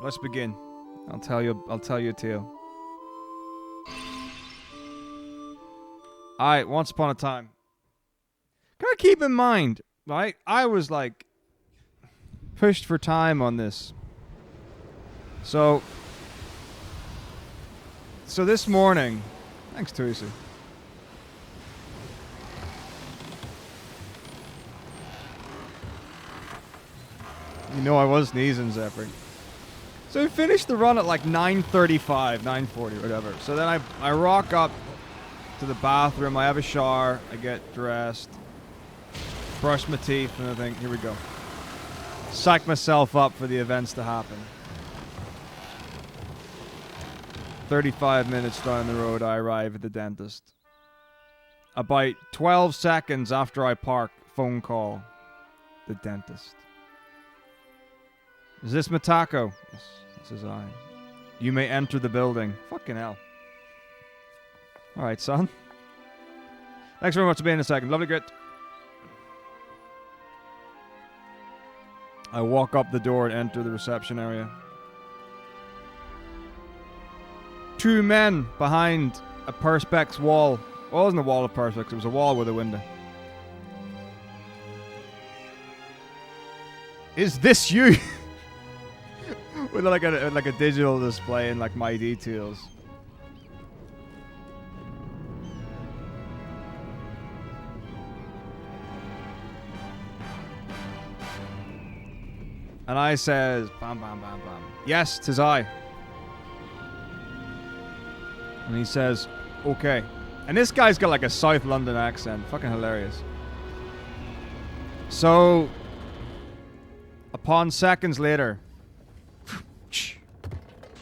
let's begin. I'll tell you a tale. Alright, once upon a time. Gotta keep in mind, right? I was like pushed for time on this. So this morning, thanks Teresa. You know I was sneezing, Zephyr. So we finished the run at like 9:35, 9:40, whatever. So then I rock up to the bathroom, I have a shower, I get dressed, brush my teeth, and I think, here we go. Psych myself up for the events to happen. 35 minutes down the road, I arrive at the dentist. About 12 seconds after I park, phone call. The dentist. Is this Metako? Yes, this is I. You may enter the building. Fucking hell. Alright, son. Thanks very much for being a second. Lovely grit. I walk up the door and enter the reception area. Two men behind a Perspex wall. Well, it wasn't a wall of Perspex, it was a wall with a window. Is this you? With like a digital display and like my details. And I says, bam, bam, bam, bam. Yes, 'tis I. And he says, okay. And this guy's got like a South London accent. Fucking hilarious. So, upon seconds later,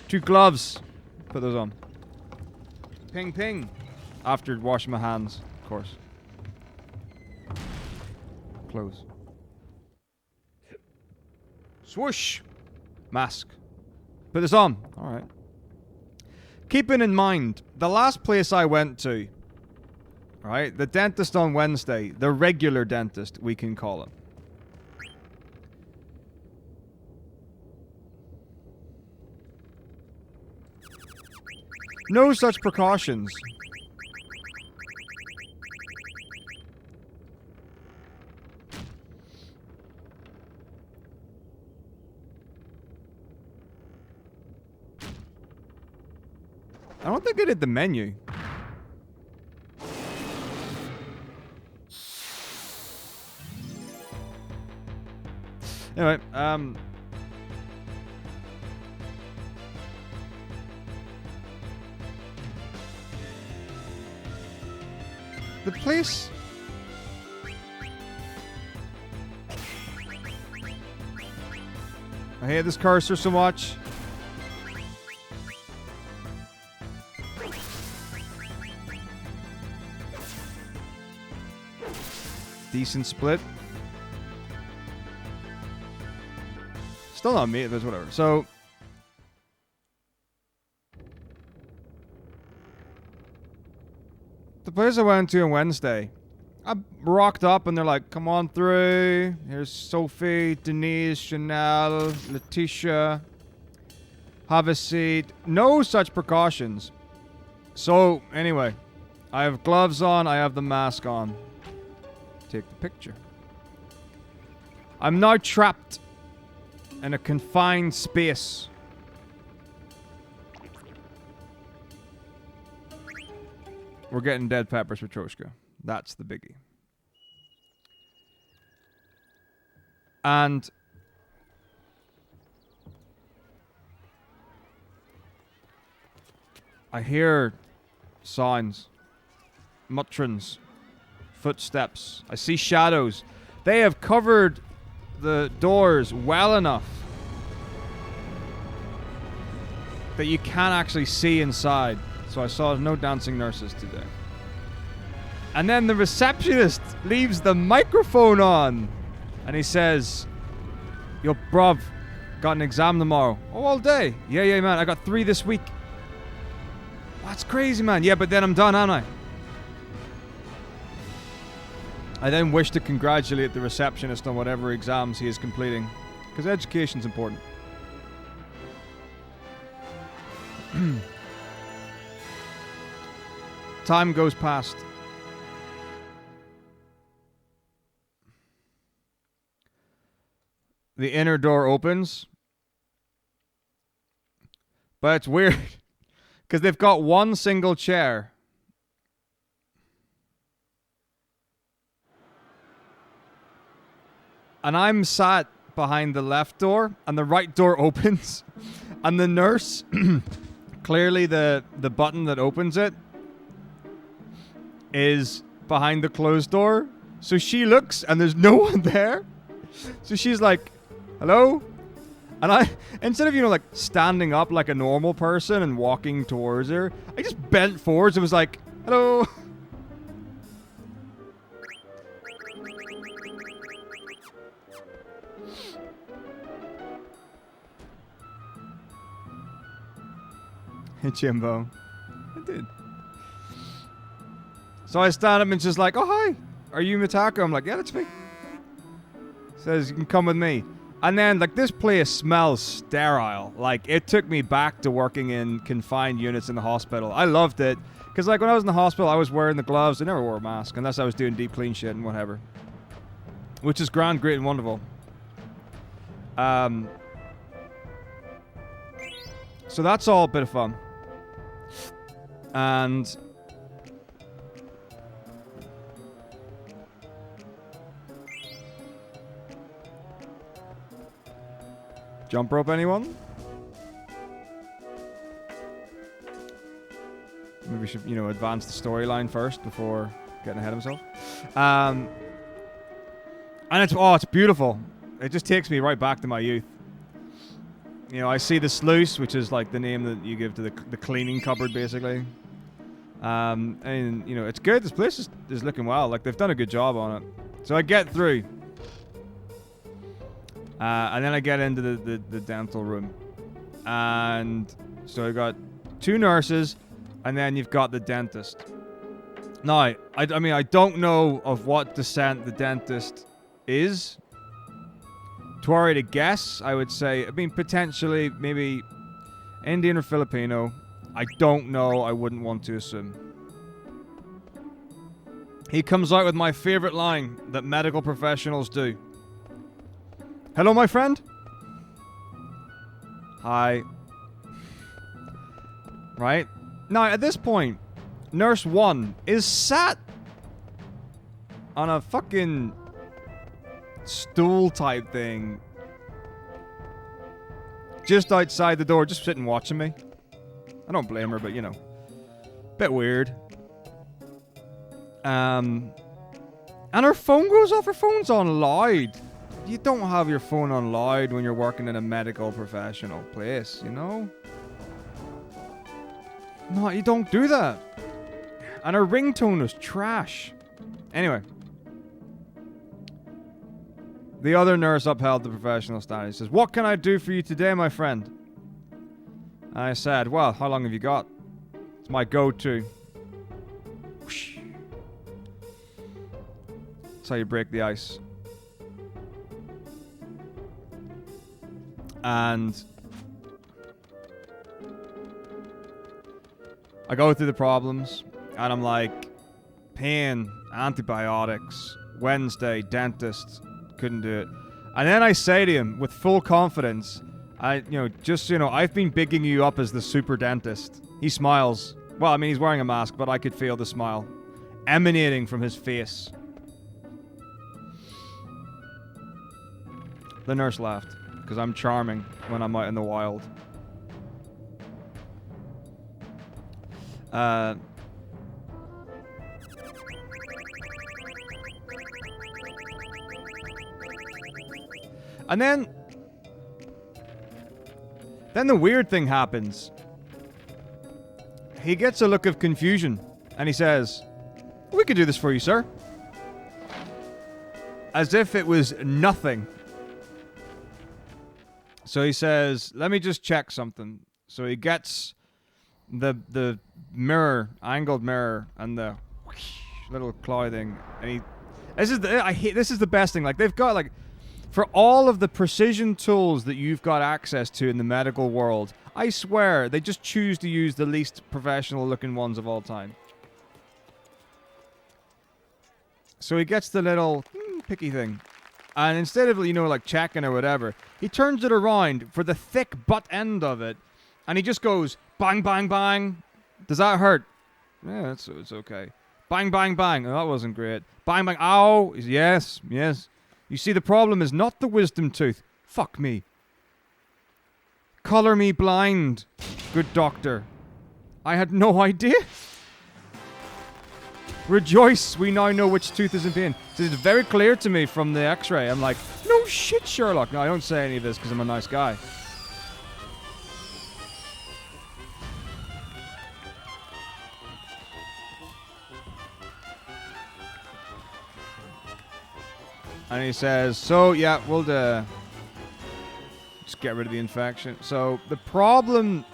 2 gloves. Put those on. Ping, ping. After washing my hands, of course. Close. Swoosh. Mask. Put this on. Alright. Keeping in mind, the last place I went to, right, the dentist on Wednesday, the regular dentist, we can call it. No such precautions. I don't think I did the menu. Anyway, the place... I hate this cursor so much. Decent split. Still not me, but whatever. So... the place I went to on Wednesday, I rocked up and they're like, come on through. Here's Sophie, Denise, Chanel, Letitia. Have a seat. No such precautions. So, anyway. I have gloves on. I have the mask on. Take the picture. I'm now trapped in a confined space. We're getting dead peppers for Troshka. That's the biggie. And I hear sounds, mutterings, footsteps. I see shadows. They have covered the doors well enough that you can't actually see inside. So I saw no dancing nurses today. And then the receptionist leaves the microphone on. And he says, yo, bruv, got an exam tomorrow. Oh, all day? Yeah, man. I got 3 this week. That's crazy, man. Yeah, but then I'm done, aren't I then wish to congratulate the receptionist on whatever exams he is completing. Because education's important. Time goes past. The inner door opens. But it's weird. Because they've got one single chair. And I'm sat behind the left door, and the right door opens. And the nurse, clearly the button that opens it, is behind the closed door. So she looks, and there's no one there. So she's like, hello? And I, instead of, like, standing up like a normal person and walking towards her, I just bent forwards and was like, hello? Hey, Jimbo. I did. So I stand up and just like, oh, hi. Are you Metako? I'm like, yeah, that's me. Says, you can come with me. And then, like, this place smells sterile. Like, it took me back to working in confined units in the hospital. I loved it. Because, like, when I was in the hospital, I was wearing the gloves. I never wore a mask unless I was doing deep clean shit and whatever. Which is grand, great, and wonderful. So that's all a bit of fun. And jump rope, anyone? Maybe we should, advance the storyline first before getting ahead of himself. And it's beautiful. It just takes me right back to my youth. I see the sluice, which is like the name that you give to the cleaning cupboard, basically. And, it's good. This place is looking well. Like, they've done a good job on it. So I get through. And then I get into the dental room. And so I got 2 nurses, and then you've got the dentist. Now, I mean, I don't know of what descent the dentist is. To already guess, I would say, potentially, maybe Indian or Filipino. I don't know. I wouldn't want to assume. He comes out with my favorite line that medical professionals do. Hello, my friend. Hi. Right? Now, at this point, Nurse 1 is sat on a fucking stool type thing just outside the door, just sitting watching me. I don't blame her, but bit weird. And her phone goes off. Her phone's on loud. You don't have your phone on loud when you're working in a medical professional place, No, you don't do that. And her ringtone is trash. Anyway. The other nurse upheld the professional standard. He says, what can I do for you today, my friend? And I said, well, how long have you got? It's my go-to. Whoosh. That's how you break the ice. And I go through the problems, and I'm like, pain, antibiotics, Wednesday, dentist. Couldn't do it. And then I say to him with full confidence, I've been bigging you up as the super dentist. He smiles. Well, I mean, he's wearing a mask, but I could feel the smile emanating from his face. The nurse laughed, because I'm charming when I'm out in the wild. And then the weird thing happens. He gets a look of confusion, and he says, we could do this for you, sir. As if it was nothing. So he says, let me just check something. So he gets the mirror, angled mirror, and the little claw thing. And this is the best thing. Like, they've got, like, for all of the precision tools that you've got access to in the medical world, I swear, they just choose to use the least professional-looking ones of all time. So he gets the little picky thing. And instead of, you know, like checking or whatever, he turns it around for the thick butt end of it. And he just goes, bang, bang, bang. Does that hurt? Yeah, it's okay. Bang, bang, bang. Oh, that wasn't great. Bang, bang. Ow. Yes, yes. You see, the problem is not the wisdom tooth. Fuck me. Color me blind, good doctor. I had no idea. Rejoice, we now know which tooth is in pain. So it's very clear to me from the x-ray. I'm like, no shit, Sherlock. No, I don't say any of this because I'm a nice guy. And he says, so, yeah, we'll just get rid of the infection. So, the problem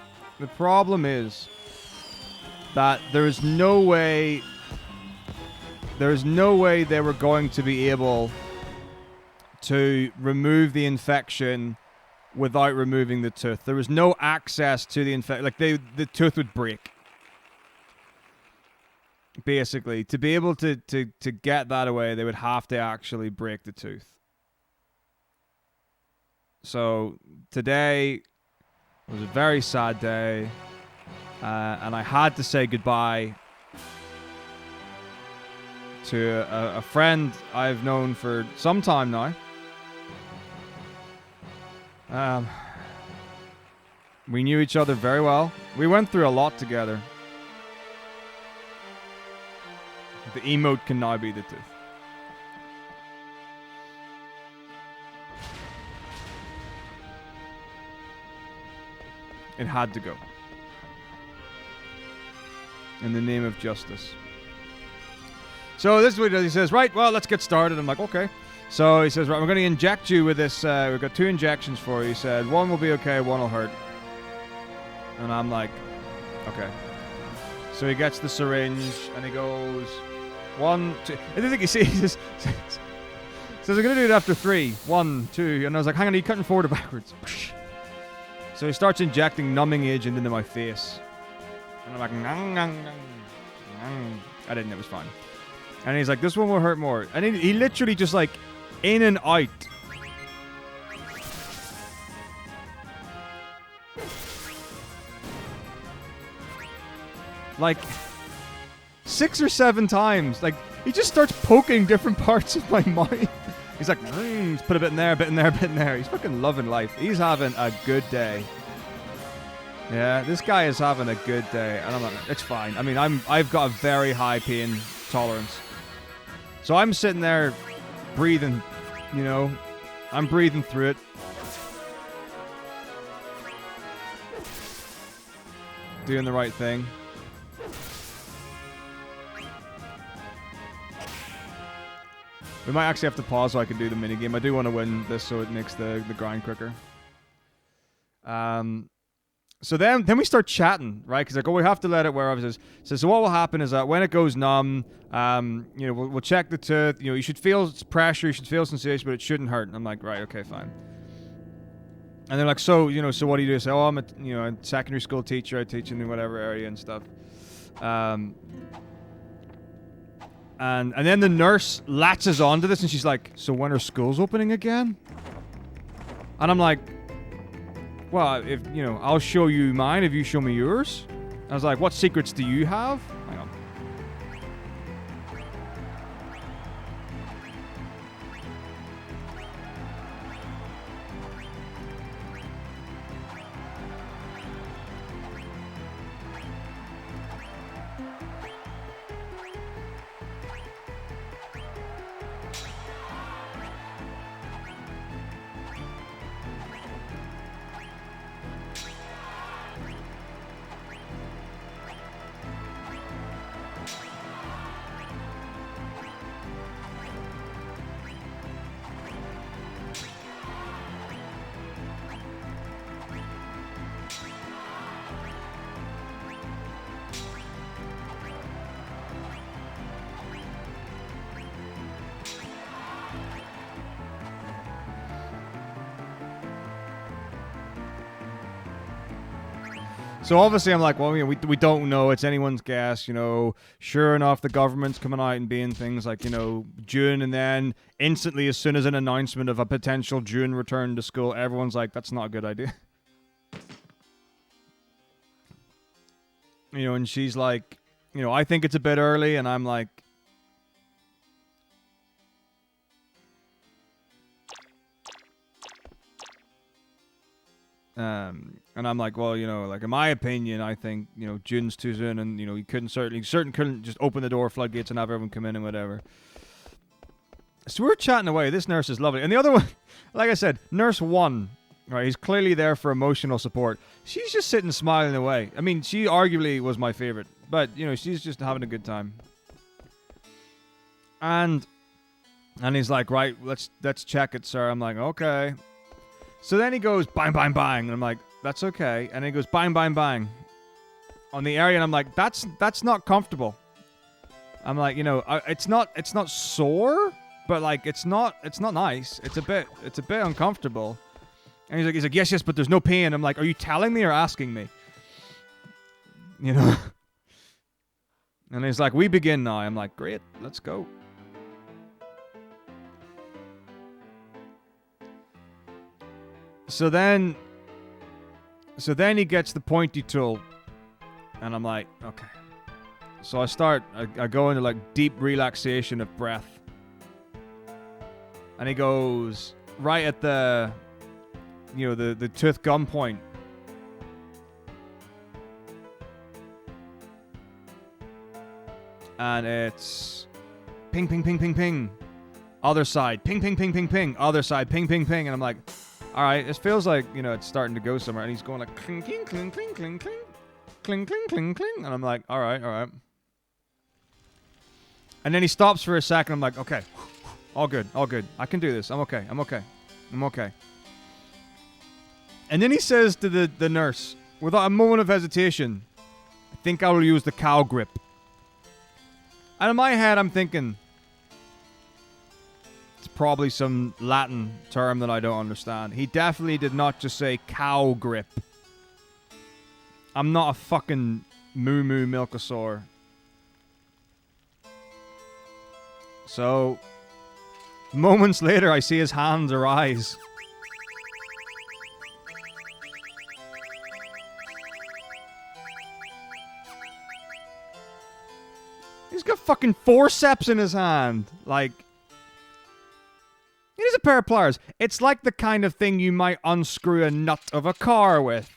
is that there's no way they were going to be able to remove the infection without removing the tooth. There was no access to the infection. Like, the tooth would break. Basically, to be able to get that away, they would have to actually break the tooth. So today was a very sad day, and I had to say goodbye to a friend I've known for some time now. We knew each other very well. We went through a lot together. The emote can now be the tooth. It had to go. In the name of justice. So this is what he does. He says, right, well, let's get started. I'm like, okay. So he says, right, we're going to inject you with this. We've got 2 injections for you. He said, one will be okay, one will hurt. And I'm like, okay. So he gets the syringe and he goes, 1, 2. I didn't think he says, so we're going to do it after 3. 1, 2. And I was like, hang on, are you cutting forward or backwards? So he starts injecting numbing agent into my face. And I'm like, nang, nang, nang, nang. I didn't, it was fine. And he's like, this one will hurt more. And he literally just like, in and out. Like, 6 or 7 times. Like, he just starts poking different parts of my mind. He's like, he's put a bit in there, a bit in there, a bit in there. He's fucking loving life. He's having a good day. Yeah, this guy is having a good day. And I'm like, it's fine. I mean, I've got a very high pain tolerance. So I'm sitting there breathing, you know. I'm breathing through it. Doing the right thing. We might actually have to pause so I can do the minigame. I do want to win this so it makes the grind quicker. So then we start chatting, right? Because like, oh, we have to let it wear off. So what will happen is that when it goes numb, you know, we'll check the tooth. You know, you should feel pressure, you should feel sensation, but it shouldn't hurt. And I'm like, right, okay, fine. And they're like, so, you know, so what do you do? I say, oh, I'm a secondary school teacher. I teach in whatever area and stuff. And then the nurse latches onto this and she's like, so when are schools opening again? And I'm like, well, if, you know, I'll show you mine if you show me yours. I was like, what secrets do you have? Hang on. So obviously I'm like, well, you know, we don't know. It's anyone's guess, you know. Sure enough, the government's coming out and being things like, you know, June, and then instantly, as soon as an announcement of a potential June return to school, everyone's like, that's not a good idea. You know, and she's like, you know, I think it's a bit early, and I'm like, and I'm like, well, you know, like in my opinion, I think, you know, June's too soon, and you know, you couldn't just open the door floodgates and have everyone come in and whatever. So we're chatting away. This nurse is lovely, and the other one, like I said, nurse 1, right? He's clearly there for emotional support. She's just sitting smiling away. I mean, she arguably was my favorite, but you know, she's just having a good time. And he's like, right, let's check it, sir. I'm like, okay. So then he goes, bang, bang, bang. And I'm like, that's okay. And he goes, bang, bang, bang on the area. And I'm like, that's not comfortable. I'm like, you know, it's not sore, but like, it's not nice. It's a bit uncomfortable. And he's like, yes, but there's no pain. I'm like, are you telling me or asking me? You know? And he's like, we begin now. I'm like, great, let's go. So then he gets the pointy tool, and I'm like, okay. So I go into like deep relaxation of breath, and he goes right at the, you know, the tooth gum point. And it's ping, ping, ping, ping, ping. Other side, ping, ping, ping, ping, ping. Other side, ping, ping, ping. And I'm like, all right, this feels like, you know, it's starting to go somewhere. And he's going like cling, cling, cling, cling, cling, cling, cling, cling, cling, cling. And I'm like, all right. And then he stops for a second. I'm like, okay, all good. I can do this. I'm okay. And then he says to the nurse, without a moment of hesitation, I think I will use the cow grip. And in my head, I'm thinking, it's probably some Latin term that I don't understand. He definitely did not just say cow grip. I'm not a fucking moo-moo milkosaur. So, moments later, I see his hands arise. He's got fucking forceps in his hand. Like, it is a pair of pliers. It's like the kind of thing you might unscrew a nut of a car with.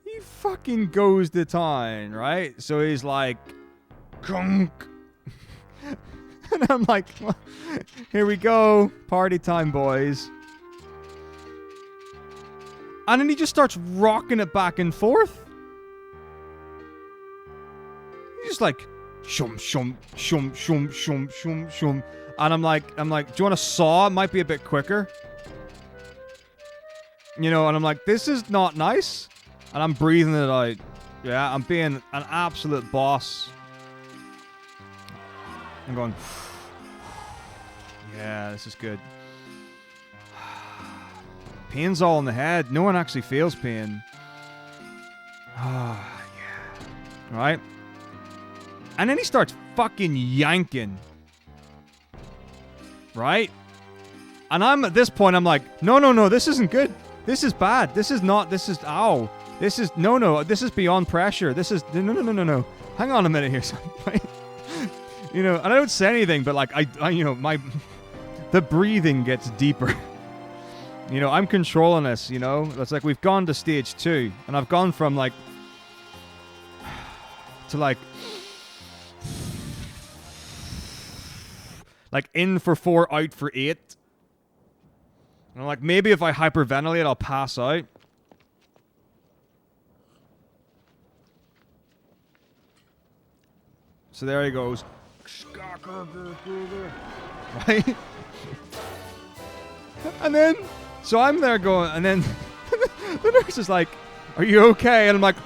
He fucking goes to town, right? So he's like, gunk. And I'm like, well, here we go. Party time, boys. And then he just starts rocking it back and forth. He's just like, shum, shum, shum, shum, shum, shum, shum. And I'm like, do you want a saw? It might be a bit quicker. You know, and I'm like, this is not nice. And I'm breathing it out. Yeah, I'm being an absolute boss. I'm going, yeah, this is good. Pain's all in the head. No one actually feels pain. Ah, yeah. Right? And then he starts fucking yanking. Right? And I'm at this point, I'm like, no, this isn't good. This is bad. This is not, this is, ow. This is, no, this is beyond pressure. This is, no. Hang on a minute here, son. Right? You know, and I don't say anything, but like, I you know, the breathing gets deeper. You know, I'm controlling this, you know? It's like we've gone to stage 2. And I've gone from like... to like in for 4, out for 8. And I'm like, maybe if I hyperventilate, I'll pass out. So there he goes. Right? And then... So I'm there going, and then the nurse is like, are you okay? And I'm like,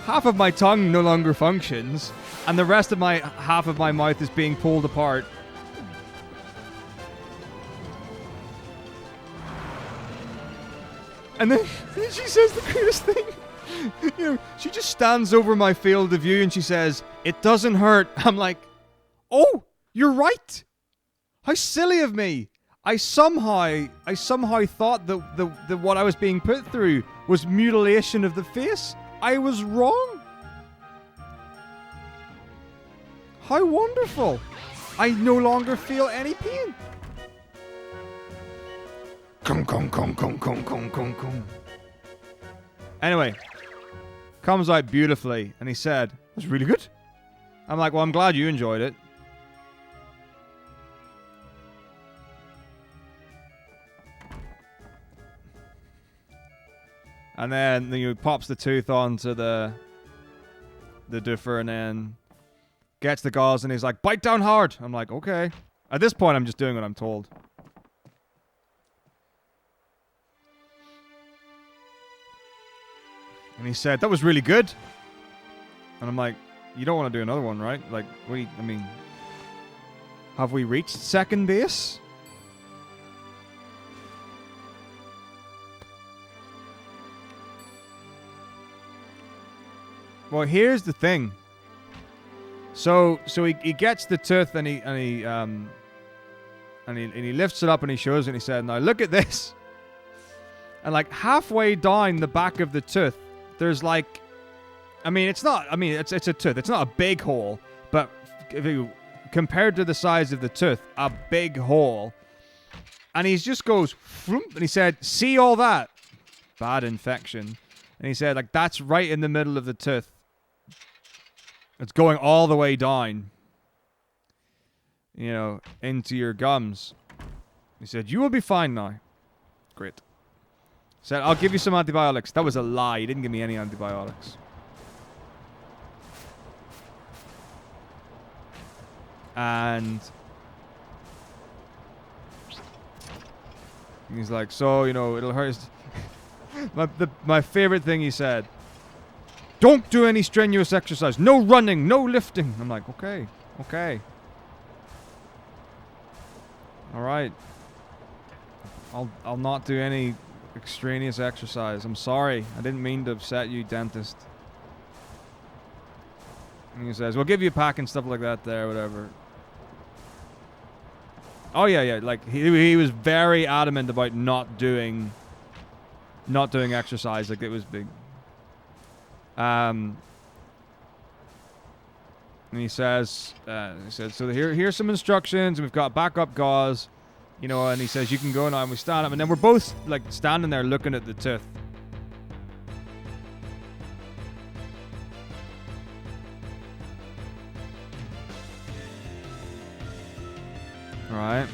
half of my tongue no longer functions, and the rest of half of my mouth is being pulled apart. And then she says the greatest thing. You know, she just stands over my field of view and she says, "It doesn't hurt." I'm like, oh, you're right. How silly of me. I somehow thought that what I was being put through was mutilation of the face. I was wrong. How wonderful. I no longer feel any pain. Anyway, comes out beautifully, and he said, "It was really good." I'm like, well, I'm glad you enjoyed it. And then he pops the tooth onto the doofer and then gets the gauze and he's like, "Bite down hard." I'm like, okay. At this point, I'm just doing what I'm told. And he said, "That was really good." And I'm like, you don't want to do another one, right? Like, I mean, have we reached second base? Well, here's the thing. So he gets the tooth and he lifts it up and he shows it and he said, "Now look at this." And like halfway down the back of the tooth, there's like, it's a tooth. It's not a big hole, but if you compared to the size of the tooth, a big hole. And he just goes, "Floomp," and he said, "See all that? Bad infection." And he said, like, that's right in the middle of the tooth. It's going all the way down, you know, into your gums. He said, "You will be fine now." Great. He said, "I'll give you some antibiotics." That was a lie. He didn't give me any antibiotics. And he's like, "So, you know, it'll hurt." My favorite thing he said, "Don't do any strenuous exercise. No running, no lifting." I'm like, okay. All right. I'll not do any extraneous exercise. I'm sorry. I didn't mean to upset you, dentist. And he says, "We'll give you a pack and stuff like that there, whatever." Oh yeah. Like he was very adamant about not doing exercise. Like it was big. And he says, "So here's some instructions. We've got backup gauze, you know." And he says, "You can go now." And we stand up, and then we're both like standing there looking at the tooth. All right.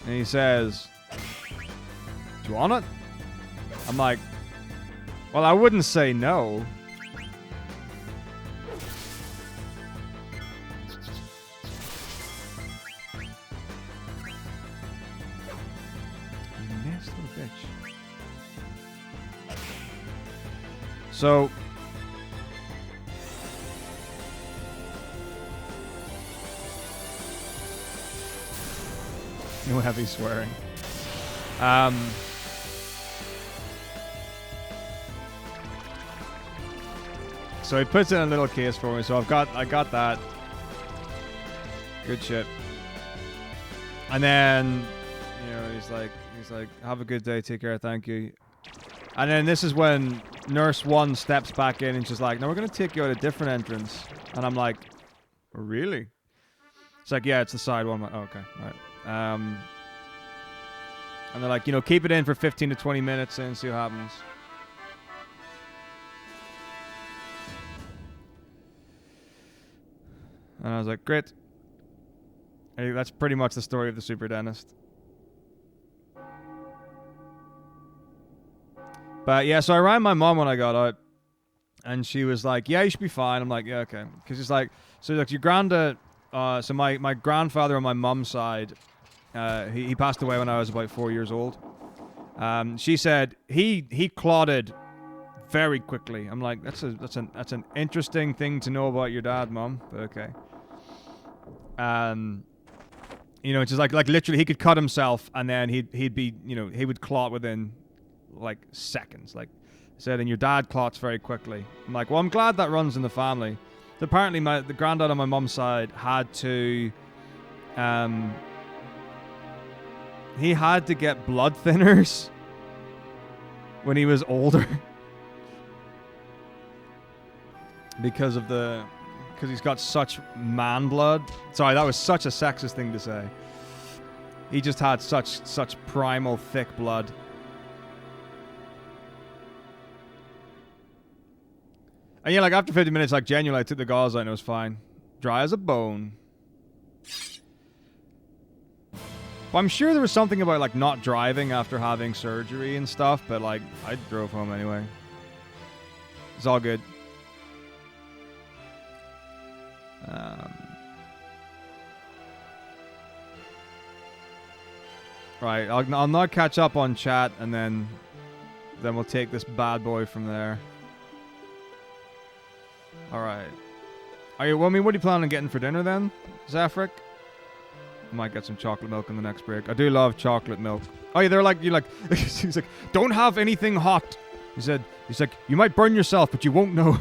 And he says, "Do you want it?" I'm like, well, I wouldn't say no. You nasty little bitch. So no heavy swearing. So he puts it in a little case for me. So I got that. Good shit. And then, you know, he's like, "Have a good day, take care, thank you." And then this is when Nurse 1 steps back in and she's like, "No, we're gonna take you out a different entrance." And I'm like, "Really?" It's like, "Yeah, it's the side one." I'm like, "Oh, okay, all right." And they're like, you know, "Keep it in for 15 to 20 minutes and see what happens." And I was like, great. Hey, that's pretty much the story of the super dentist. But yeah, so I rang my mom when I got out. And she was like, "Yeah, you should be fine." I'm like, "Yeah, okay." Because she's like, so like your granddad, so my grandfather on my mom's side, he passed away when I was about 4 years old. She said he clotted very quickly. I'm like, that's an interesting thing to know about your dad, Mom. But okay. You know, it's just like literally he could cut himself and then he'd be, you know, he would clot within like seconds. Like I said, and your dad clots very quickly. I'm like, well, I'm glad that runs in the family. So apparently the granddad on my mom's side had to he had to get blood thinners when he was older because he's got such man blood. Sorry, that was such a sexist thing to say. He just had such primal thick blood. And yeah, like after 50 minutes, like genuinely, I took the gauze out and it was fine. Dry as a bone. But I'm sure there was something about like not driving after having surgery and stuff, but like I drove home anyway. It's all good. Right, I'll not catch up on chat and then we'll take this bad boy from there. All right. Well, I mean, what are you planning on getting for dinner then, Zafric? I might get some chocolate milk in the next break. I do love chocolate milk. Oh yeah, they're like, he's like, don't have anything hot. He's like, you might burn yourself, but you won't know.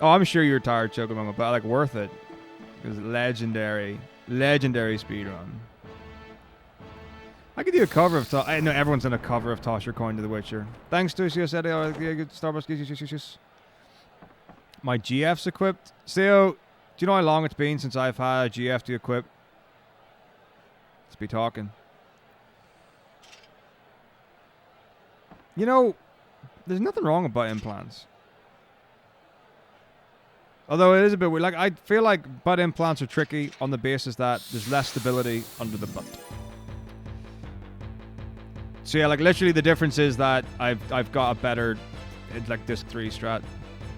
Oh, I'm sure you're tired, Chocomomo, but like worth it. Because legendary speedrun. I could do a cover of I know everyone's done a cover of Toss Your Coin to The Witcher. Thanks to CSED, Starbucks. My GF's equipped. Theo, do you know how long it's been since I've had a GF to equip? Let's be talking. You know, there's nothing wrong with butt implants. Although it is a bit weird. Like, I feel like butt implants are tricky on the basis that there's less stability under the butt. So yeah, like literally the difference is that I've got a better like disc 3 strat.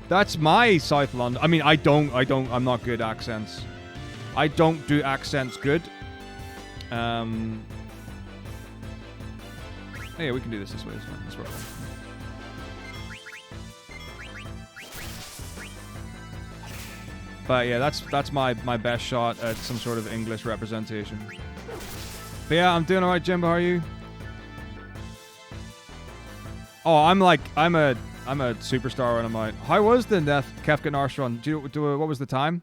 That's my South London. I mean, I'm not good at accents. I don't do accents good. Yeah, we can do this way. This way. But yeah, that's my best shot at some sort of English representation. But yeah, I'm doing alright, Jimbo. How are you? Oh, I'm a superstar when I'm out. How was the Kefka Narsh run? What was the time?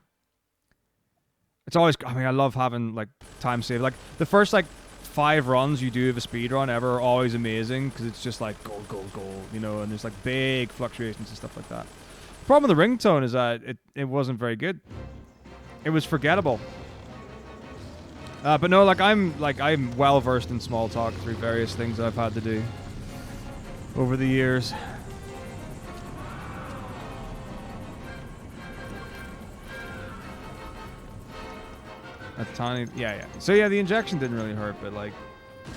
It's always, I mean, I love having like time save. Like the first like 5 runs you do of a speedrun ever are always amazing because it's just like gold, you know, and there's like big fluctuations and stuff like that. The problem with the ringtone is that it wasn't very good. It was forgettable. But no, I'm well versed in small talk through various things that I've had to do over the years. A tiny, yeah. So yeah, the injection didn't really hurt, but like,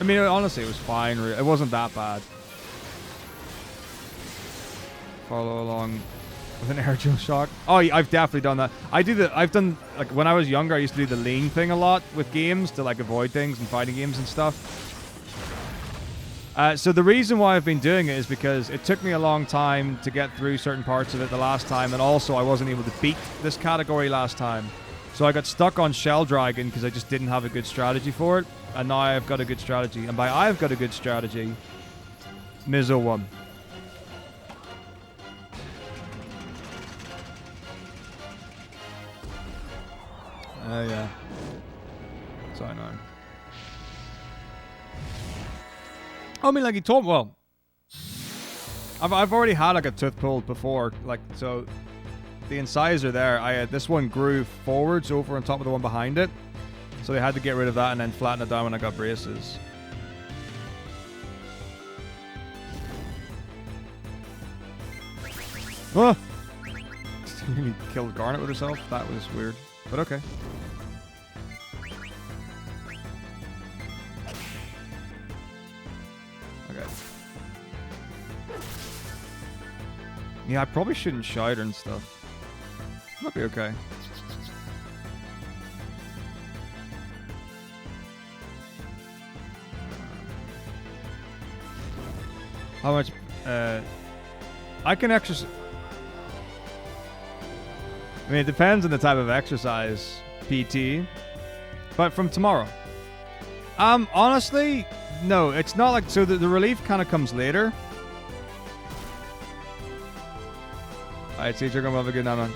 I mean, honestly, it was fine. It wasn't that bad. Follow along with an air drill shock. Oh, I've definitely done that. I've done, like, when I was younger, I used to do the lean thing a lot with games to like avoid things and fighting games and stuff. So the reason why I've been doing it is because it took me a long time to get through certain parts of it the last time, and also I wasn't able to beat this category last time. So I got stuck on Shell Dragon because I just didn't have a good strategy for it, and now I've got a good strategy. And by I've got a good strategy, Mizzo won. Yeah. So I know. I mean, like, he told me, well, I've already had, like, a tooth pulled before, like, so the incisor there, this one grew forwards over on top of the one behind it, so they had to get rid of that and then flatten it down when I got braces. Oh! He killed Garnet with herself? That was weird, but okay. Yeah, I probably shouldn't shout her and stuff. Might be okay. How much? I can exercise. I mean, it depends on the type of exercise, PT. But from tomorrow. Honestly, no. It's not like... So the relief kind of comes later. Alright, CJ, gonna have a good night, man.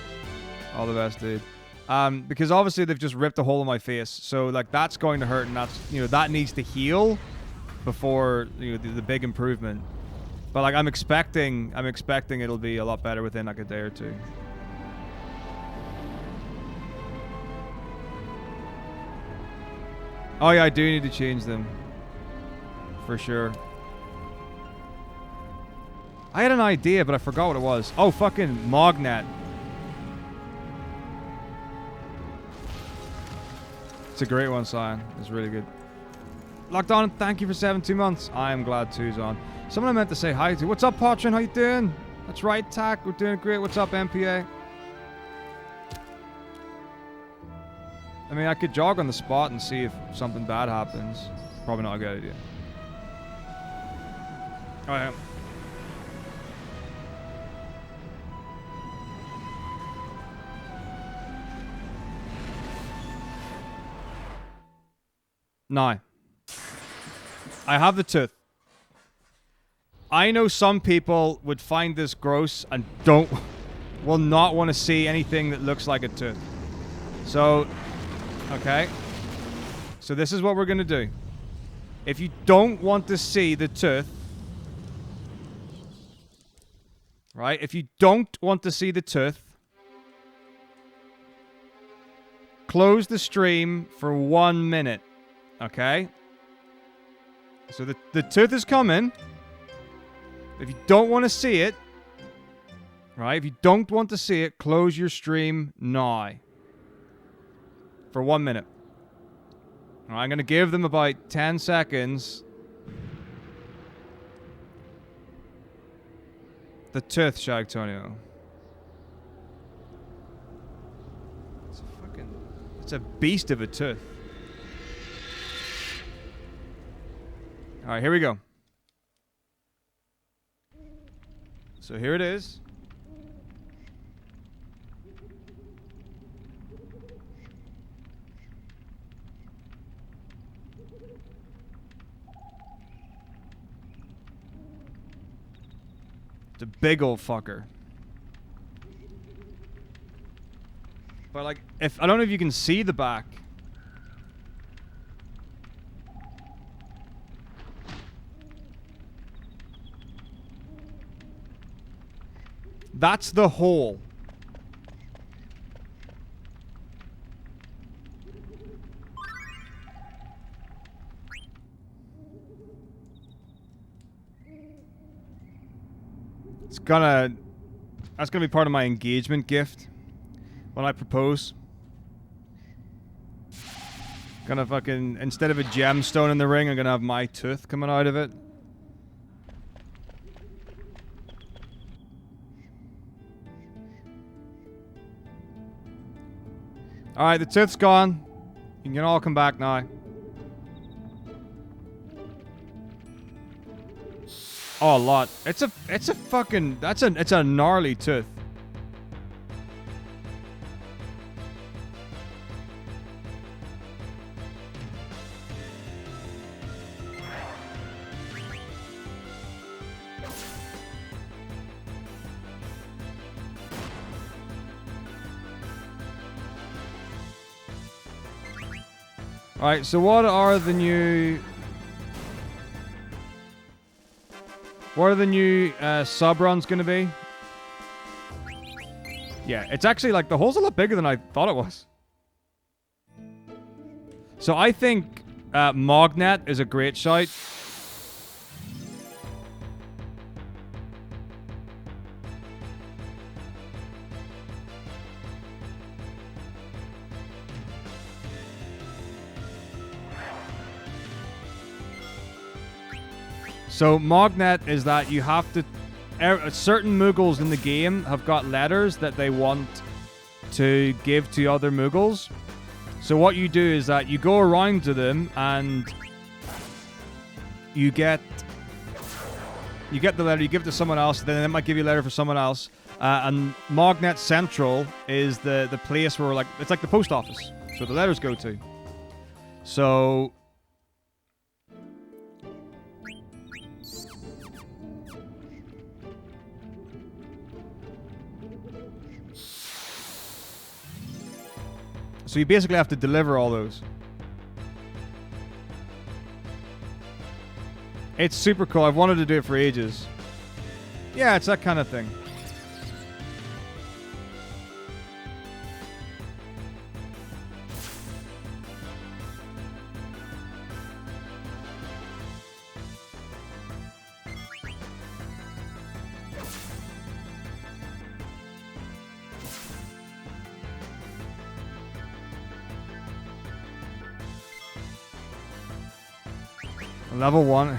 All the best, dude. Because obviously they've just ripped a hole in my face. So, like, that's going to hurt, and that's... You know, that needs to heal before, you know, the big improvement. But, like, I'm expecting it'll be a lot better within, like, a day or two. Oh yeah, I do need to change them. For sure. I had an idea, but I forgot what it was. Oh, fucking Mognet. It's a great one, Sion. It's really good. Locked on, thank you for 17 months. I am glad two's on. Someone I meant to say hi to. What's up, Patron? How you doing? That's right, Tack. We're doing great. What's up, MPA? I mean, I could jog on the spot and see if something bad happens. Probably not a good idea. Oh, yeah. No. I have the tooth. I know some people would find this gross and will not want to see anything that looks like a tooth. So... Okay. So this is what we're going to do. If you don't want to see the tooth... Right? If you don't want to see the tooth... Close the stream for 1 minute. Okay? So the tooth is coming. If you don't want to see it... Right? If you don't want to see it, close your stream now. For 1 minute. All right, I'm going to give them about 10 seconds. The tooth, Shagtonio. It's a beast of a tooth. All right, here we go. So here it is. It's a big old fucker. But like, I don't know if you can see the back. That's the hole. That's gonna be part of my engagement gift when I propose. Gonna fucking, instead of a gemstone in the ring, I'm gonna have my tooth coming out of it. Alright, the tooth's gone. You can all come back now. Oh, a lot. It's a fucking, it's a gnarly tooth. Alright, so what are the new... What are the new sub-runs going to be? Yeah, it's actually like the hole's a lot bigger than I thought it was. So I think Mognet is a great shout. So Mognet is that you have to... certain Muggles in the game have got letters that they want to give to other Muggles. So what you do is that you go around to them and you get... You get the letter, you give it to someone else, then it might give you a letter for someone else. And Magnet Central is the place where, like, it's like the post office. So the letters go to. So... So you basically have to deliver all those. It's super cool. I've wanted to do it for ages. Yeah, it's that kind of thing. Level 1.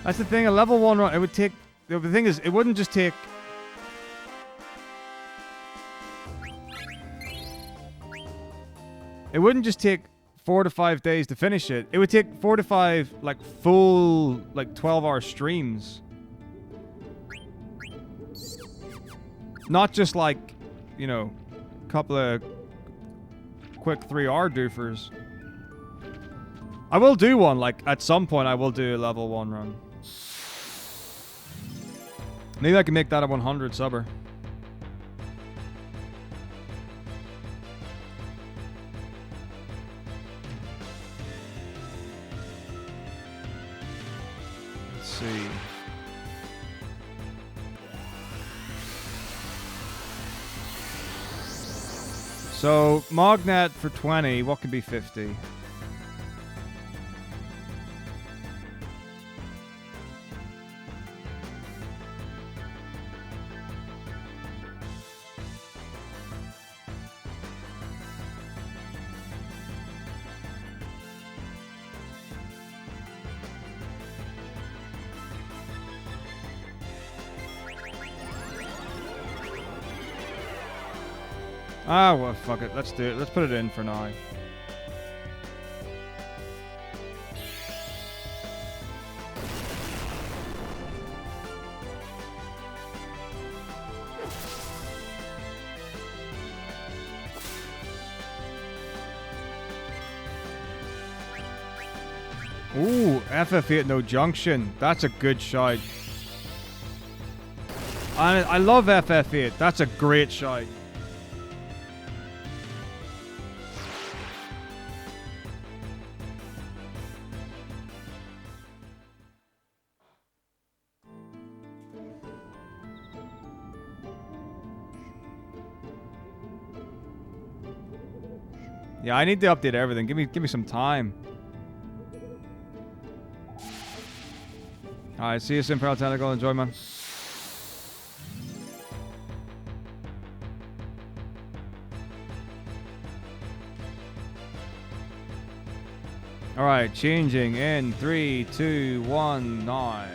That's the thing, a level 1 run, it would take... The thing is, it wouldn't just take... It wouldn't just take 4 to 5 days to finish it. It would take 4 to 5, like, full, like, 12-hour streams. Not just, like, you know, a couple of quick 3-hour doofers. I will do one, like, at some point I will do a level 1 run. Maybe I can make that a 100 subber. Let's see. So, Mognet for 20, what could be 50? Ah, well, fuck it. Let's do it. Let's put it in for now. Ooh, FF8 no junction. That's a good shot. I love FF8. That's a great shot. Yeah, I need to update everything. Give me some time. Alright, see you soon, Pearl Tentacle. Enjoy, man. Alright, changing in 3, 2, 1, 9.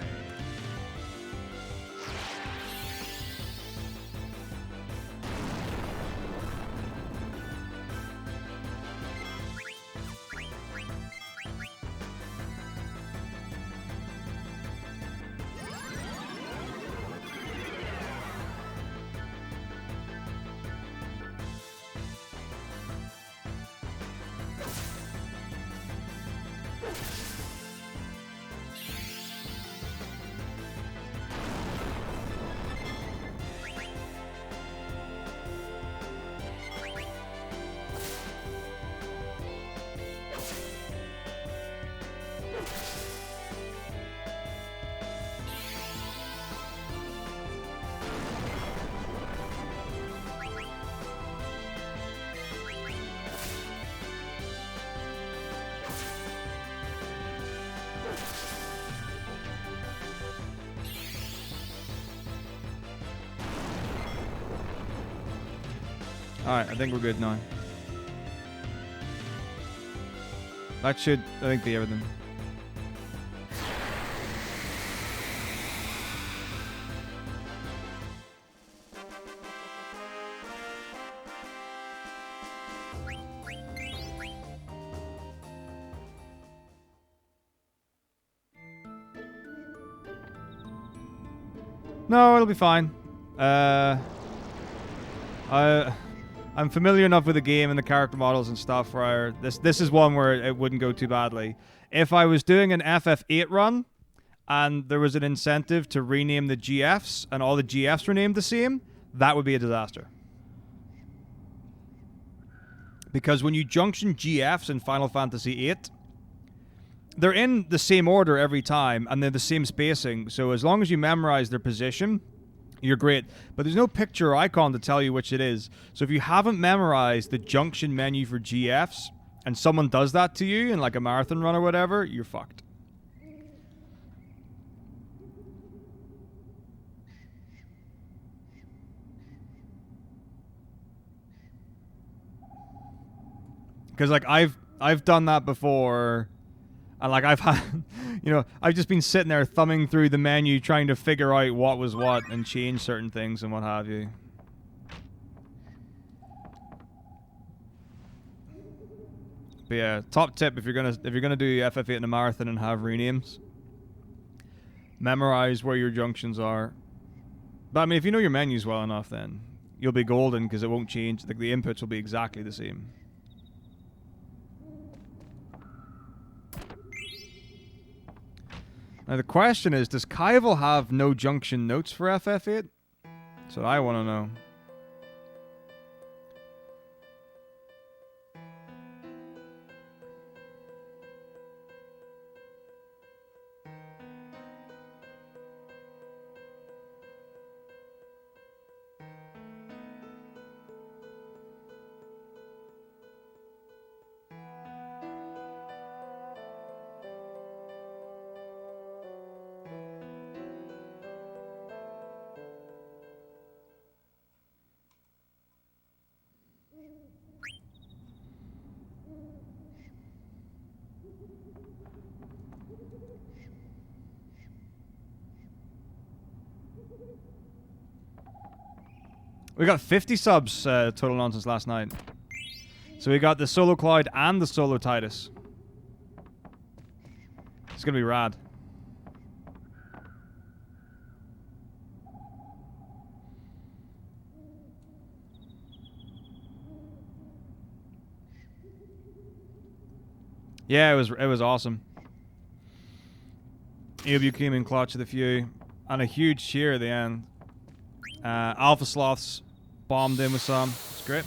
Alright, I think we're good now. That should, I think, be everything. No, it'll be fine. I'm familiar enough with the game and the character models and stuff where this is one where it wouldn't go too badly. If I was doing an FF8 run and there was an incentive to rename the GFs and all the GFs were named the same, that would be a disaster. Because when you junction GFs in Final Fantasy VIII, they're in the same order every time and they're the same spacing, so as long as you memorize their position, you're great. But there's no picture or icon to tell you which it is. So if you haven't memorized the junction menu for GFs and someone does that to you in like a marathon run or whatever, you're fucked. Because like I've done that before, and like I've had, you know, I've just been sitting there thumbing through the menu trying to figure out what was what and change certain things and what have you. But yeah, top tip if you're gonna do FF8 in a marathon and have renames, memorize where your junctions are. But I mean, if you know your menus well enough, then you'll be golden because it won't change. Like the inputs will be exactly the same. Now the question is, does Kaival have no junction notes for FF8? That's what I want to know. We got 50 subs total nonsense last night. So we got the Solo Cloud and the Solo Titus. It's gonna be rad. Yeah, it was awesome. EW came in clutch of the few, and a huge cheer at the end. Alpha Sloths bombed in with some. It's great.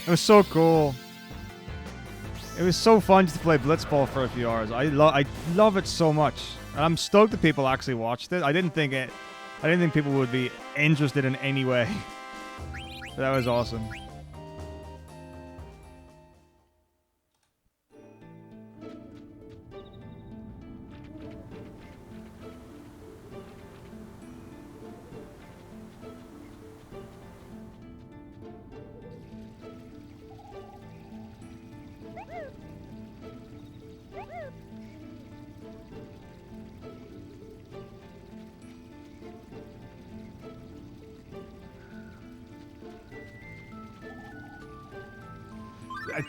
It was so cool. It was so fun just to play Blitzball for a few hours. I love it so much, and I'm stoked that people actually watched it. I didn't think people would be interested in any way. That was awesome.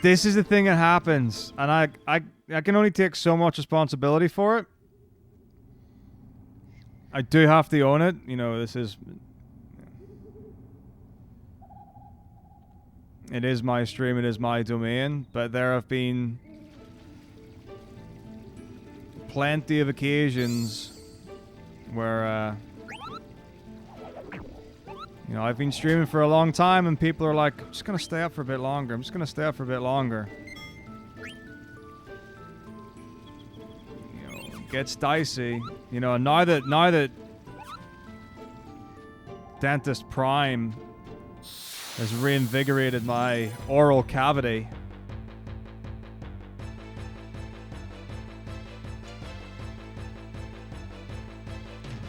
This is the thing that happens, and I can only take so much responsibility for it. I do have to own it. You know, it is my stream, it is my domain, but there have been plenty of occasions where you know, I've been streaming for a long time and people are like, I'm just going to stay up for a bit longer. I'm just going to stay up for a bit longer. You know, it gets dicey. You know, now that Dentist Prime has reinvigorated my oral cavity.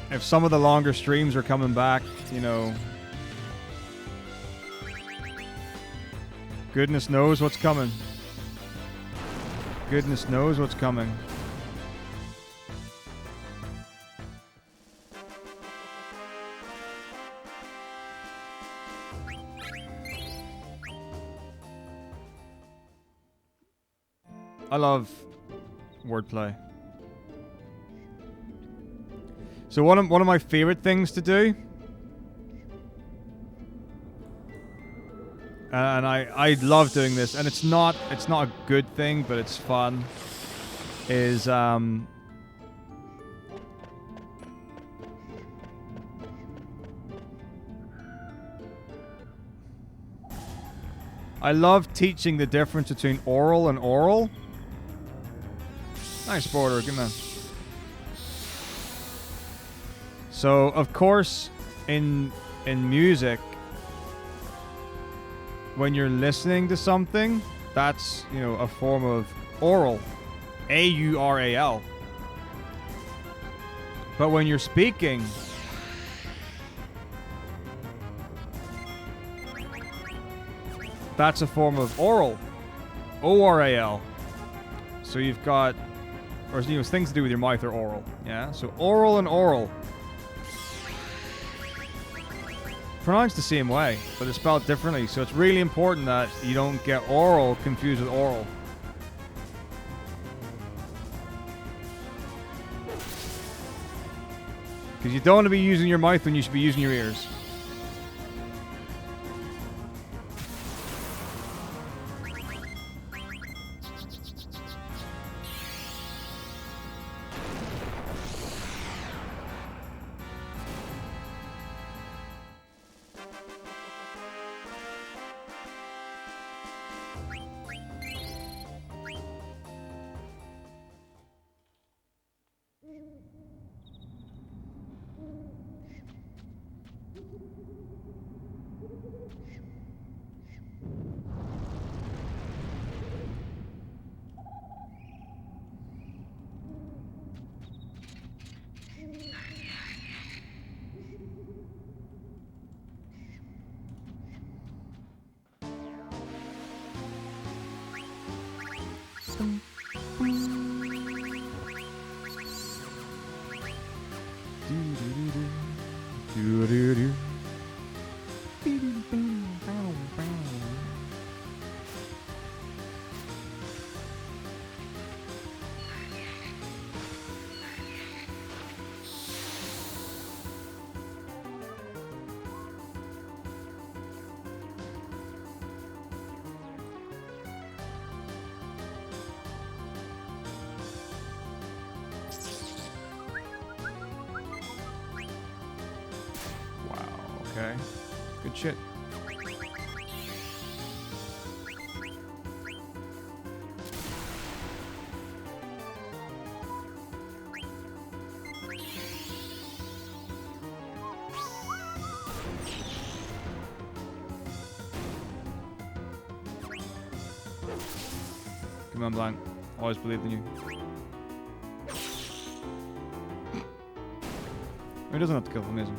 If some of the longer streams are coming back, you know, goodness knows what's coming. Goodness knows what's coming. I love wordplay. So one of my favorite things to do, and I love doing this, and it's not a good thing, but it's fun, is I love teaching the difference between oral and oral. Nice border, good man. So, of course, in music, when you're listening to something, that's, you know, a form of oral. A-U-R-A-L. But when you're speaking, that's a form of oral. O-R-A-L. So you've got, or, you know, things to do with your mouth are oral. Yeah? So oral and oral. Pronounced the same way, but it's spelled differently. So it's really important that you don't get oral confused with oral. Because you don't want to be using your mouth when you should be using your ears. Okay. Good shit. Come on, Blank. Always believed in you. He doesn't have to kill for amazing.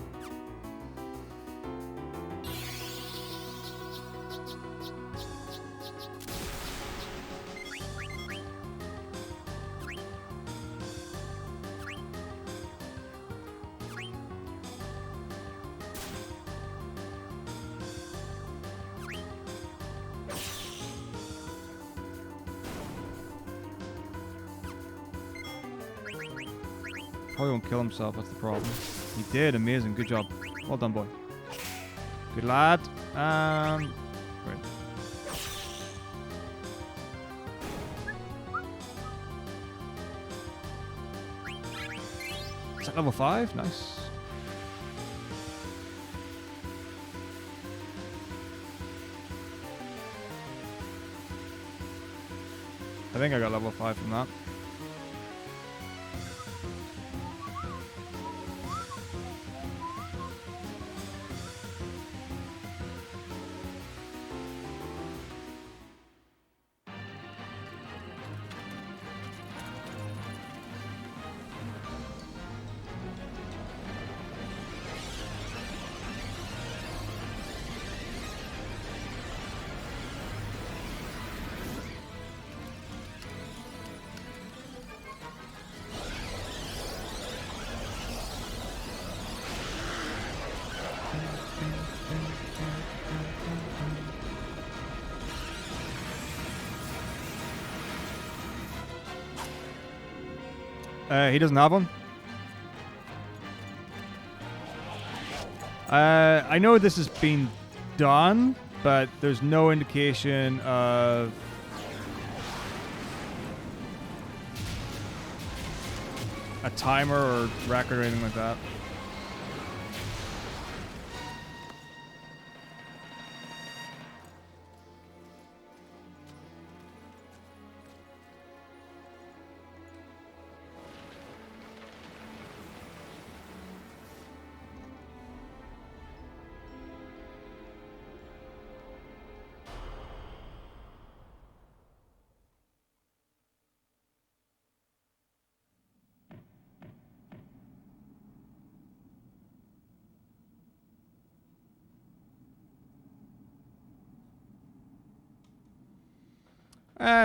Probably won't kill himself, that's the problem. He did, amazing, good job. Well done, boy. Good lad. Wait. Is that level 5? Nice. I think I got level 5 from that. He doesn't have one. I know this has been done, but there's no indication of a timer or record or anything like that.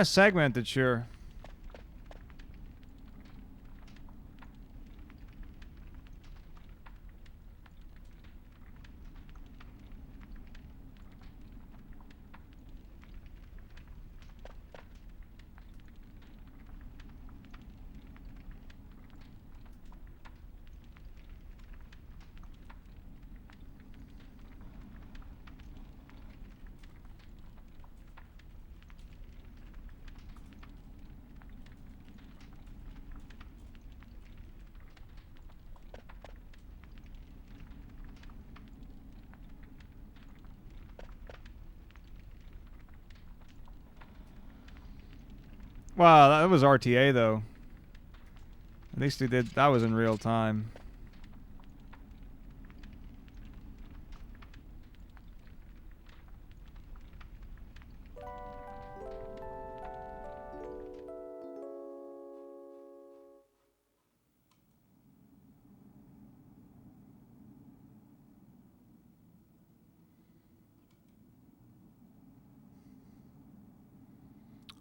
Segmented, sure. Wow, that was RTA though. At least they did. That was in real time.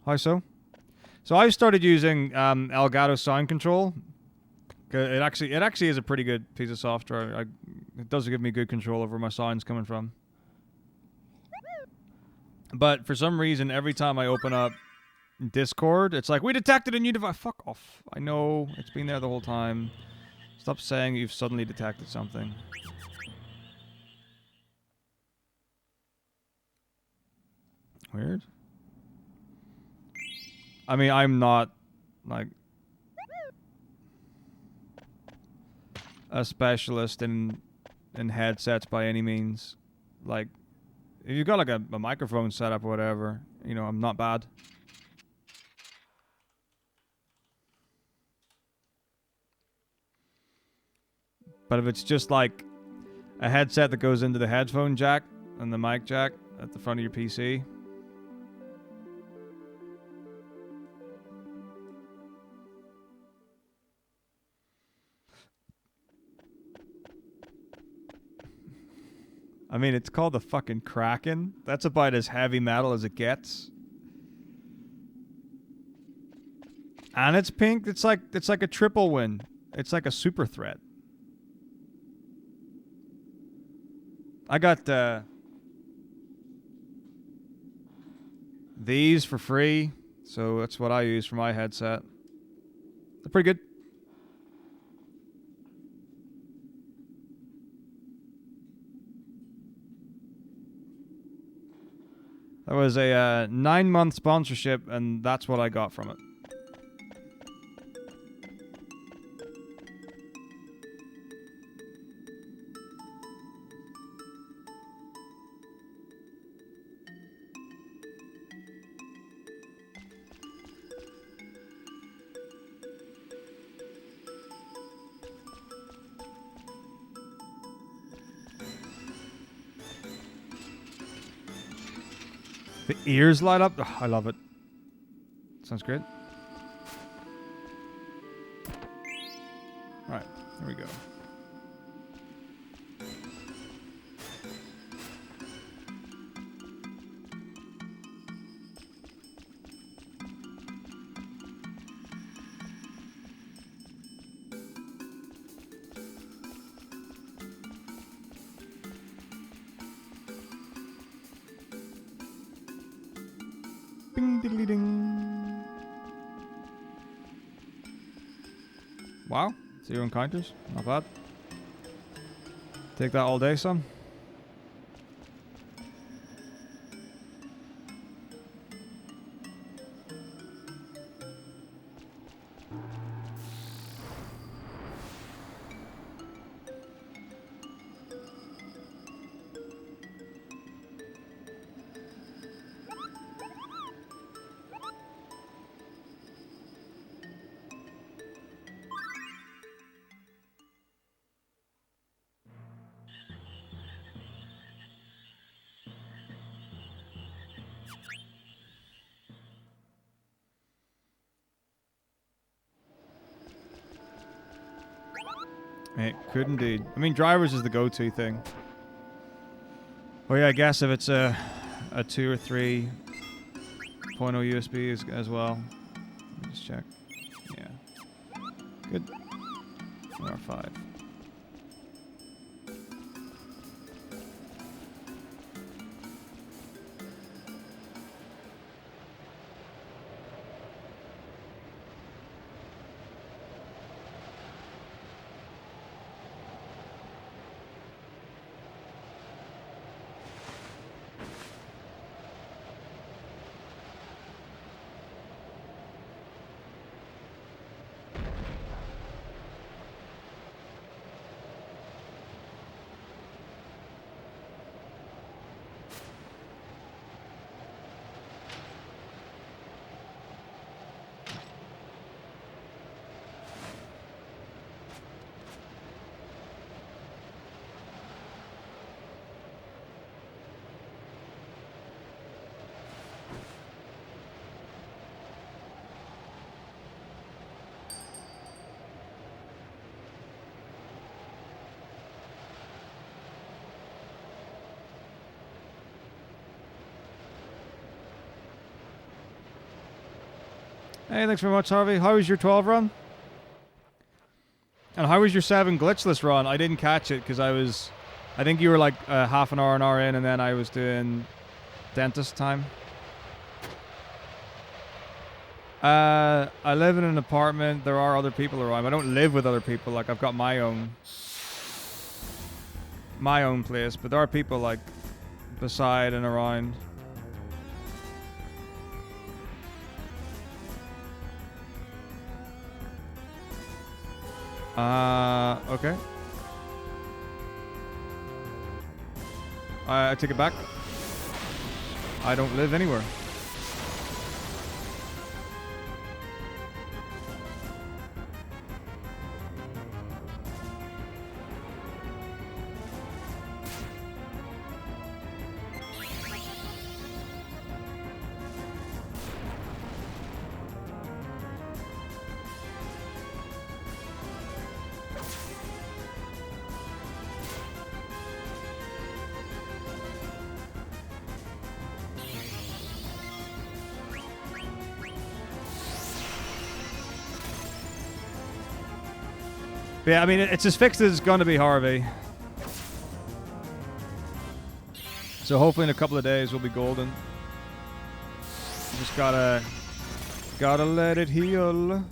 How so? So I've started using Elgato Sound Control. It actually is a pretty good piece of software. It does give me good control over where my sound's coming from. But for some reason, every time I open up Discord, it's like, we detected a new device. Fuck off. I know. It's been there the whole time. Stop saying you've suddenly detected something. Weird. I mean, I'm not, like, a specialist in in headsets by any means. Like, if you've got like a microphone setup or whatever, you know, I'm not bad. But if it's just like a headset that goes into the headphone jack and the mic jack at the front of your PC. I mean, it's called the fucking Kraken. That's about as heavy metal as it gets. And it's pink. It's like a triple win. It's like a super threat. I got these for free, so that's what I use for my headset. They're pretty good. That was a 9-month sponsorship, and that's what I got from it. The ears light up. Oh, I love it. Sounds great. All right, here we go. Bing diddly ding. Wow, 0 encounters. Not bad. Take that all day, son. It could indeed. I mean, drivers is the go-to thing. Oh yeah, I guess if it's a 2 or 3.0 USB as well. Let me just check. Yeah. Good. Or 5. Hey, thanks very much, Harvey. How was your 12 run? And how was your 7 glitchless run? I didn't catch it because I think you were like half an hour in, and then I was doing dentist time. I live in an apartment. There are other people around. I don't live with other people. Like, I've got my own place, but there are people like beside and around. Okay. I take it back. I don't live anywhere. But yeah, I mean, it's as fixed as it's going to be, Harvey. So hopefully in a couple of days we'll be golden. Just gotta let it heal.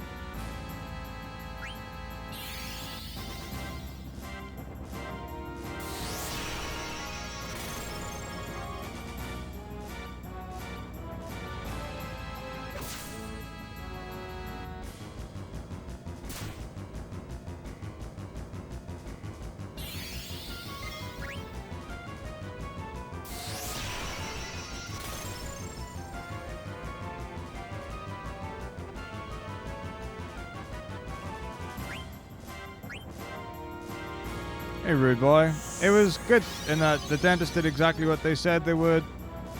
Hey, rude boy. It was good in that the dentist did exactly what they said they would,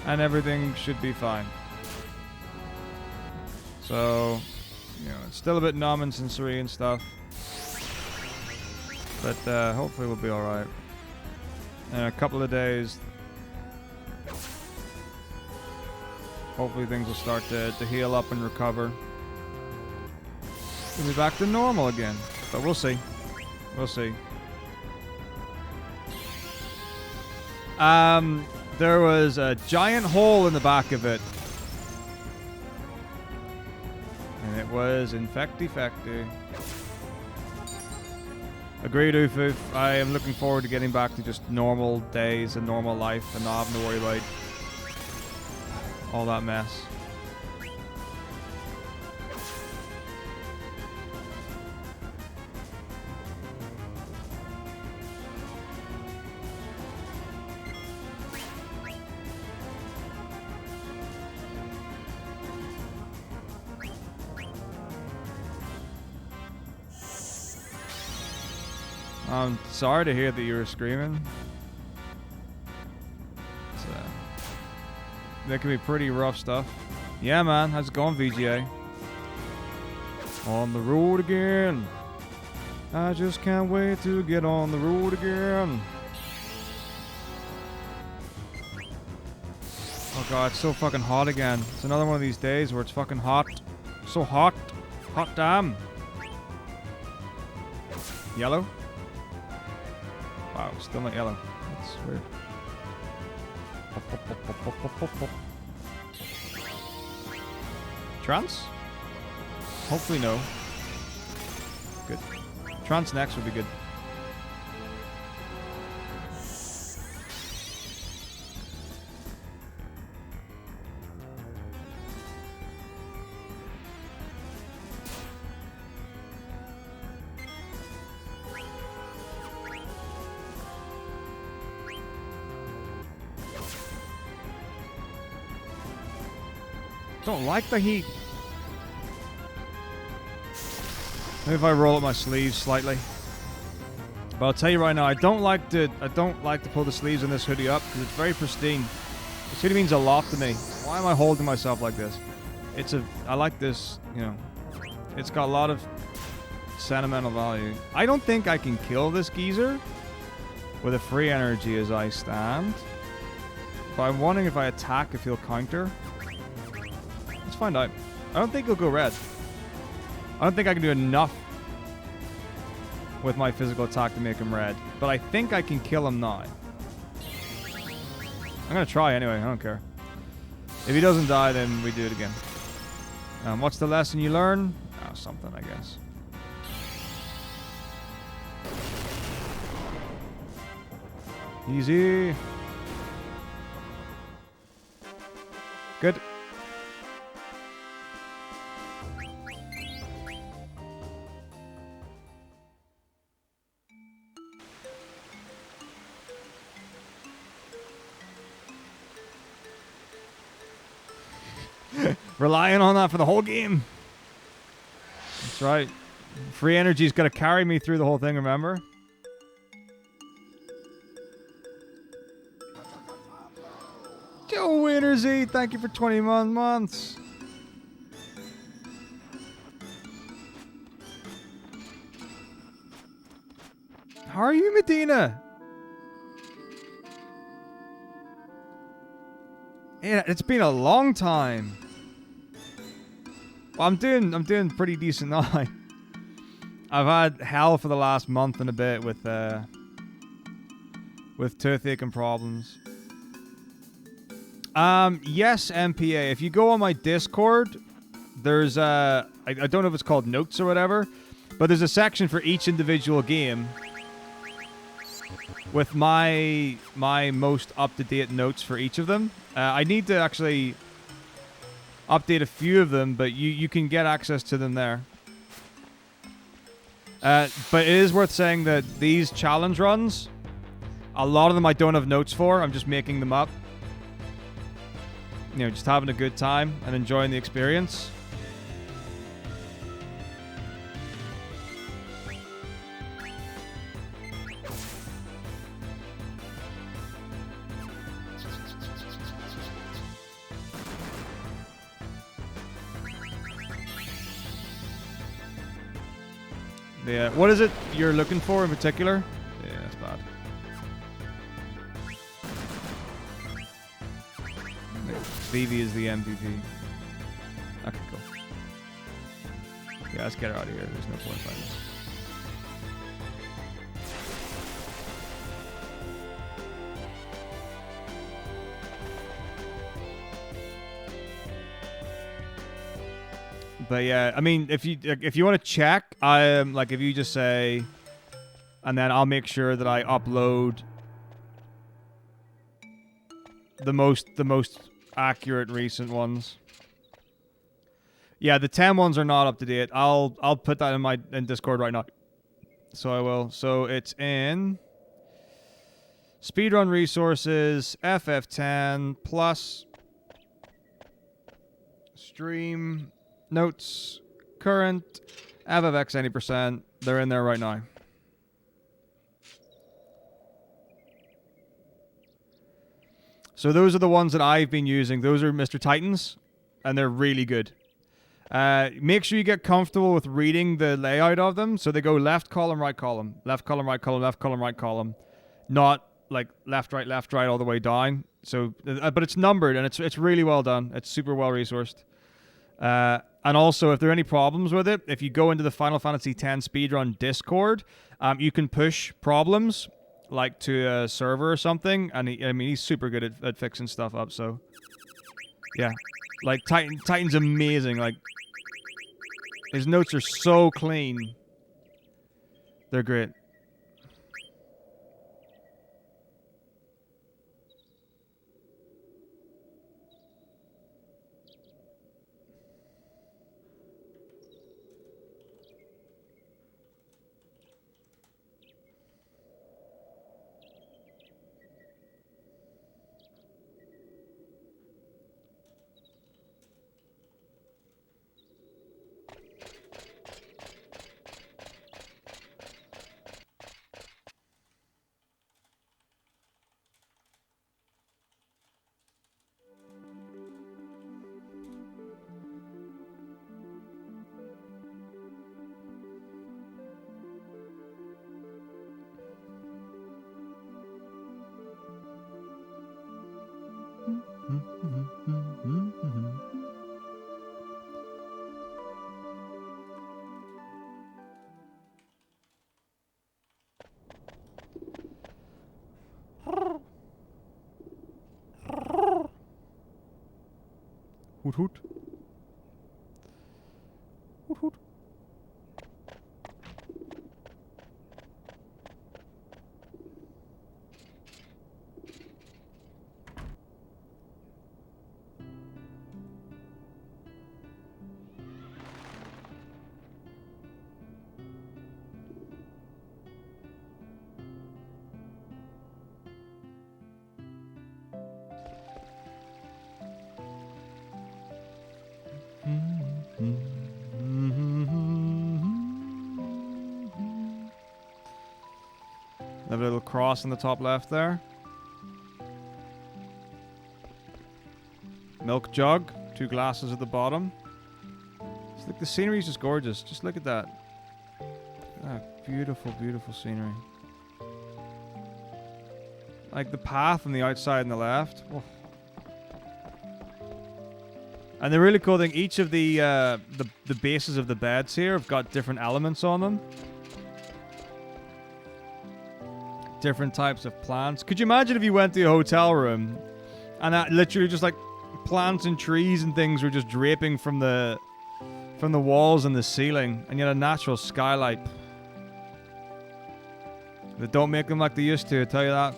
and everything should be fine. So, you know, it's still a bit numb and sensory and stuff. But hopefully we'll be alright. In a couple of days, hopefully things will start to heal up and recover. We'll be back to normal again. But we'll see. We'll see. There was a giant hole in the back of it. And it was infecty-fecty. Agreed, Ufuf. I am looking forward to getting back to just normal days and normal life and not having to worry about all that mess. I'm sorry to hear that you were screaming. That can be pretty rough stuff. Yeah, man. How's it going, VGA? On the road again. I just can't wait to get on the road again. Oh god, it's so fucking hot again. It's another one of these days where it's fucking hot. So hot. Hot damn. Yellow? Wow, still not yellow. That's weird. Trance? Hopefully no. Good. Trance next would be good. Don't like the heat. Maybe if I roll up my sleeves slightly. But I'll tell you right now, I don't like to pull the sleeves on this hoodie up because it's very pristine. This hoodie means a lot to me. Why am I holding myself like this? I like this, you know. It's got a lot of sentimental value. I don't think I can kill this geezer with a free energy as I stand. But I'm wondering if I attack if he'll counter. Let's find out. I don't think he'll go red. I don't think I can do enough with my physical attack to make him red. But I think I can kill him now. I'm going to try anyway. I don't care. If he doesn't die, then we do it again. What's the lesson you learn? Oh, something, I guess. Easy. Good. Relying on that for the whole game. That's right. Free energy's gonna carry me through the whole thing, remember? Joe Wintersy, thank you for 21 months. How are you, Medina? Yeah, it's been a long time. Well, I'm doing pretty decent now. I've had hell for the last month and a bit with toothache and problems. Yes, MPA. If you go on my Discord, there's I don't know if it's called notes or whatever, but there's a section for each individual game with my most up-to-date notes for each of them. I need to actually update a few of them, but you can get access to them there. But it is worth saying that these challenge runs, a lot of them I don't have notes for. I'm just making them up. You know, just having a good time and enjoying the experience. Yeah, what is it you're looking for in particular? Yeah, that's bad. Vivi is the MVP. Okay, cool. Yeah, let's get her out of here. There's no point fighting. But yeah, I mean, if you want to check, like if you just say, and then I'll make sure that I upload the most accurate recent ones. Yeah, the 10 ones are not up to date. I'll put that in Discord right now. So I will. So it's in Speedrun resources, FF10 plus stream notes, current, FFX 80%. They're in there right now. So those are the ones that I've been using. Those are Mr. Titans, and they're really good. Make sure you get comfortable with reading the layout of them. So they go left column, right column, left column, right column, left column, right column. Not like left, right, all the way down. So, but it's numbered, and it's really well done. It's super well resourced. And also, if there are any problems with it, if you go into the Final Fantasy X Speedrun Discord, you can push problems, like to a server or something, and he's super good at fixing stuff up, so... Yeah. Like, Titan's amazing, like... His notes are so clean. They're great. Hoot hoot. Hoot hoot. Have a little cross in the top left there. Milk jug. 2 glasses at the bottom. Look, the scenery is just gorgeous. Just look at that. Ah, beautiful, beautiful scenery. Like the path on the outside and the left. Oh. And the really cool thing, each of the bases of the beds here have got different elements on them. Different types of plants. Could you imagine if you went to a hotel room and that literally just like plants and trees and things were just draping from the walls and the ceiling, and you had a natural skylight. They don't make them like they used to, I tell you that.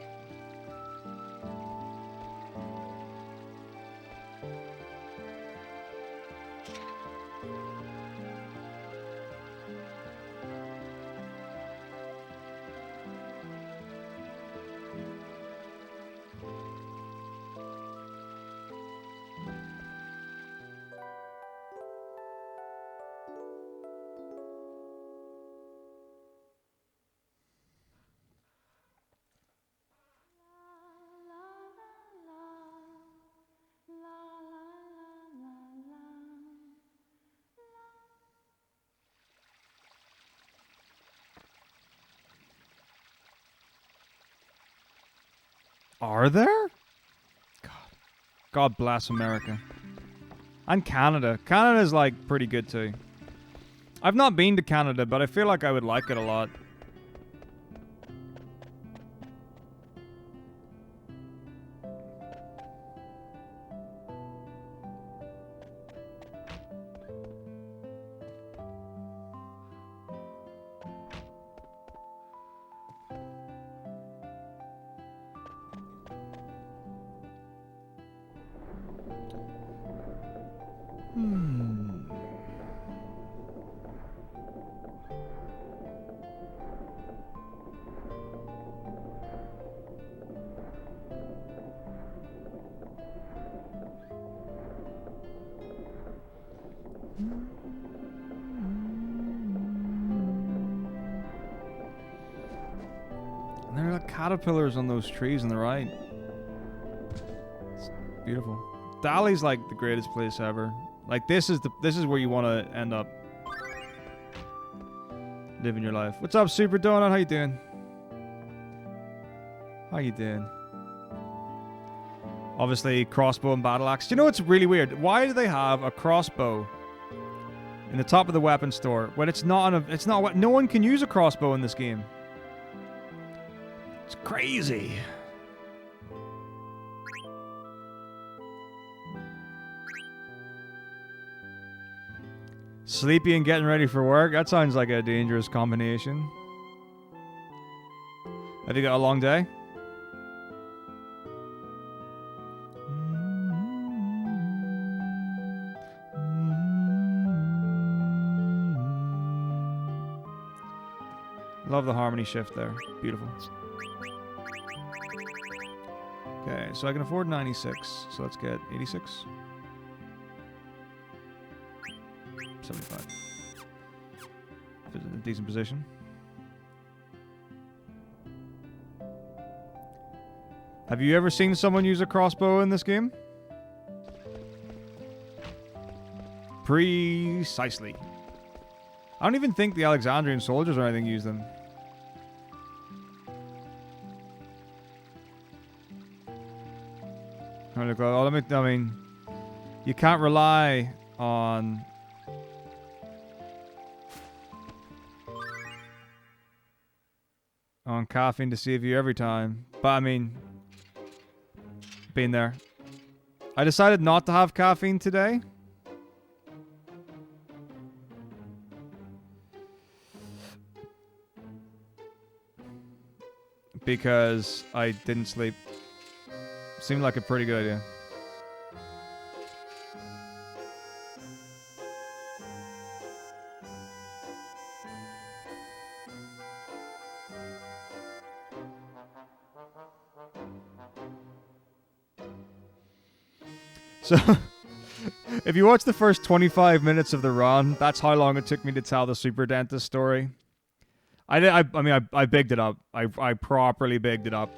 Are there? God bless America. And Canada. Canada's like pretty good too. I've not been to Canada, but I feel like I would like it a lot. There are like caterpillars on those trees on the right. It's beautiful. Dali's like the greatest place ever. Like this is where you want to end up living your life. What's up, Super Donut? How you doing? How you doing? Obviously, crossbow and battle axe. Do you know what's really weird? Why do they have a crossbow in the top of the weapon store when it's not on a? It's not. No one can use a crossbow in this game. It's crazy. Sleepy and getting ready for work. That sounds like a dangerous combination. Have you got a long day? Love the harmony shift there. Beautiful. Okay, so I can afford 96. So let's get 86. 75. In a decent position. Have you ever seen someone use a crossbow in this game? Precisely. I don't even think the Alexandrian soldiers or anything use them. I mean, you can't rely on caffeine to save you every time. But I mean, been there. I decided not to have caffeine today. Because I didn't sleep. Seemed like a pretty good idea. So, if you watch the first 25 minutes of the run, that's how long it took me to tell the Super Dentist story. I mean, I bigged it up. I properly bigged it up.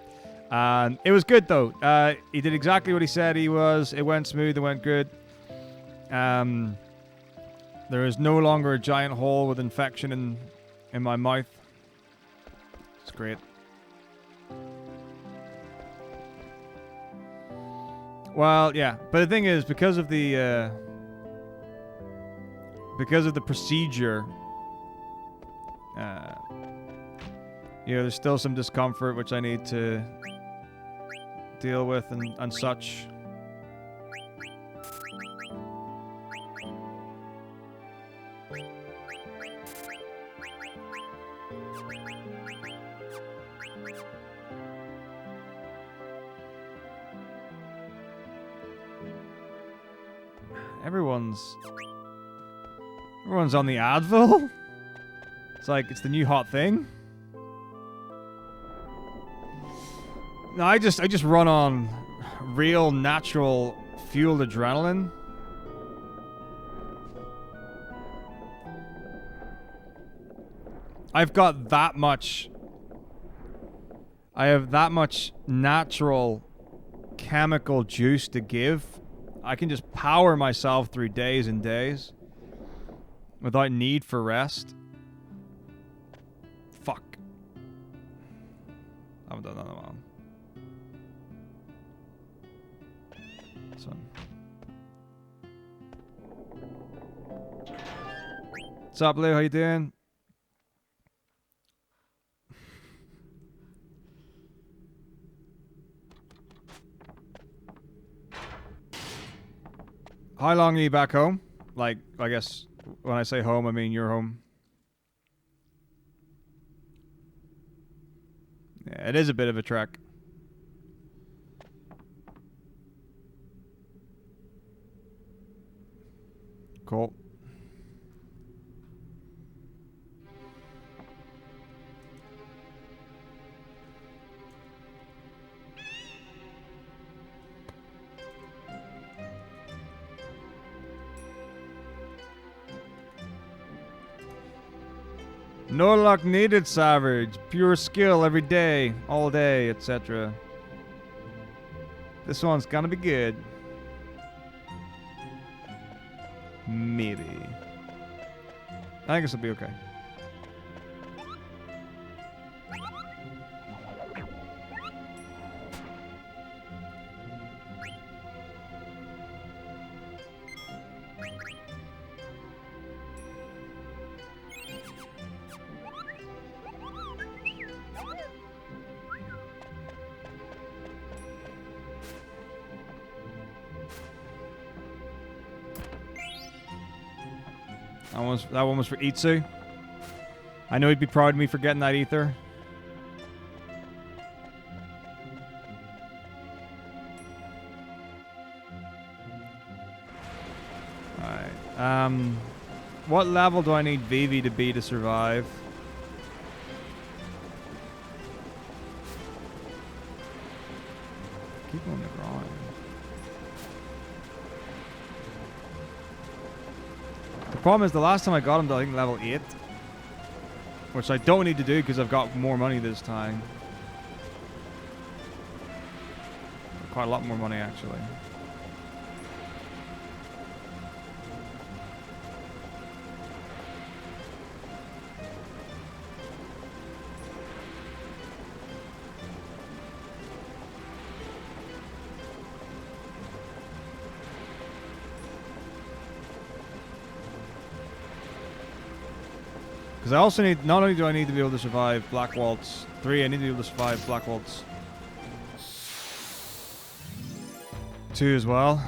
And it was good, though. He did exactly what he said he was. It went smooth. It went good. There is no longer a giant hole with infection in my mouth. It's great. Well, yeah. But the thing is, because of the procedure, you know, there's still some discomfort which I need to deal with and such. Everyone's on the Advil? It's like, it's the new hot thing? No, I just run on real, natural, fueled adrenaline. I've got that much... I have that much natural chemical juice to give. I can just power myself through days and days without need for rest. Fuck. I haven't done that in a while. So. What's up, Lou? How you doing? How long are you back home? Like, I guess when I say home, I mean your home. Yeah, it is a bit of a trek. Cool. No luck needed, Savage. Pure skill every day, all day, etc. This one's gonna be good. Maybe. I think this will be okay. That one was for Itsu. I know he'd be proud of me for getting that ether. Alright. What level do I need Vivi to be to survive? Keep on the grind. The problem is the last time I got him to, I think, level 8. Which I don't need to do because I've got more money this time. Quite a lot more money, actually. Because I also need, not only do I need to be able to survive Black Waltz 3, I need to be able to survive Black Waltz 2 as well.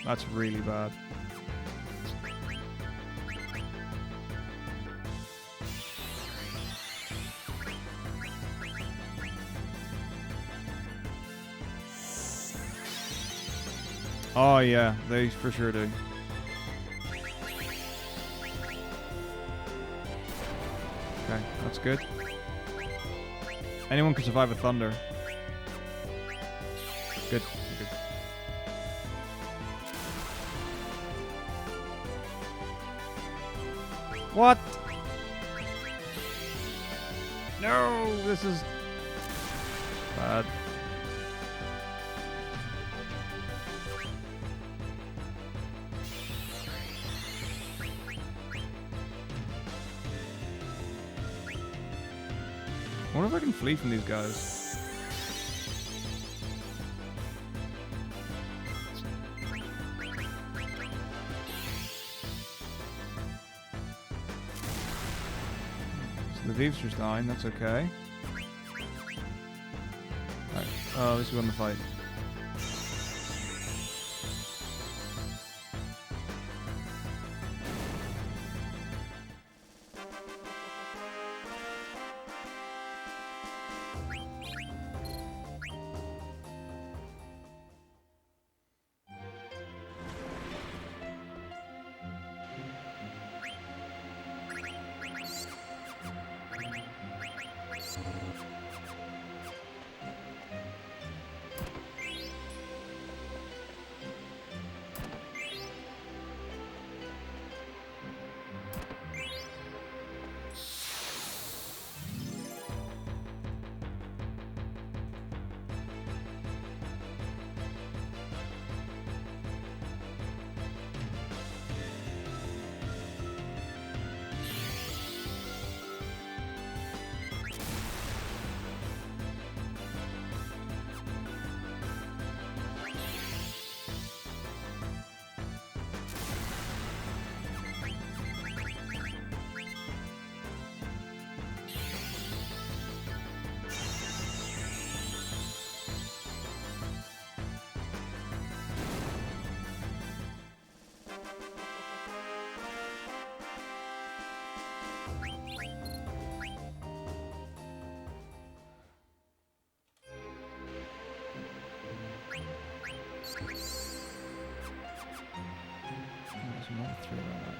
That's really bad. Oh yeah, they for sure do. Okay, that's good. Anyone can survive a thunder. Good. Good. What? No, this is bad. I wonder if I can flee from these guys. So the Vievster's dying, that's okay. Alright, at least we won the fight.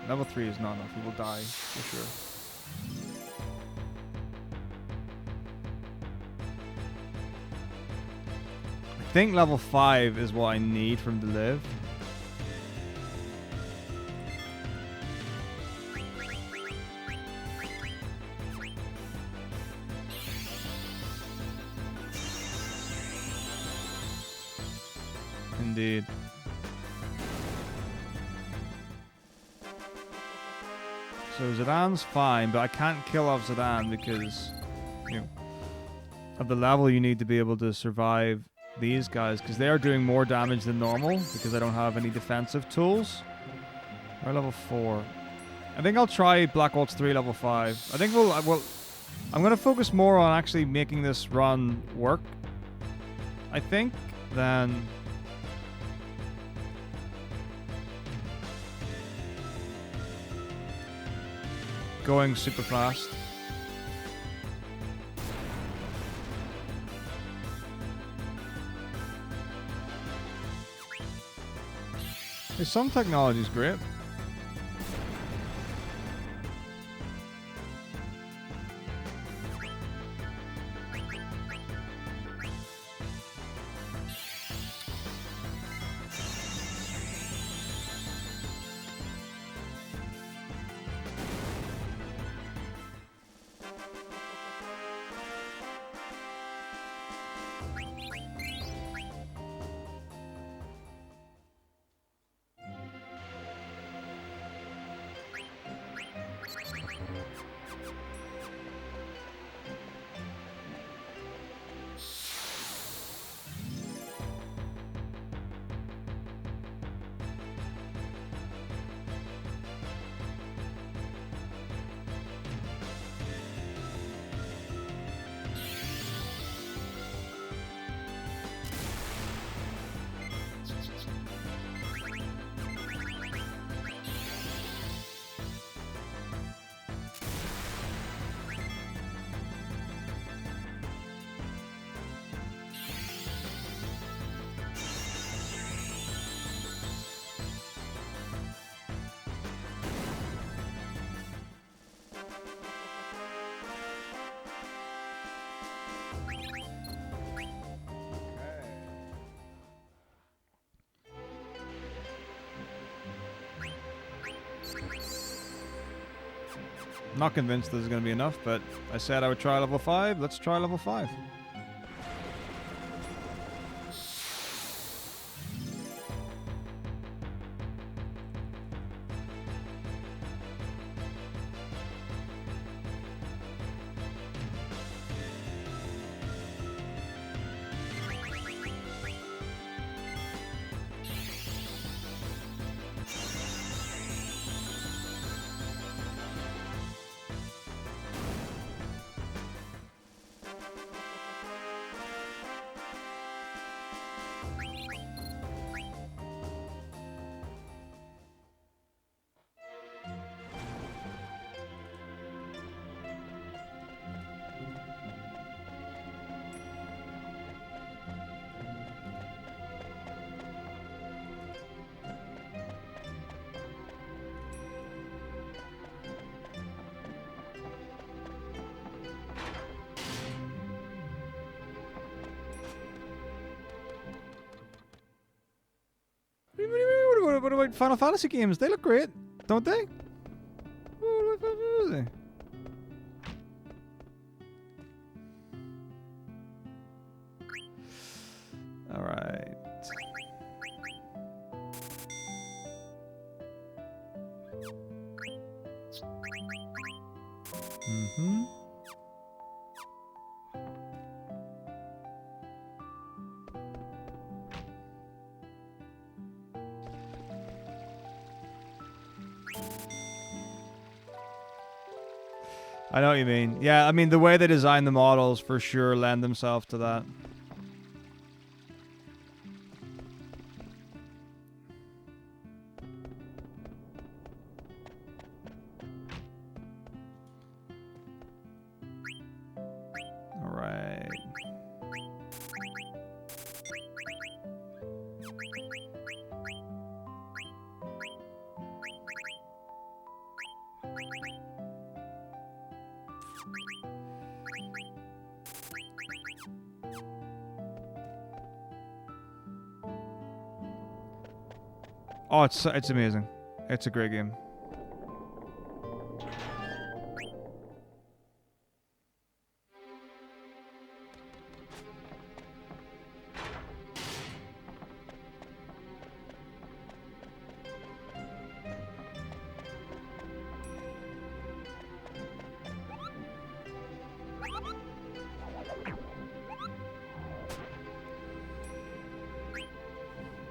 Level 3 is not enough. He will die for sure. I think level 5 is what I need for him to live. Indeed. So Zidane's fine, but I can't kill off Zidane because, you know, of the level you need to be able to survive these guys, because they are doing more damage than normal because I don't have any defensive tools. We're level 4. I think I'll try Black Waltz 3 level 5. I think I'm going to focus more on actually making this run work, I think, than going super fast. Some technology is great. Not convinced this is going to be enough, but I said I would try level 5. Let's try level 5. What about Final Fantasy games? They look great, don't they? All right. Mm-hmm. I know what you mean. Yeah, I mean, the way they design the models for sure lend themselves to that. All right. Oh, it's amazing. It's a great game.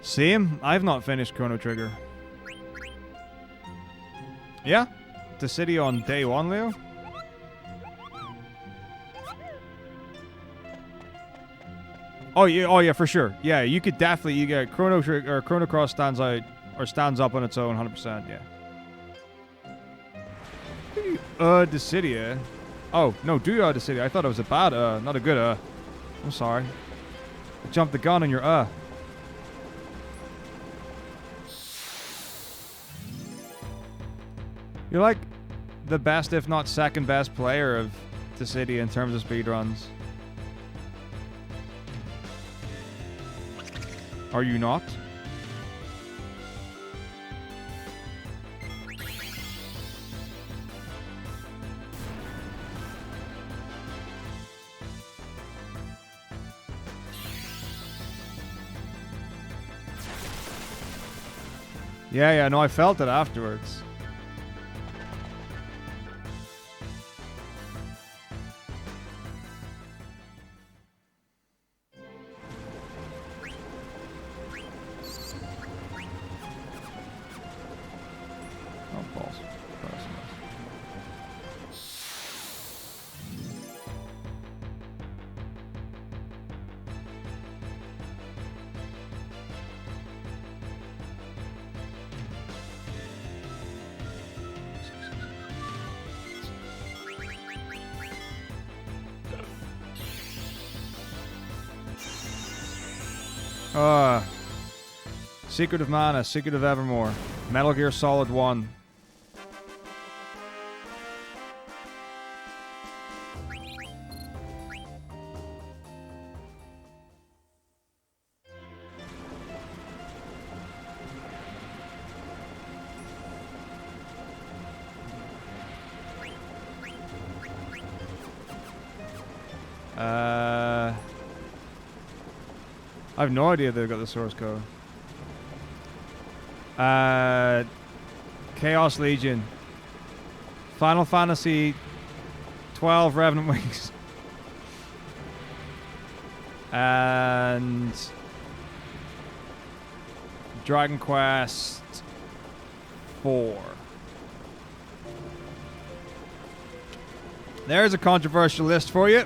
Same. I've not finished Chrono Trigger. Yeah? The city on day 1, Leo? Oh yeah, for sure. Yeah, you could definitely, you get Chrono Trigger, or Chrono Cross stands out, or stands up on its own 100%, yeah. Dissidia. Oh, no, do you Dissidia? I thought it was a bad not a good I'm sorry. I jumped the gun on your You're like the best, if not second best player of Dissidia in terms of speedruns. Are you not? Yeah, no, I felt it afterwards. Secret of Mana, Secret of Evermore, Metal Gear Solid 1. I have no idea they've got the source code. Chaos Legion. Final Fantasy 12 Revenant Wings. And Dragon Quest 4. There's a controversial list for you.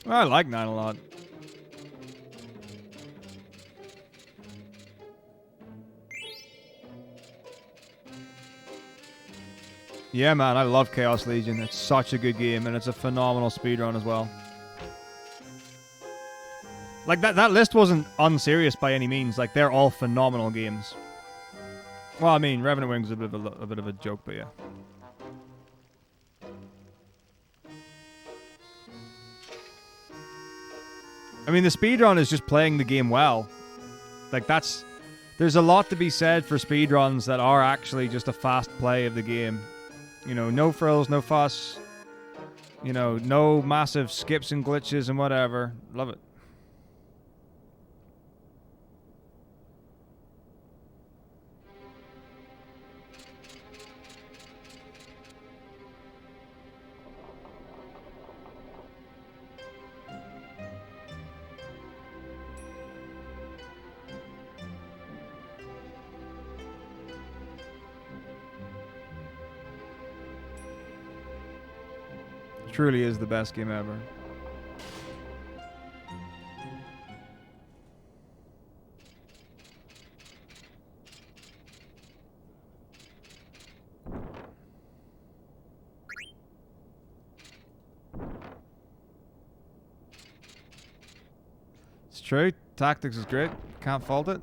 I like 9 a lot. Yeah, man, I love Chaos Legion. It's such a good game, and it's a phenomenal speedrun as well. Like, that list wasn't unserious by any means. Like, they're all phenomenal games. Well, I mean, Revenant Wings is a bit of a joke, but yeah. I mean, the speedrun is just playing the game well. Like, there's a lot to be said for speedruns that are actually just a fast play of the game. You know, no frills, no fuss. You know, no massive skips and glitches and whatever. Love it. Truly is the best game ever. It's true. Tactics is great. Can't fault it.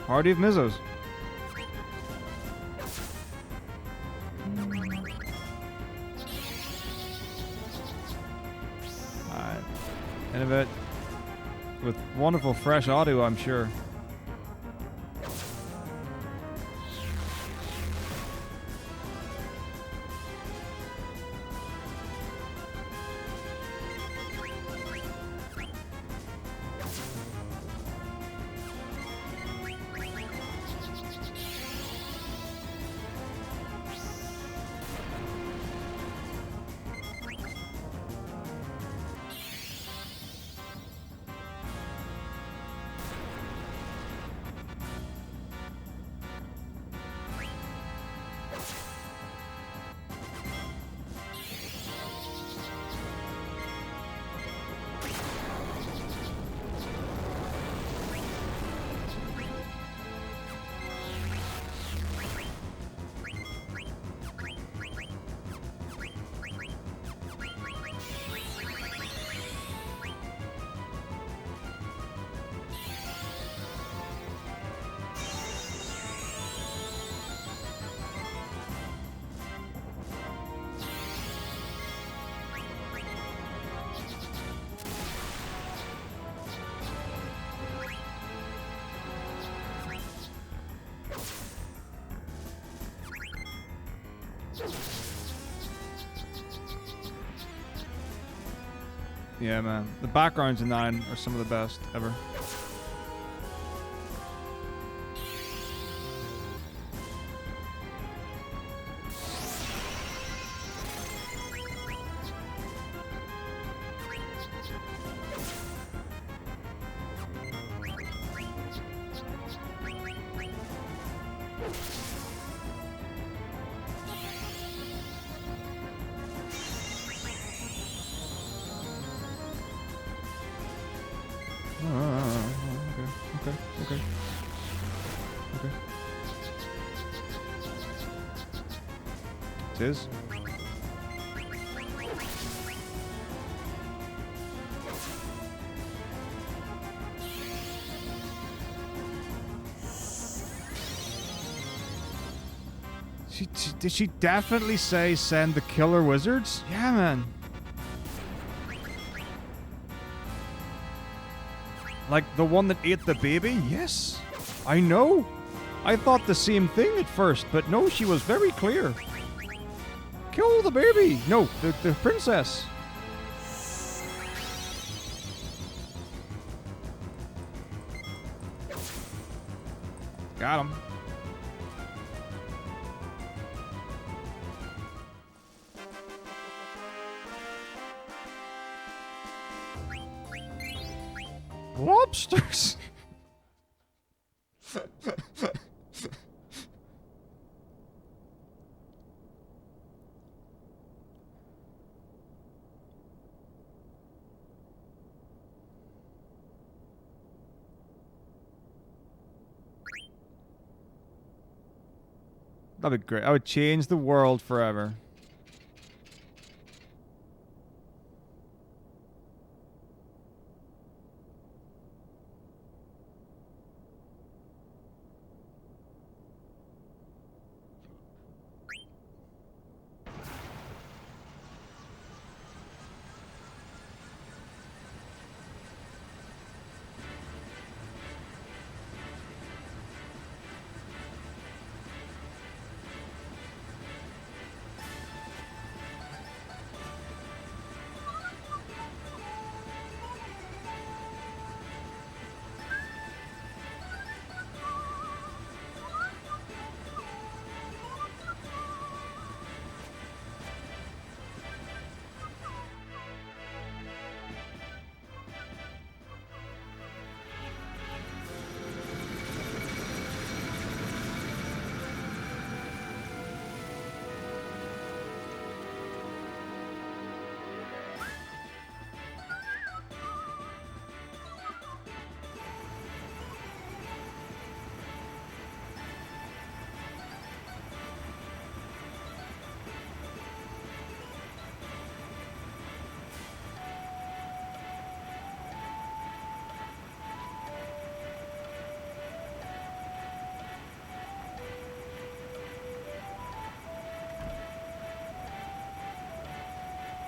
Party of Mizzos. Alright. End of it. With wonderful fresh audio, I'm sure. Yeah, man. The backgrounds in 9 are some of the best ever. Okay. It is. Did she definitely say send the killer wizards? Yeah, man. Like the one that ate the baby? Yes. I know. I thought the same thing at first, but no, she was very clear. Kill the baby. No, the princess. Got him. Lobsters. That'd be great. I would change the world forever.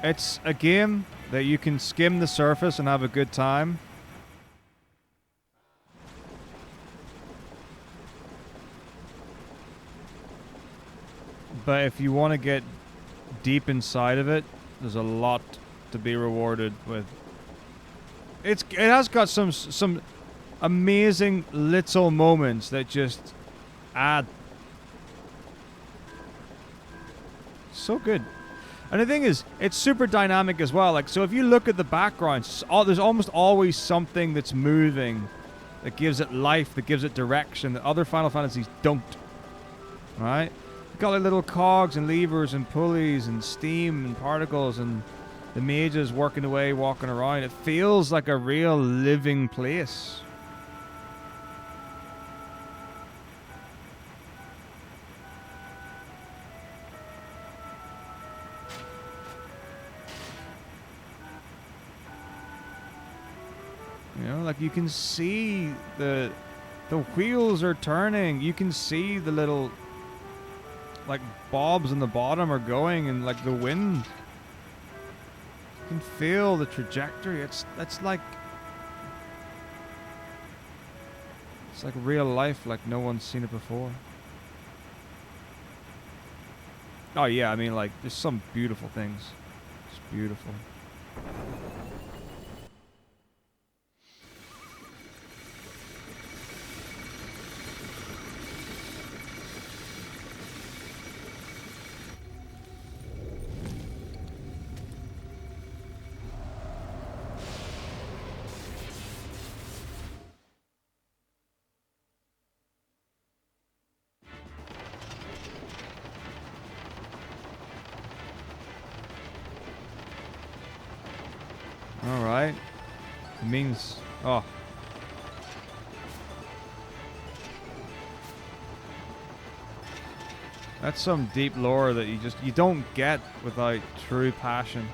It's a game that you can skim the surface and have a good time. But if you want to get deep inside of it, there's a lot to be rewarded with. It has got some amazing little moments that just add. So good. And the thing is, it's super dynamic as well. Like, so if you look at the backgrounds, there's almost always something that's moving, that gives it life, that gives it direction, that other Final Fantasies don't. Right? You've got like little cogs and levers and pulleys and steam and particles and the mages working away, walking around. It feels like a real living place. You know, like you can see the wheels are turning. You can see the little like bobs in the bottom are going, and like the wind. You can feel the trajectory. It's like real life, like no one's seen it before. Oh yeah, I mean like there's some beautiful things. It's beautiful. Alright. It means... Oh. That's some deep lore that you don't get without true passion.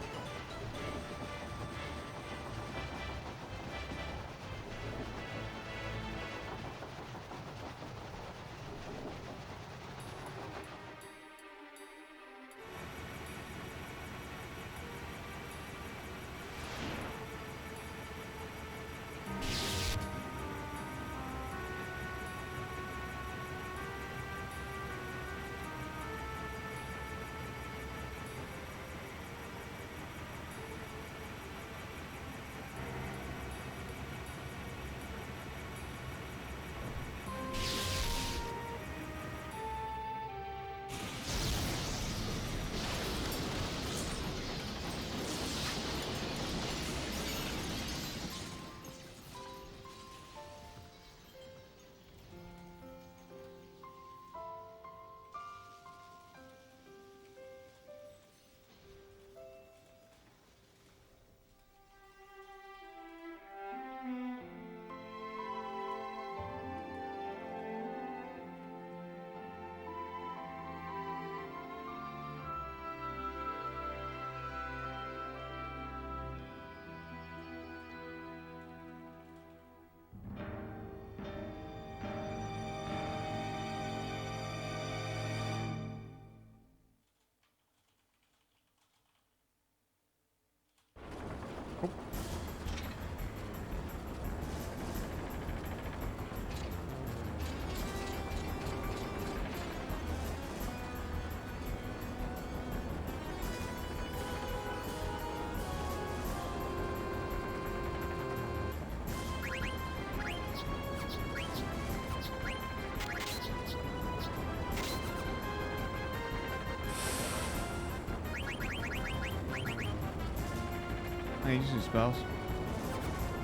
Hey, you use spells.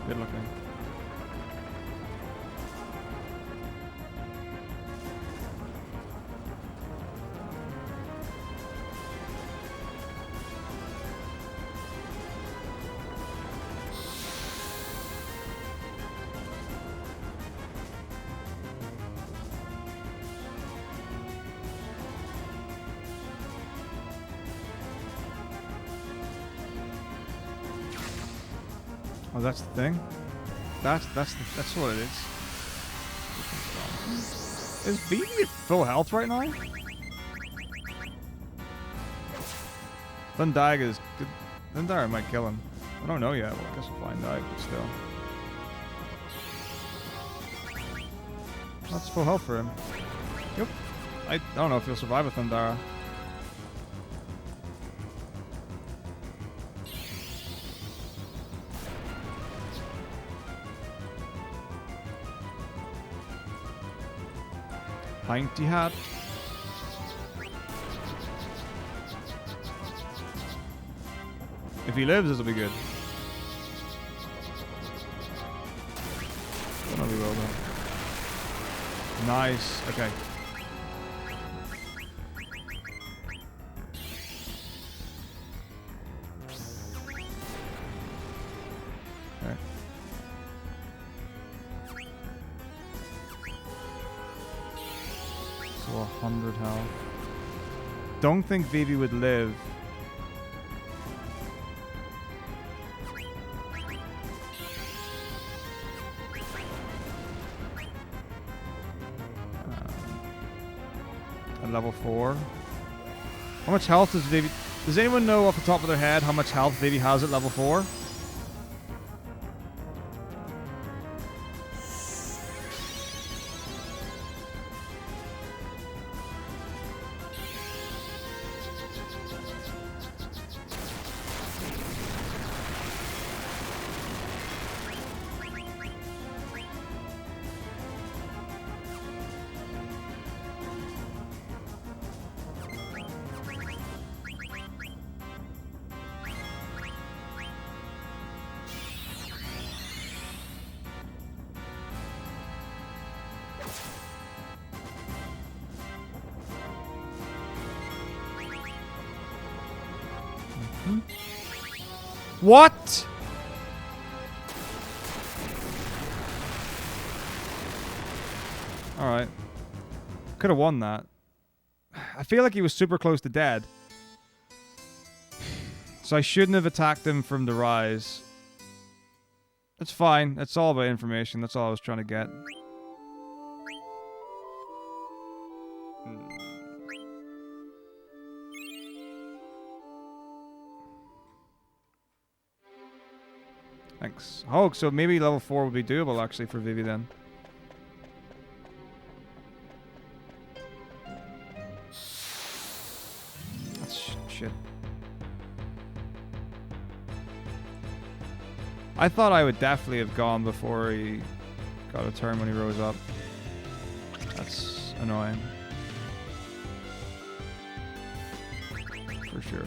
Good looking. Oh, that's the thing. That's what it is. Is Vivi at full health right now? Thundaga's good. Thundara might kill him. I don't know yet. Well, I guess we'll find out, but still. That's full health for him. Yep. I don't know if he'll survive with Thundara. Pinty hat. If he lives, this will be good. Don't know if he will though. Nice. Okay. Okay. So 100 health. Don't think Vivi would live. At level 4. How much health does Vivi... Does anyone know off the top of their head how much health Vivi has at level 4? What? Alright. Could have won that. I feel like he was super close to dead. So I shouldn't have attacked him from the rise. That's fine. That's all about information. That's all I was trying to get. Thanks. Oh, so maybe level 4 would be doable actually for Vivi then. That's shit. I thought I would definitely have gone before he got a turn when he rose up. That's annoying. For sure.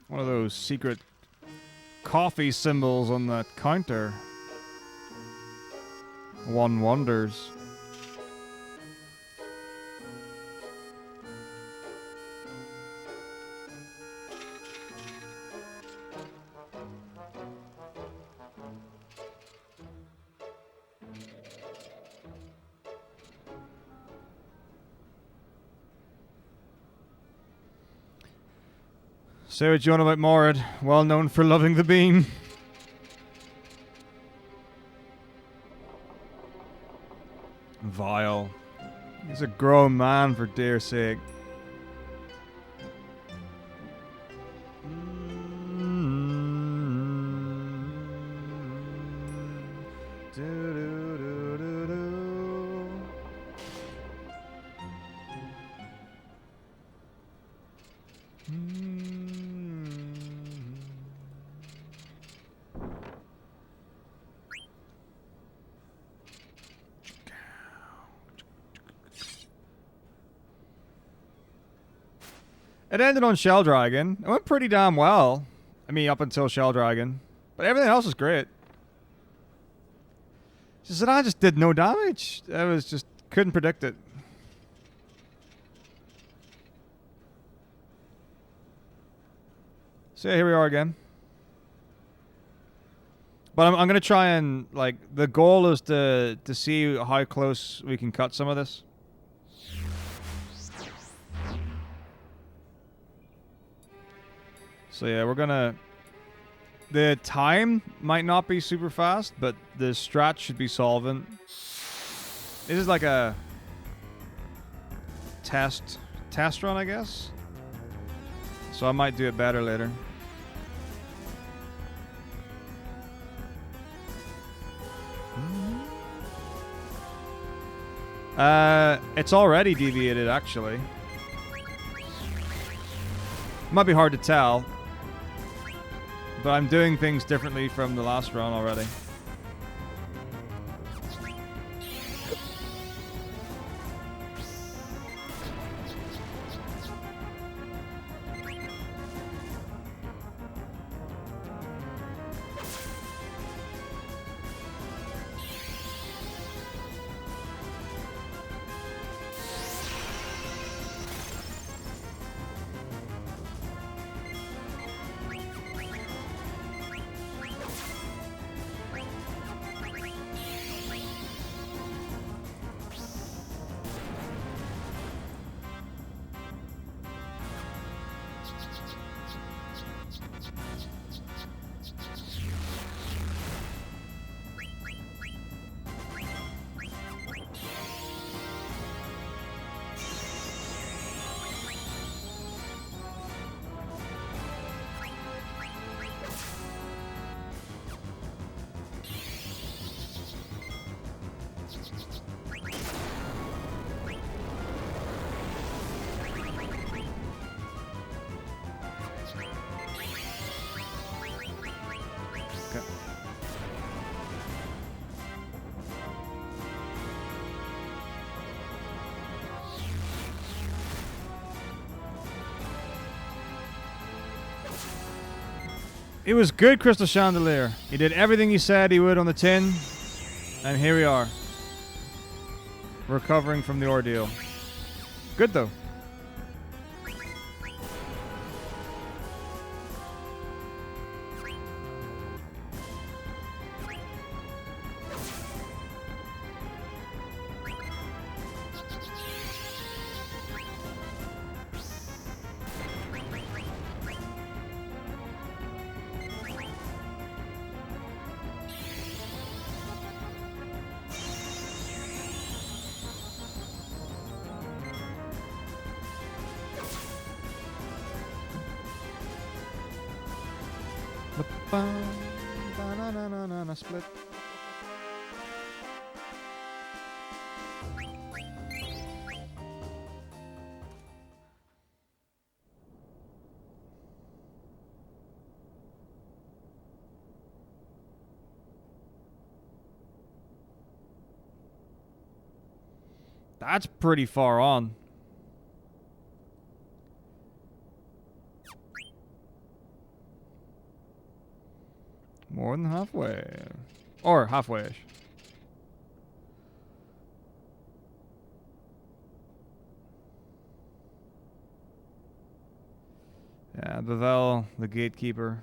One of those secret coffee symbols on that counter. One wonders. Say what you want about Morad, well known for loving the bean. Vile. He's a grown man, for dear sake. It ended on Shell Dragon. It went pretty damn well. I mean, up until Shell Dragon. But everything else was great. Just that I just did no damage. I was just couldn't predict it. So yeah, here we are again. But I'm gonna try and, like, the goal is to see how close we can cut some of this. So yeah, we're gonna... The time might not be super fast, but the strat should be solvent. This is like a test run, I guess. So I might do it better later. It's already deviated, actually. Might be hard to tell. But I'm doing things differently from the last run already. It was good, Crystal Chandelier. He did everything he said he would on the tin. And here we are. Recovering from the ordeal. Good, though. Split. That's pretty far on. More than halfway. Or halfway-ish. Yeah, Bevel, the gatekeeper.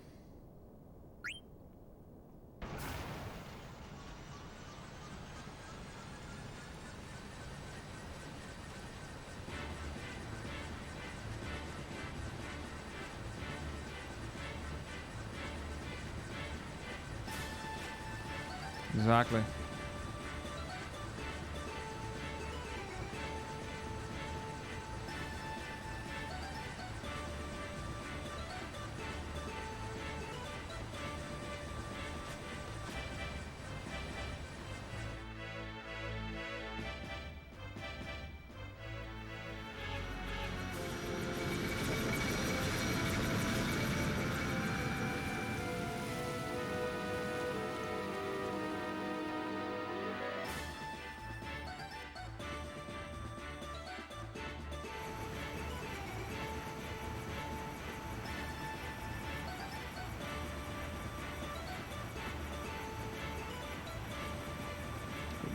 Exactly.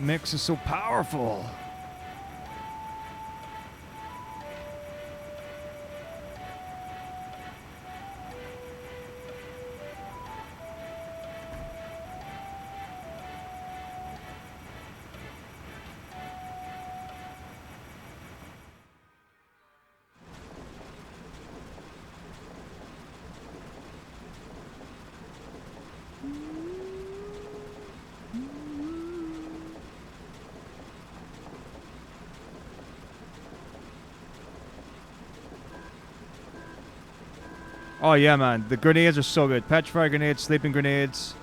mix is so powerful. Oh yeah, man. The grenades are so good. Petrified grenades, sleeping grenades.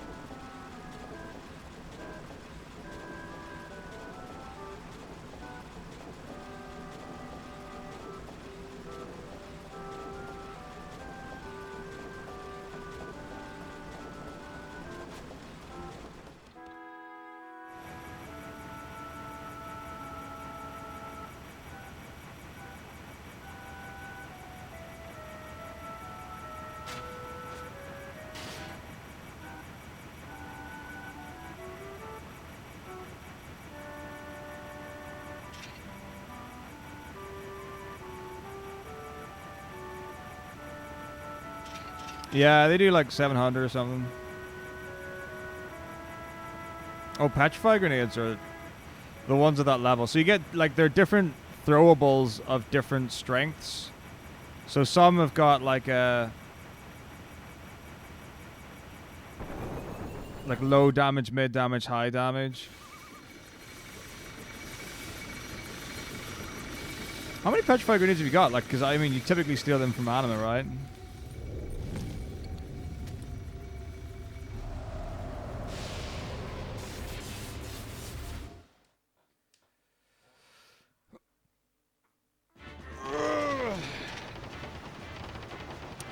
Yeah, they do like 700 or something. Oh, petrified grenades are the ones at that level. So you get, like, they're different throwables of different strengths. So some have got like a... like low damage, mid damage, high damage. How many petrified grenades have you got? Like, because I mean, you typically steal them from anime, right?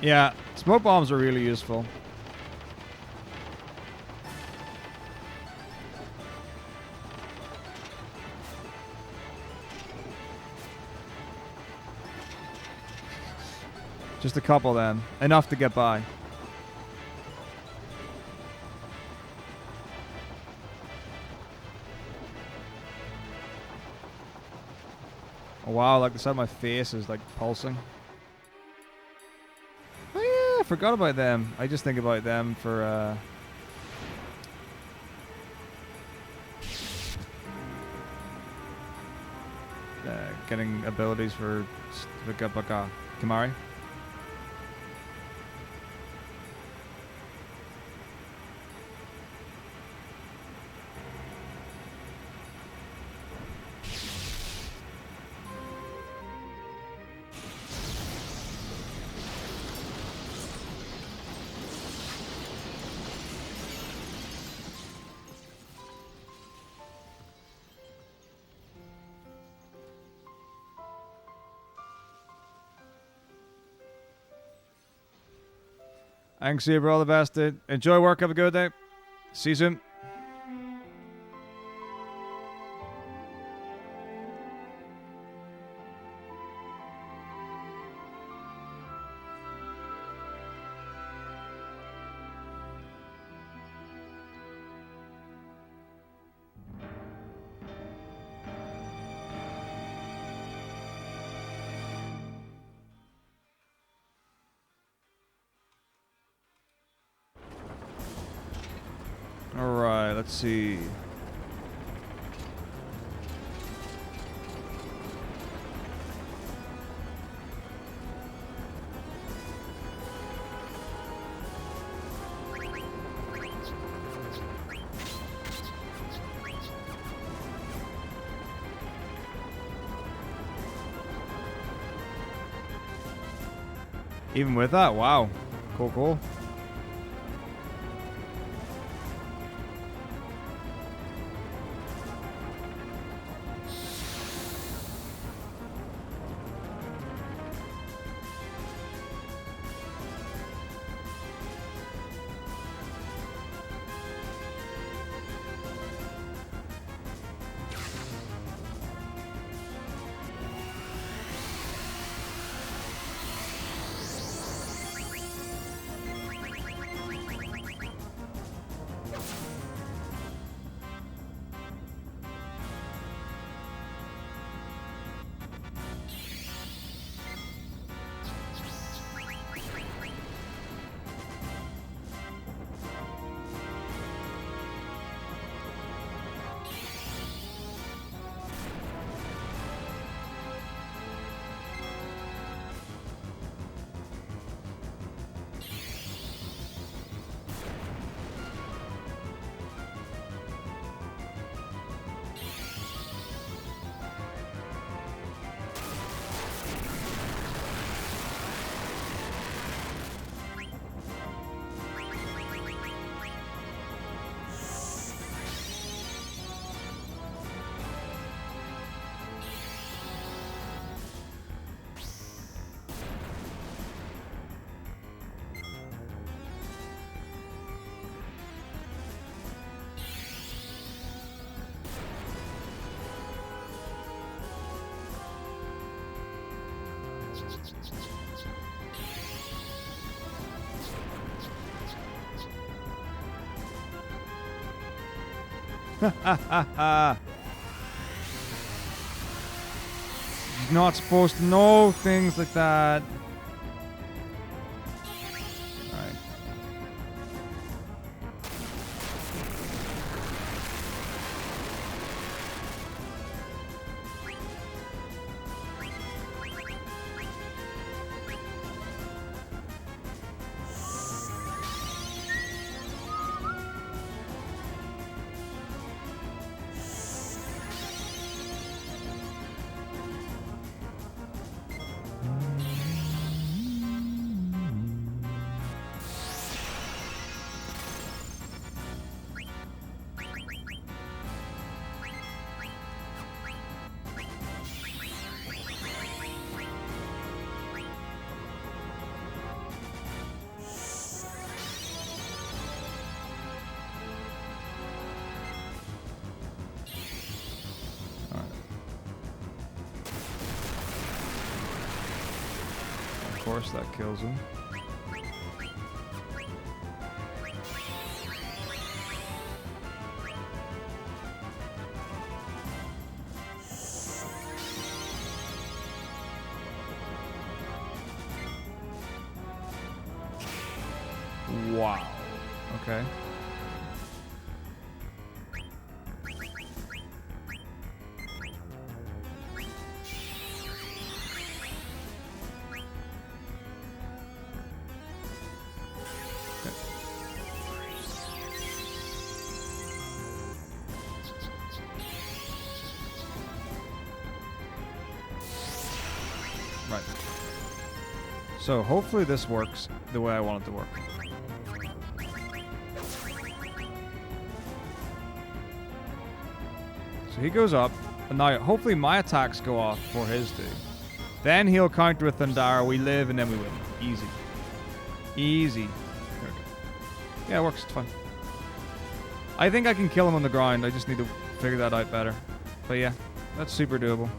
Yeah, smoke bombs are really useful. Just a couple then. Enough to get by. Oh, wow, like the side of my face is like pulsing. Oh yeah, I forgot about them. I just think about them for getting abilities for Kimari. Thanks, Zebra. All the best, dude. Enjoy work. Have a good day. See you soon. Alright, let's see. Even with that, wow. Cool, cool. You're not supposed to know things like that. Alright. Of course that kills him. Wow. Okay. Right. So hopefully this works the way I want it to work. So he goes up, and now hopefully my attacks go off before his do. Then he'll counter with Thundara, we live, and then we win. Easy. Easy. There we go. Yeah, it works. It's fine. I think I can kill him on the ground. I just need to figure that out better. But yeah, that's super doable.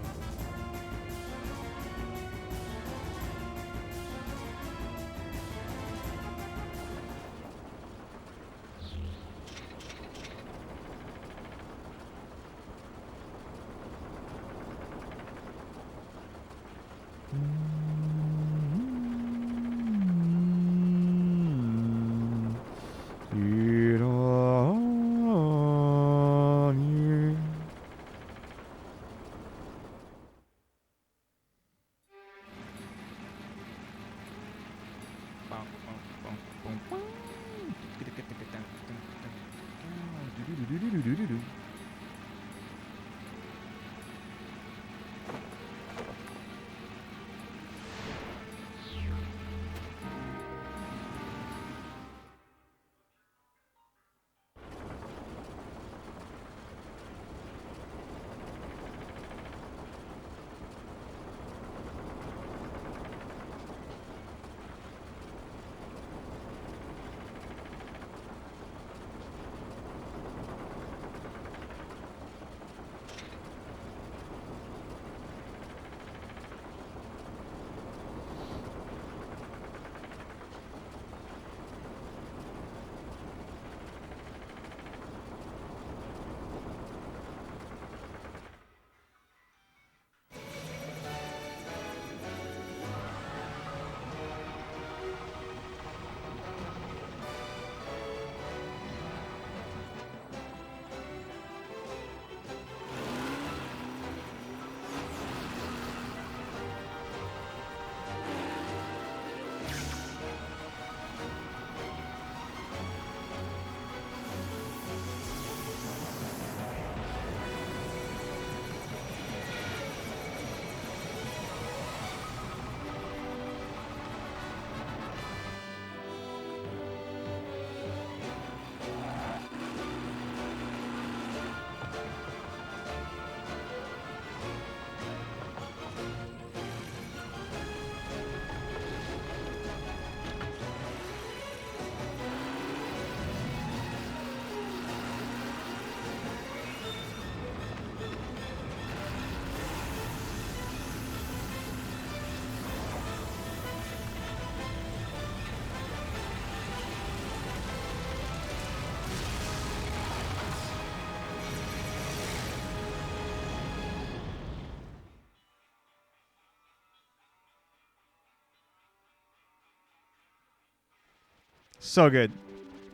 So good.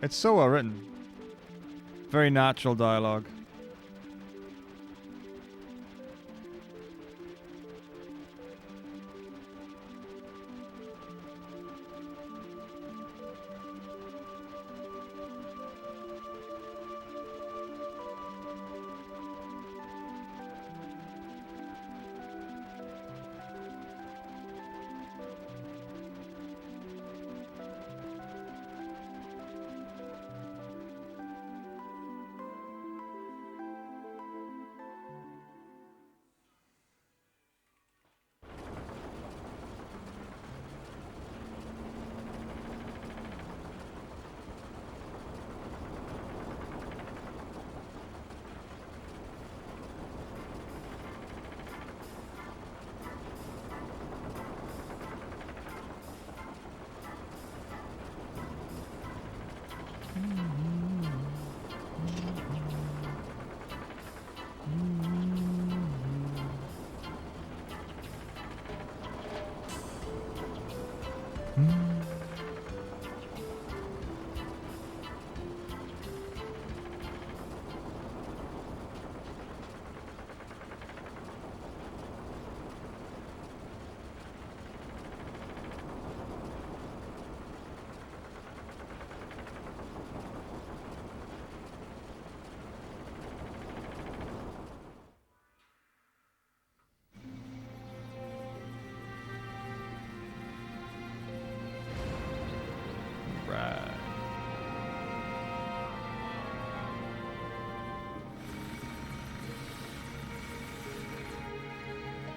It's so well written. Very natural dialogue.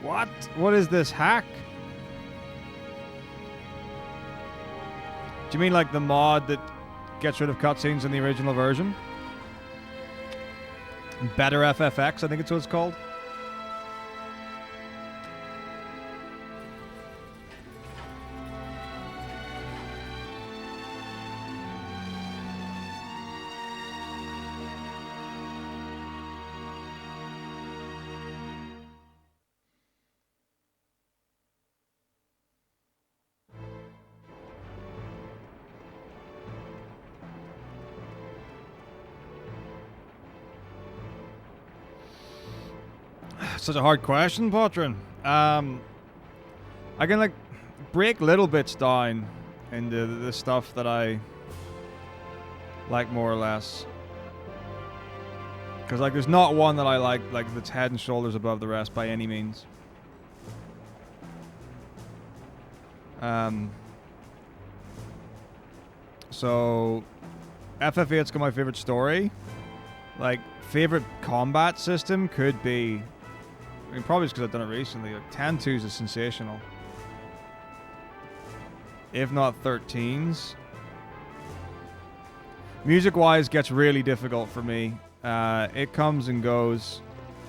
What? What is this hack? Do you mean like the mod that gets rid of cutscenes in the original version? Better FFX, I think it's what it's called. Such a hard question, Patron. I can like break little bits down into the stuff that I like more or less. Because like there's not one that I like that's head and shoulders above the rest by any means. So FF8's got my favorite story. Like favorite combat system could be, I mean, probably just because I've done it recently. Like 10-2s is sensational. If not 13s. Music-wise, gets really difficult for me. It comes and goes,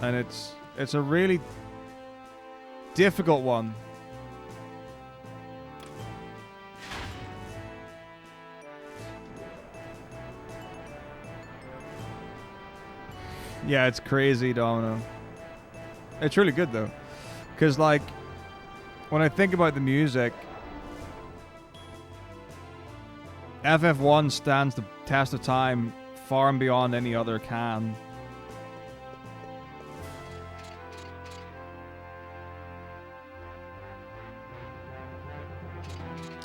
and it's a really difficult one. Yeah, it's crazy, Domino. It's really good, though. Because, like, when I think about the music, FF1 stands the test of time far and beyond any other can.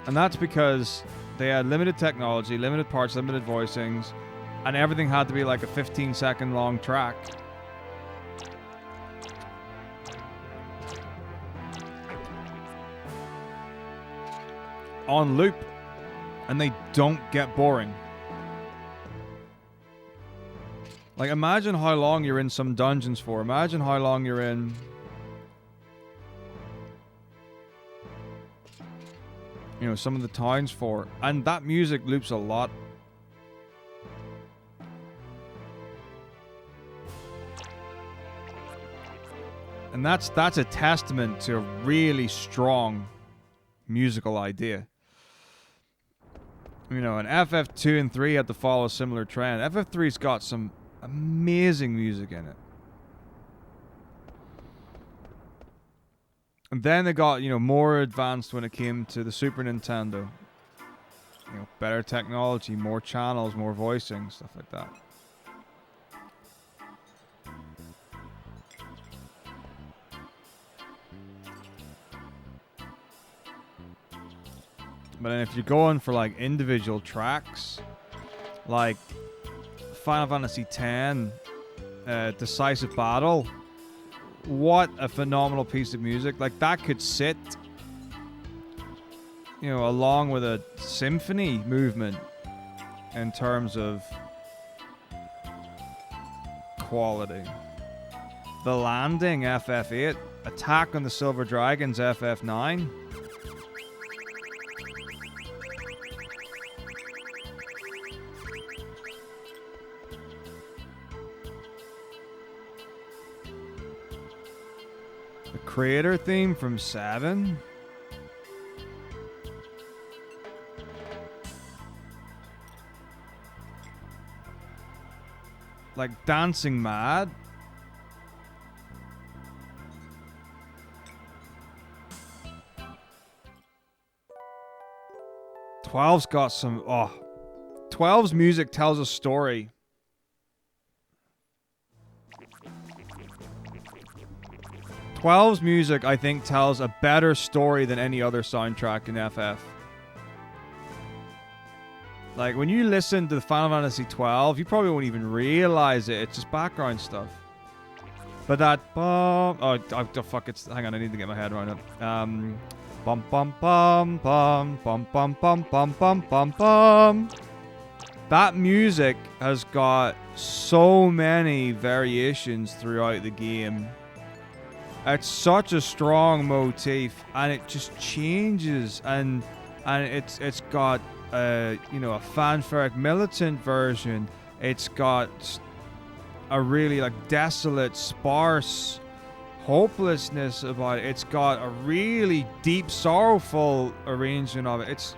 And that's because they had limited technology, limited parts, limited voicings, and everything had to be like a 15-second long track. On loop. And they don't get boring. Like, imagine how long you're in some dungeons for. Imagine how long you're in... you know, some of the towns for. And that music loops a lot. And that's a testament to a really strong musical idea. You know, and FF2 and 3 had to follow a similar trend. FF3's got some amazing music in it. And then they got, you know, more advanced when it came to the Super Nintendo. You know, better technology, more channels, more voicing, stuff like that. But then if you're going for like individual tracks, like Final Fantasy X, Decisive Battle, what a phenomenal piece of music. Like that could sit, you know, along with a symphony movement in terms of quality. The Landing, FF8. Attack on the Silver Dragons, FF9. The Creator theme from 7. Like Dancing Mad. Twelve's got some... Oh. 12's music tells a story. Twelve's music, I think, tells a better story than any other soundtrack in FF. Like, when you listen to the Final Fantasy 12, you probably won't even realize it. It's just background stuff. But that... Oh, fuck, it's... Hang on, I need to get my head around it. Bum bum bum bum bum bum bum bum bum bum bum. That music has got so many variations throughout the game. It's such a strong motif, and it just changes, and it's got you know, a fanfaric militant version. It's got a really like desolate, sparse hopelessness about it. It's got a really deep, sorrowful arrangement of it. It's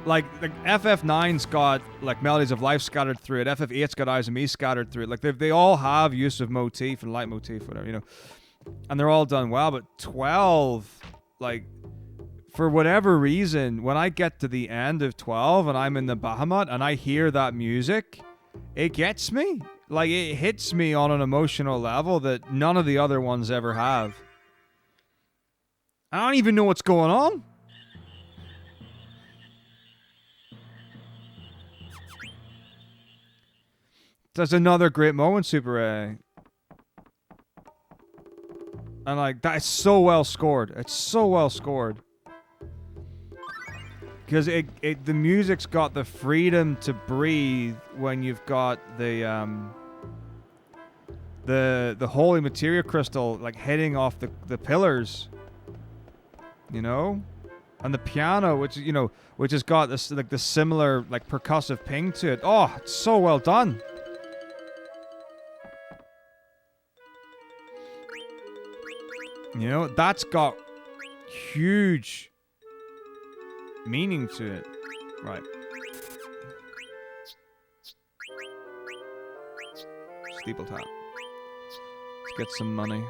like FF9's got like Melodies of Life scattered through it. FF8's got Eyes of Me scattered through it. Like they all have use of motif and leitmotif, whatever, you know, and they're all done well. But 12, like, for whatever reason, when I get to the end of 12 and I'm in the Bahamut and I hear that music, it gets me. Like, it hits me on an emotional level that none of the other ones ever have. I don't even know what's going on. That's another great moment, Super A. And like, that is so well scored. It's so well scored. Because the music's got the freedom to breathe when you've got the holy materia crystal like hitting off the pillars, you know, and the piano, which has got this like the similar like percussive ping to it. Oh, it's so well done. You know, that's got huge meaning to it. Right. Steeple tap. Let's get some money.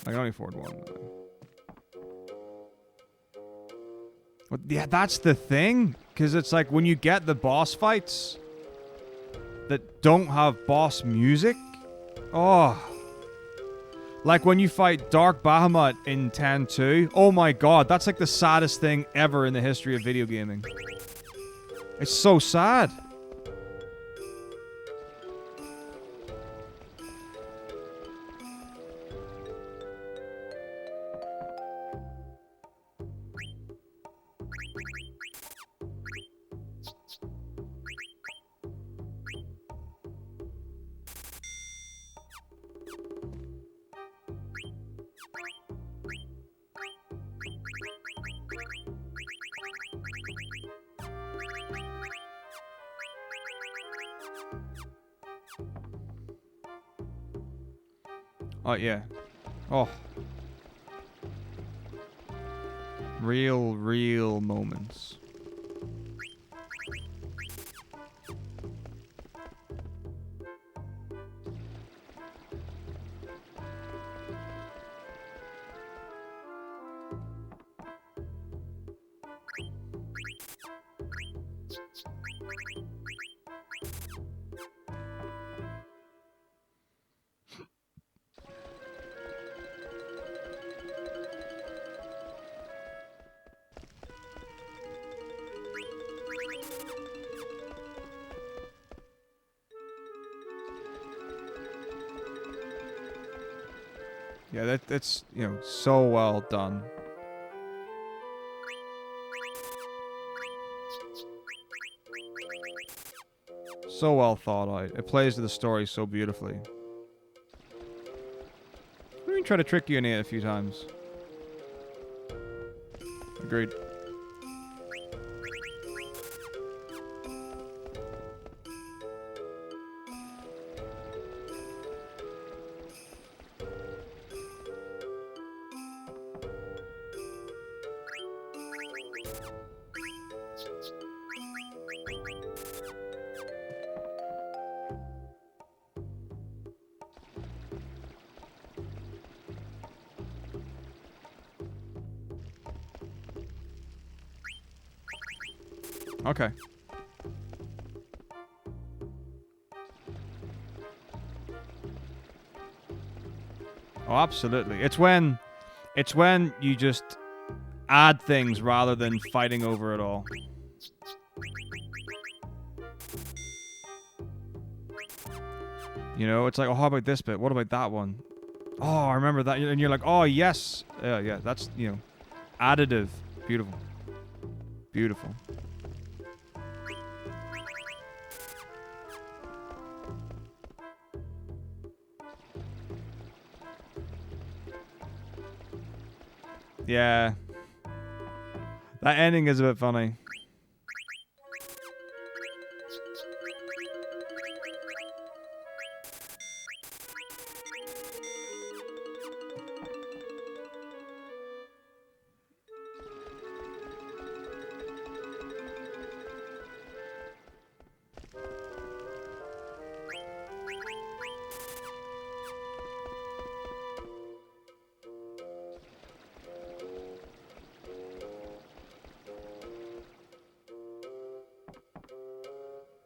I can only afford one. But yeah, that's the thing. Because it's like when you get the boss fights that don't have boss music. Oh. Like when you fight Dark Bahamut in 10-2. Oh my god, that's like the saddest thing ever in the history of video gaming. It's so sad. Oh, yeah. Oh. Real moments. Yeah, that's, you know, so well done. So well thought out. It plays to the story so beautifully. We can try to trick you in it a few times. Agreed. Okay. Oh, absolutely. It's when you just add things rather than fighting over it all. You know, it's like, oh, how about this bit? What about that one? Oh, I remember that. And you're like, oh, yes. Yeah, that's, you know, additive. Beautiful. Beautiful. Yeah. That ending is a bit funny.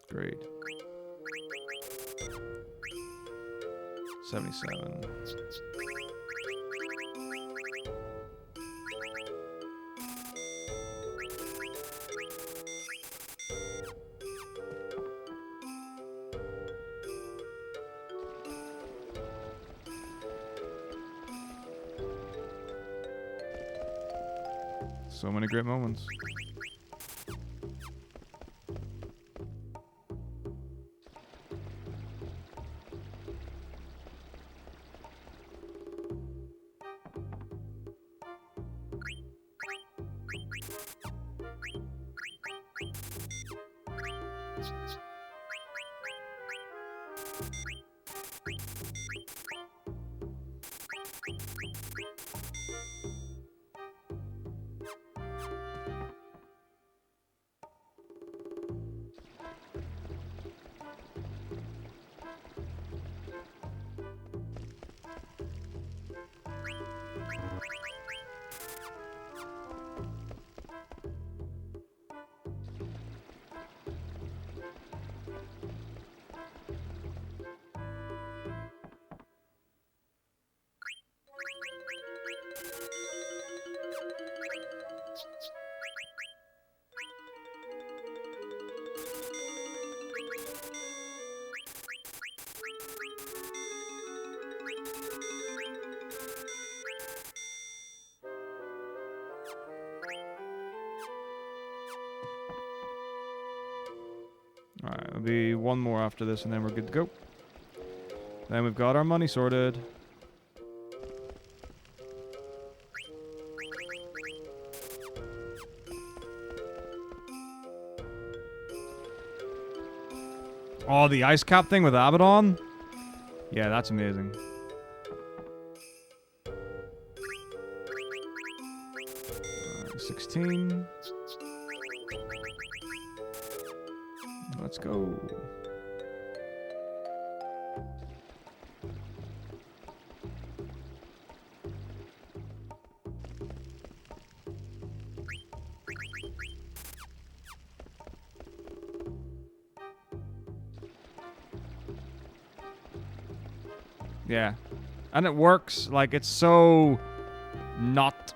Great. 77. So many great moments. Alright, it'll be one more after this and then we're good to go. Then we've got our money sorted. Oh, the ice cap thing with Abaddon? Yeah, that's amazing. Alright, 16. Let's go. Yeah. And it works. Like, it's so not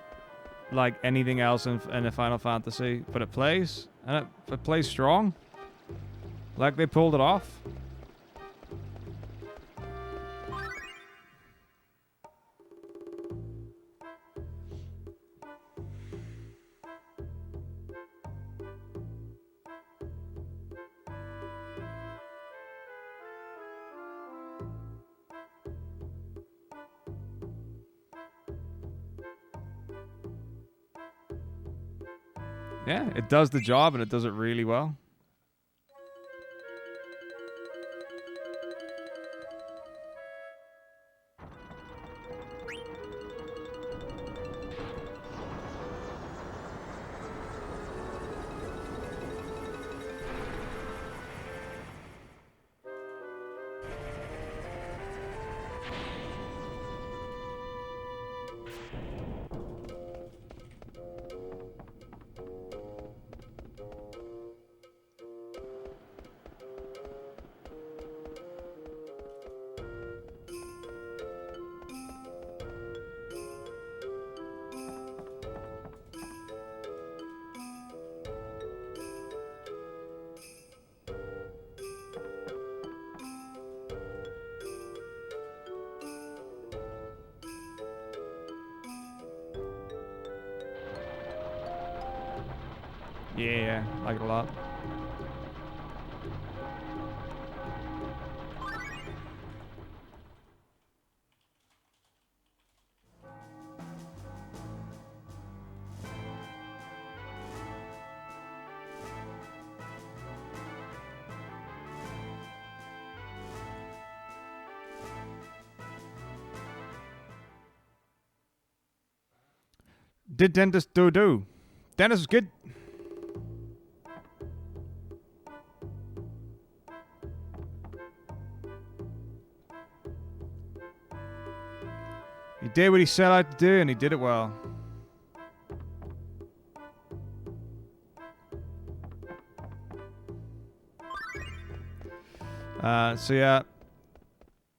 like anything else in a Final Fantasy, but it plays. And it plays strong. Like, they pulled it off. Yeah, it does the job and it does it really well. Yeah, like it a lot. Did Dentist do? Dentist was good. He did what he set out to do, and he did it well. So yeah,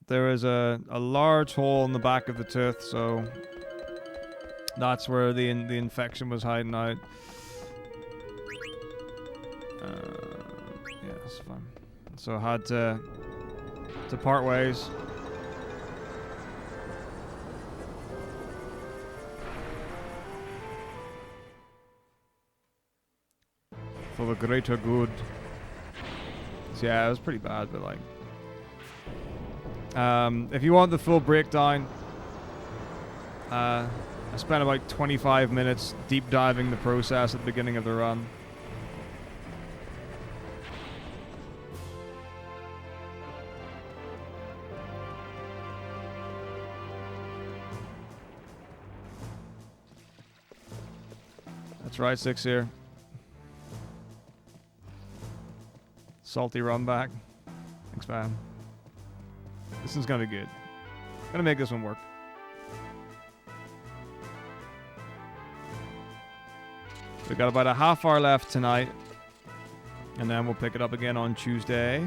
there is a large hole in the back of the tooth, so that's where the infection was hiding out. Yeah, that's fine. So I had to part ways. For the greater good. So yeah, it was pretty bad, but like, if you want the full breakdown, I spent about 25 minutes deep diving the process at the beginning of the run. That's right, 6 here. Salty run back. Thanks, man. This one's gonna be good. Gonna make this one work. We got about a half hour left tonight, and then we'll pick it up again on Tuesday.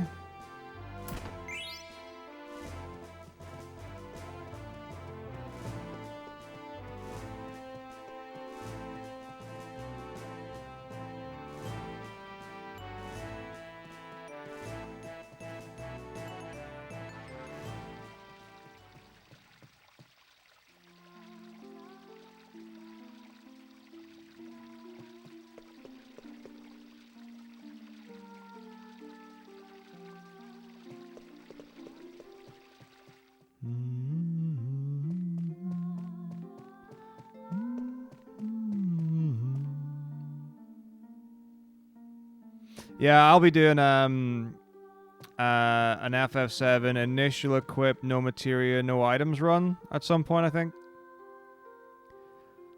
Yeah, I'll be doing an FF7 initial equip, no materia, no items run at some point, I think.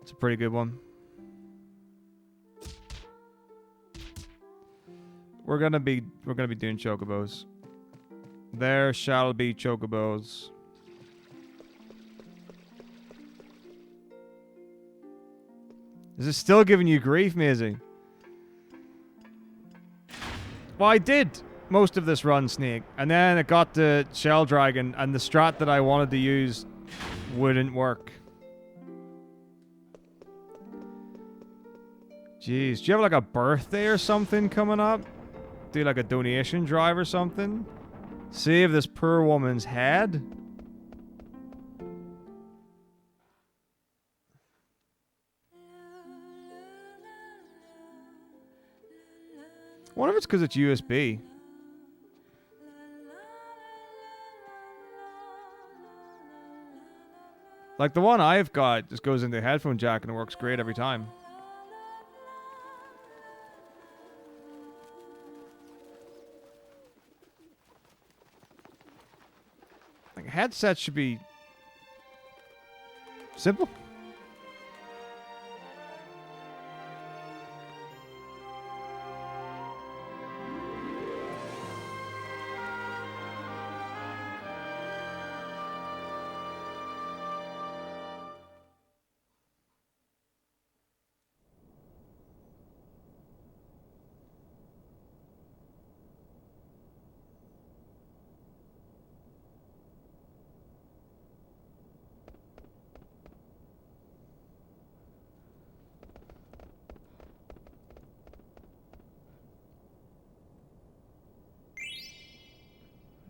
It's a pretty good one. We're gonna be doing chocobos. There shall be chocobos. Is it still giving you grief, Maisie? Well, I did most of this run, Snake, and then it got to Shell Dragon, and the strat that I wanted to use wouldn't work. Jeez, do you have like a birthday or something coming up? Do like a donation drive or something? Save this poor woman's head? I wonder if it's because it's USB. Like the one I've got just goes into the headphone jack and it works great every time. headset should be simple.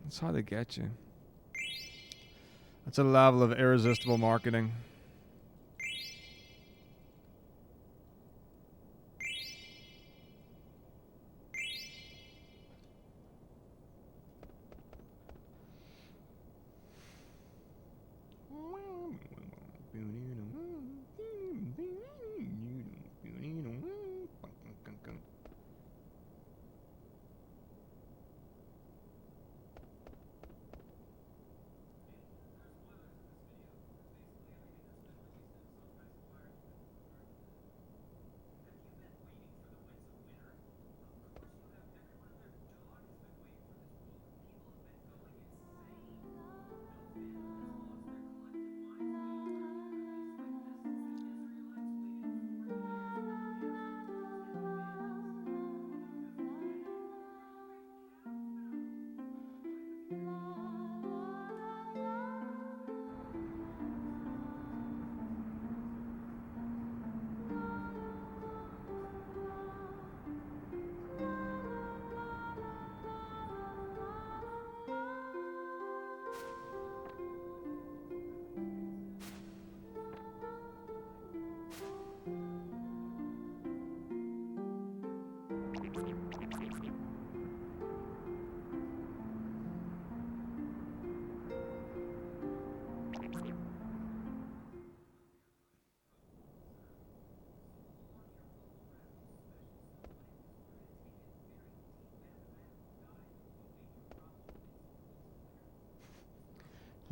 That's how they get you. That's a level of irresistible marketing.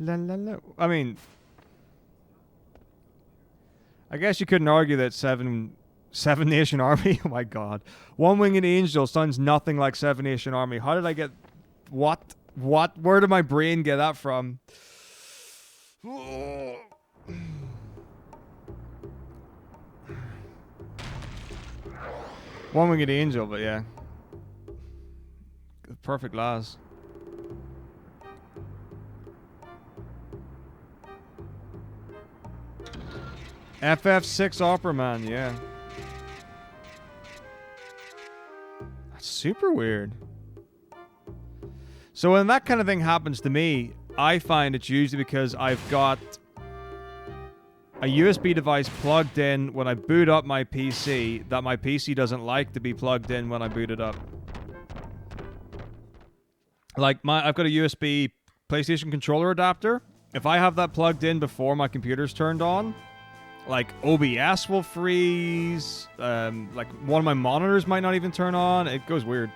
La, la, la. I mean, I guess you couldn't argue that Seven Nation Army. Oh my God, One Winged Angel sounds nothing like Seven Nation Army. How did I get? What? Where did my brain get that from? One Winged Angel, but yeah, perfect laws. FF6 Opera Man, yeah. That's super weird. So when that kind of thing happens to me, I find it's usually because I've got a USB device plugged in when I boot up my PC that my PC doesn't like to be plugged in when I boot it up. Like I've got a USB PlayStation controller adapter. If I have that plugged in before my computer's turned on, like OBS will freeze, like one of my monitors might not even turn on. It goes weird.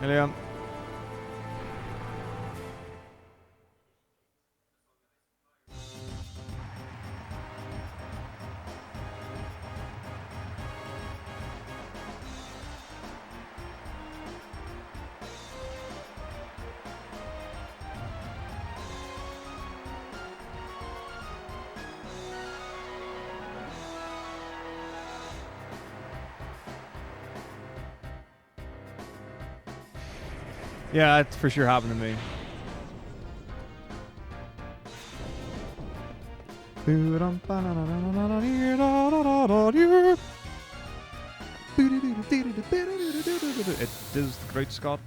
Hello. Yeah, that's for sure happened to me. It is the Great Scott.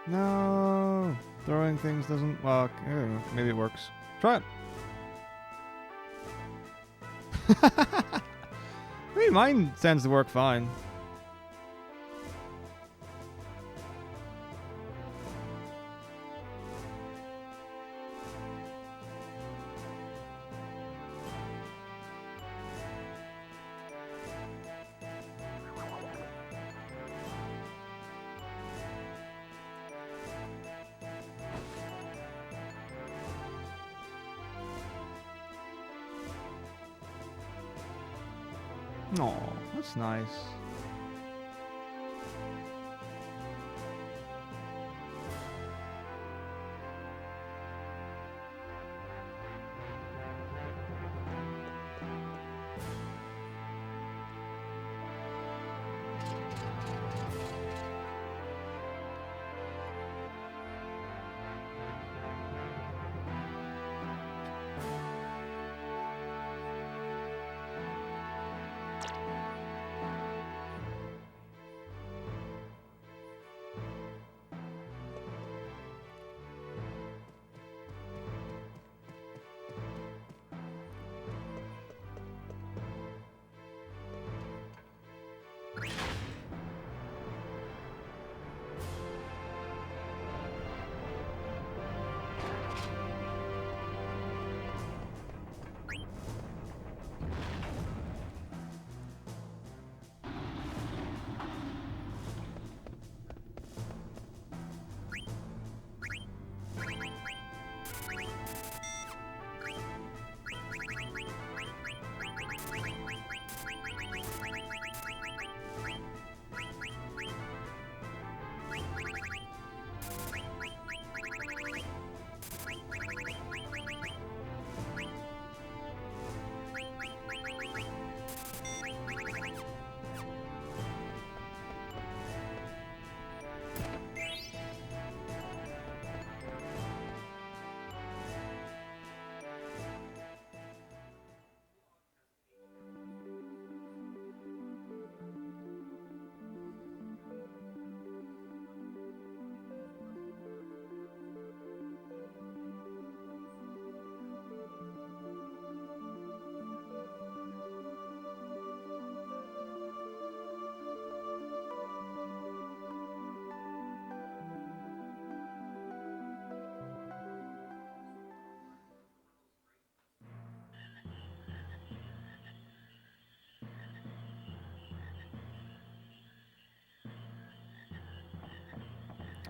No, throwing things doesn't work. Maybe it works. Try it. I mean, mine tends to work fine. Oh, that's nice.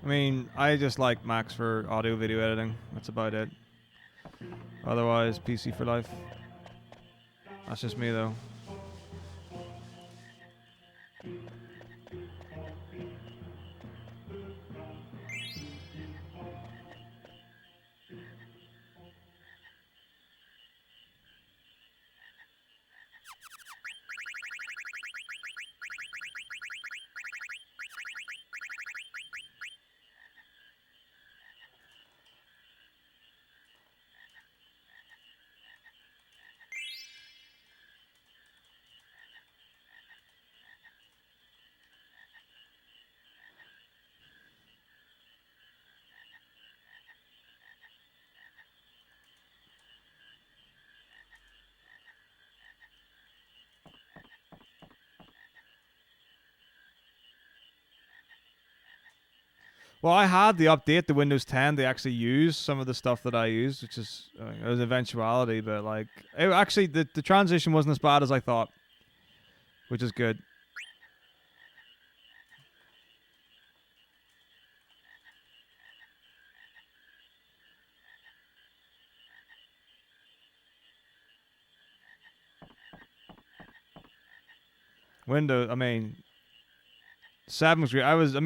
I mean, I just like Max for audio video editing. That's about it. Otherwise, PC for life. That's just me, though. Well, I had the update, the Windows 10. They actually use some of the stuff that I use, which is it was an eventuality, but like it actually the transition wasn't as bad as I thought, which is good. Windows, I mean, 7 was great. I was a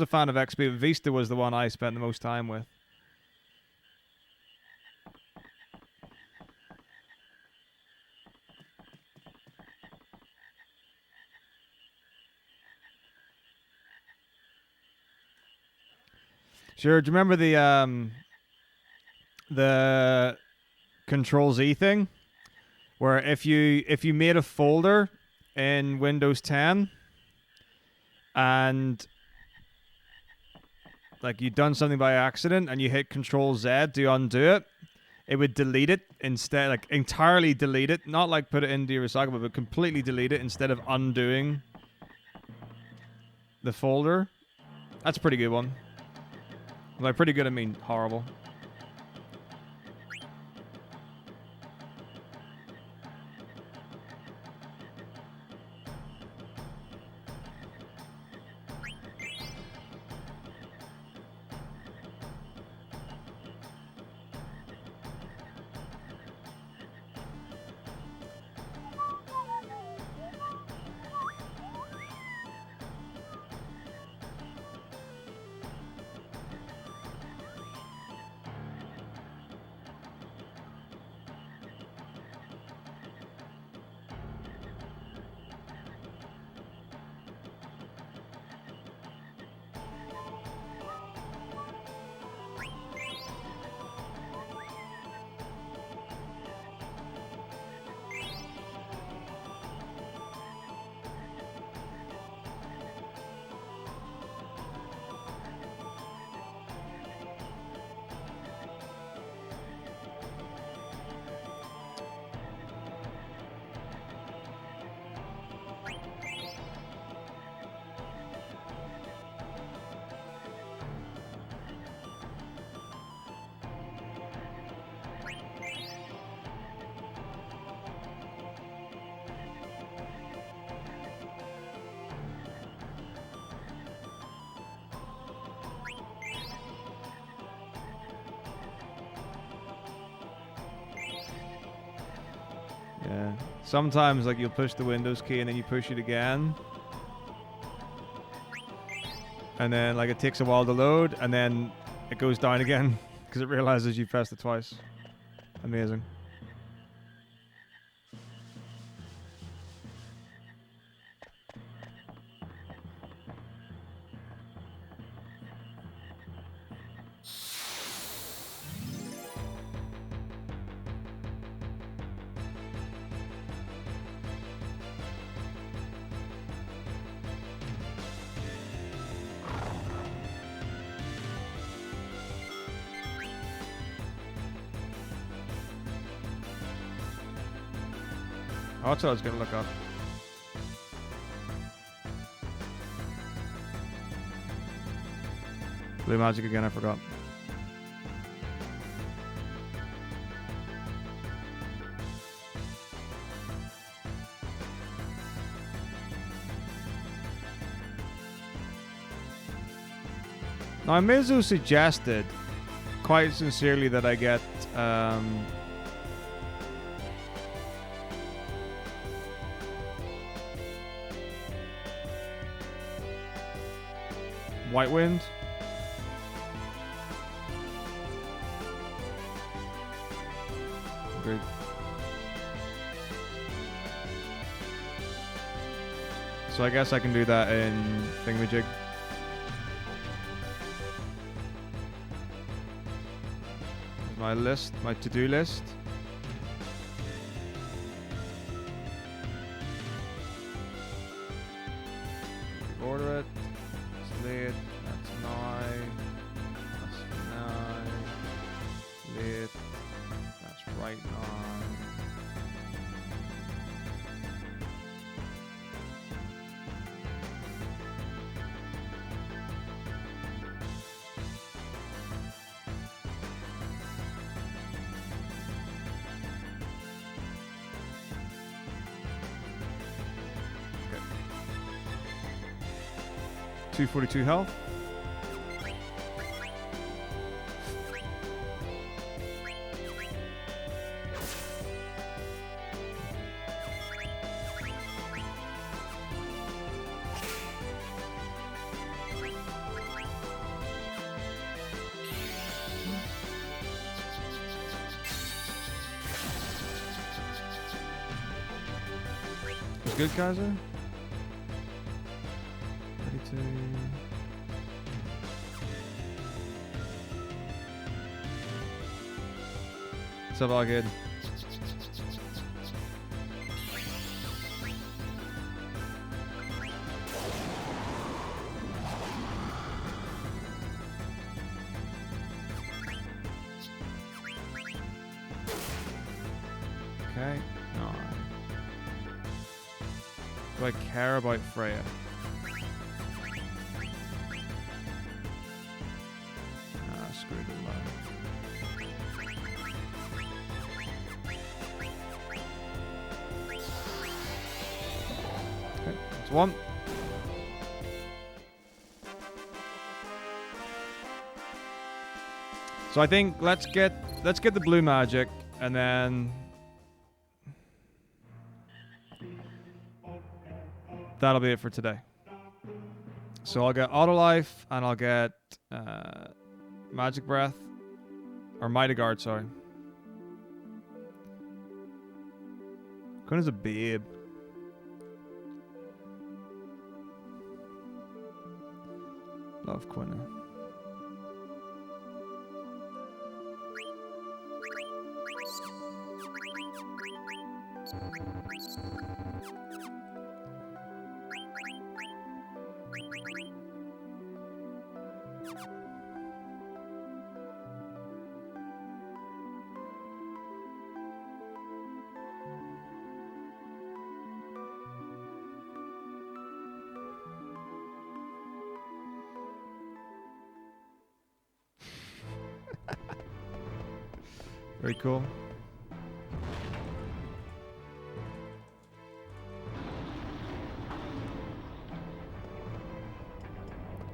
fan of XP, but Vista was the one I spent the most time with. Sure. Do you remember the Control Z thing, where if you made a folder in Windows 10 and like you'd done something by accident and you hit Control Z to undo it, it would delete it instead, like entirely delete it, not like put it into your recyclable, but completely delete it instead of undoing the folder. That's a pretty good one. By pretty good, I mean horrible. Yeah. Sometimes like you'll push the Windows key and then you push it again. And then like it takes a while to load and then it goes down again because it realizes you pressed it twice. Amazing. Oh, that's what I was going to look up. Blue magic again, I forgot. Now, Mizu suggested, quite sincerely, that I get White Wind. Agreed. So I guess I can do that in Thingamajig. Here's my list, my to-do list. Order it. Slate. That's 9. That's 9. Late. That's right on. Okay. 242 health. Good, Kaiser. Ready to. What's up, all good? Okay. No. Do I care about Freya? Ah, screw the line. Okay, that's one. So I think let's get the blue magic and then that'll be it for today. So I'll get Auto Life and I'll get Magic Breath or Mighty Guard, sorry. Quinn is a babe. Love Quinn. Very cool.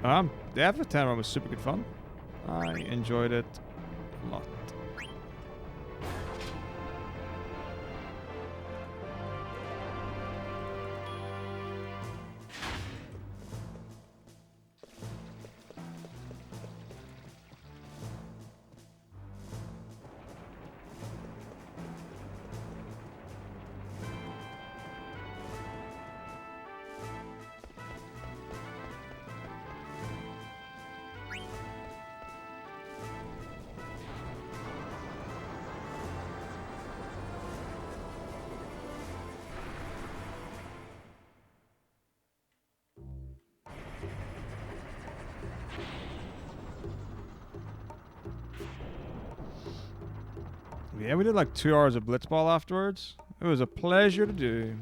The Alpha 10 run was super good fun. I enjoyed it a lot. Yeah, we did like 2 hours of Blitzball afterwards. It was a pleasure to do.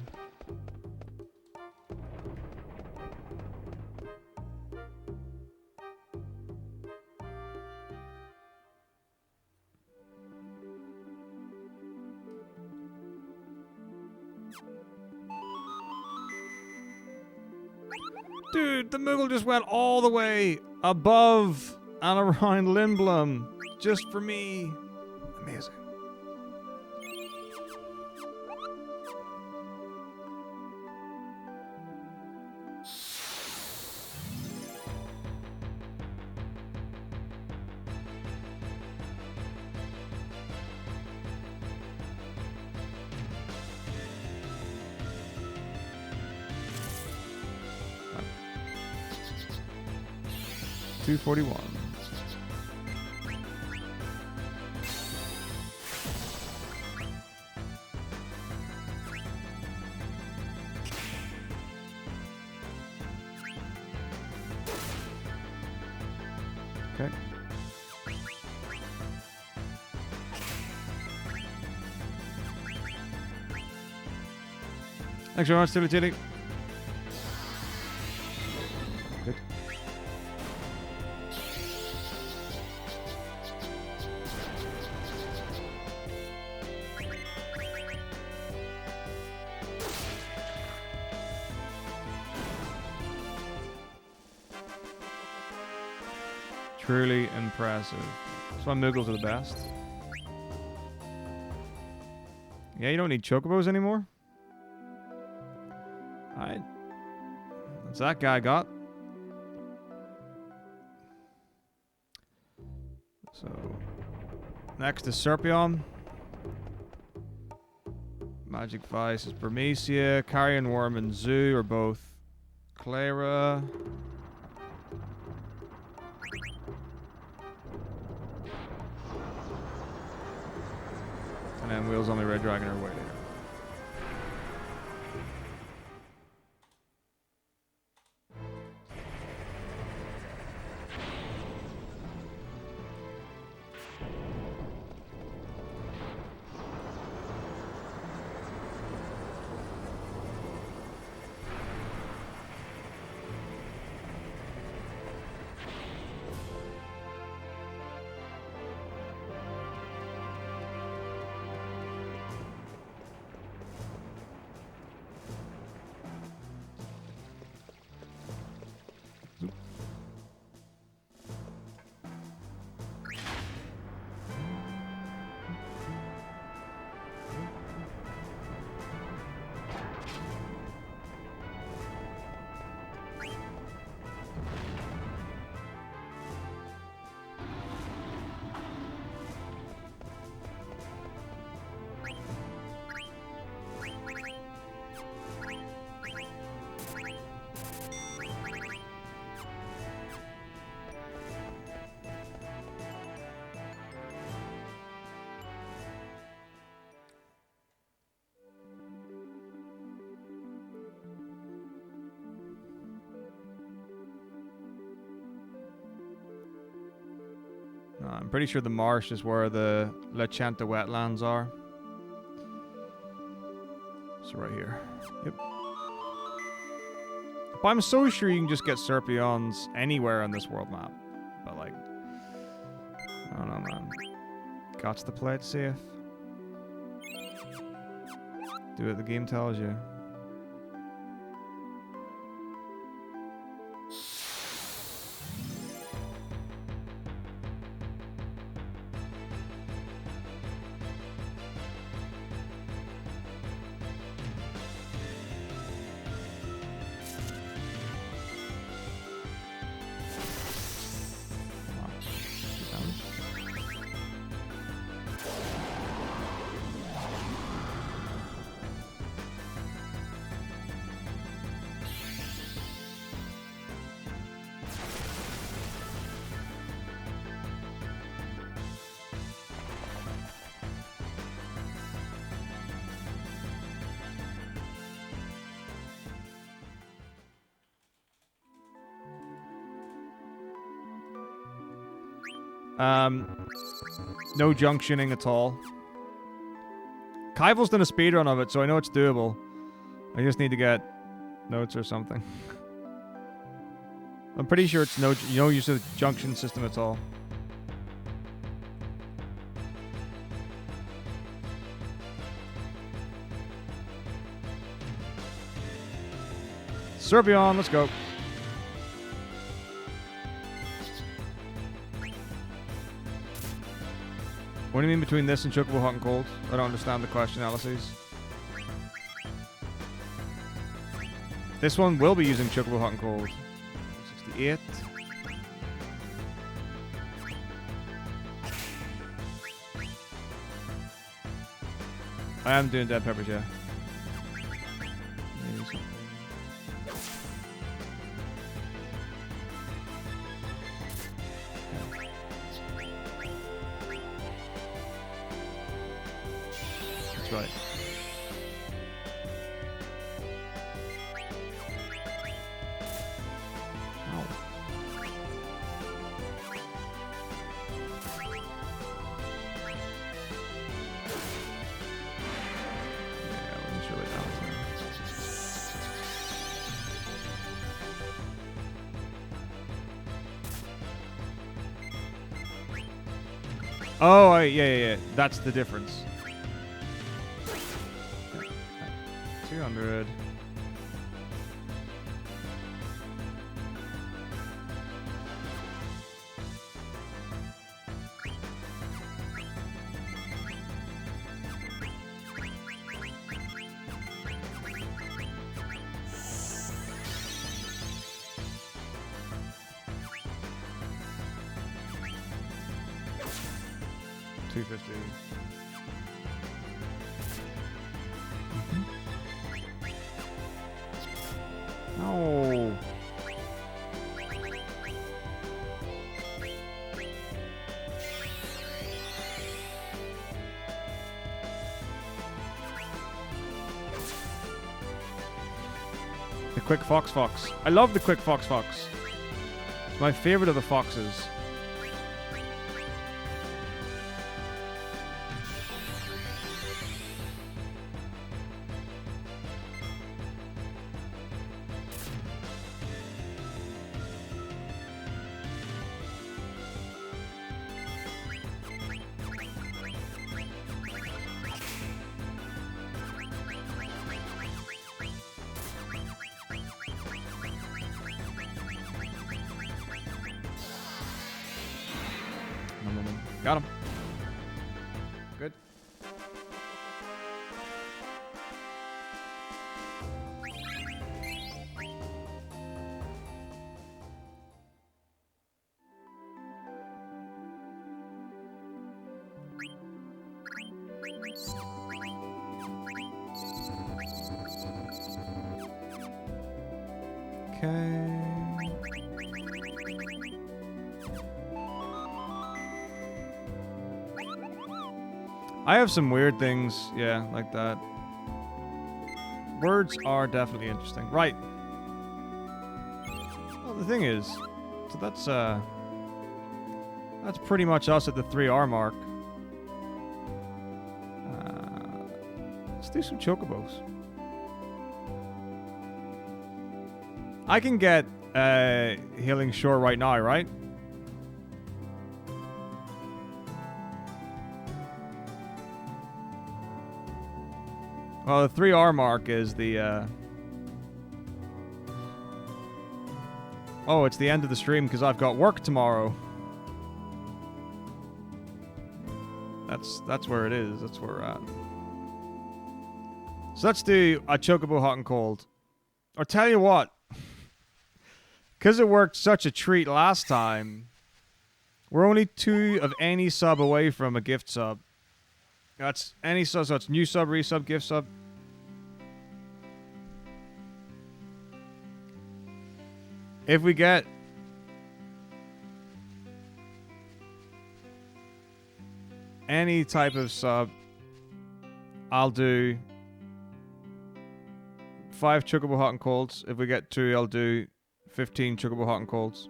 Dude, the Moogle just went all the way above and around Lindblom just for me. Amazing. 241. Okay. Thanks very much, Tilly Tilly. Good. Truly impressive. That's why Muggles are the best. Yeah, you don't need chocobos anymore. Alright. What's that guy got? So, next is Serpion. Magic Vice is Burmecia. Carrion Worm and Zoo are both Clara. And then Wheels on the Red Dragon are waiting. I'm pretty sure the marsh is where the Lechanta wetlands are. So right here. Yep. But I'm so sure you can just get Serpions anywhere on this world map. But like, I don't know, man. Gots to play it safe. Do what the game tells you. No junctioning at all. Kaivel's done a speedrun of it, so I know it's doable. I just need to get notes or something. I'm pretty sure it's no use of the junction system at all. Serpion, let's go. What do you mean between this and Chocobo Hot and Cold? I don't understand the question, Alices. This one will be using Chocobo Hot and Cold. 68. I am doing Dead Peppers, yeah. right. Oh. Yeah, I wasn't sure what that was. Oh, yeah. That's the difference. 200. $250. No. The Quick Fox. I love the Quick Fox. It's my favorite of the foxes. Got him. Good. Okay. I have some weird things, yeah, like that. Words are definitely interesting. Right. Well, the thing is, so that's pretty much us at the 3R mark. Let's do some chocobos. I can get Healing Shore right now, right? Well, the 3R mark is the, Oh, it's the end of the stream because I've got work tomorrow. That's where it is. That's where we're at. So let's do a Chocobo Hot and Cold. Or tell you what. Because it worked such a treat last time, we're only 2 of any sub away from a gift sub. That's any sub, so it's new sub, resub, gift sub. If we get any type of sub, I'll do 5 Chocobo Hot and Colds. If we get 2, I'll do 15 Chocobo Hot and Colds.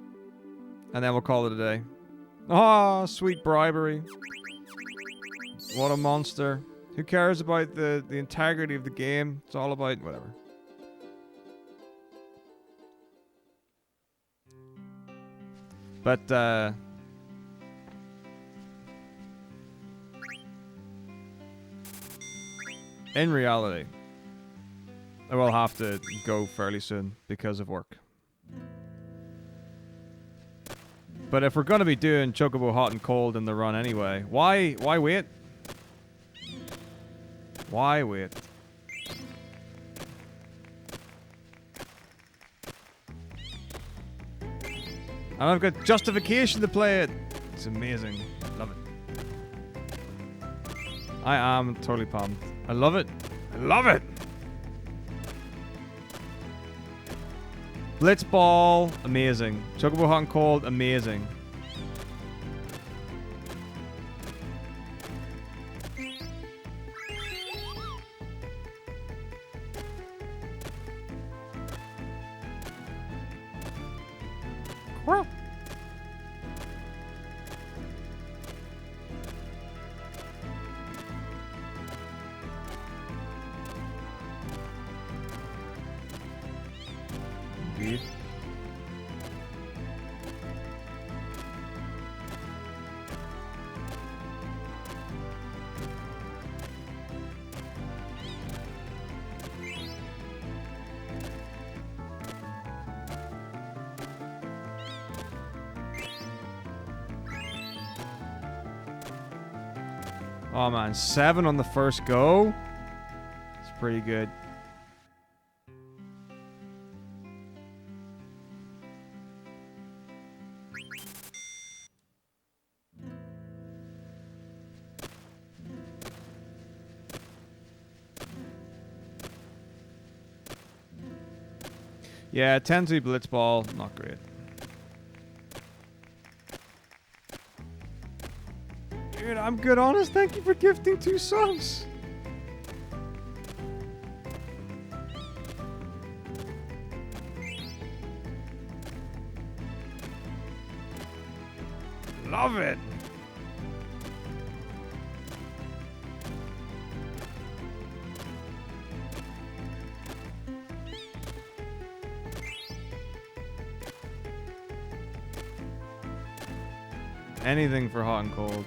And then we'll call it a day. Ah, sweet bribery. What a monster. Who cares about the integrity of the game? It's all about whatever. But, in reality, I will have to go fairly soon because of work. But if we're going to be doing Chocobo Hot and Cold in the run anyway, why wait? Why wait? And I've got justification to play it. It's amazing. Love it. I am totally pumped. I love it. I love it. Blitzball, amazing. Chocobo Hot and Cold, amazing. Oh man, 7 on the first go. It's pretty good. Yeah, 10-2 blitzball, not great. Dude, I'm good honest. Thank you for gifting 2 subs. Love it. Anything for hot and cold.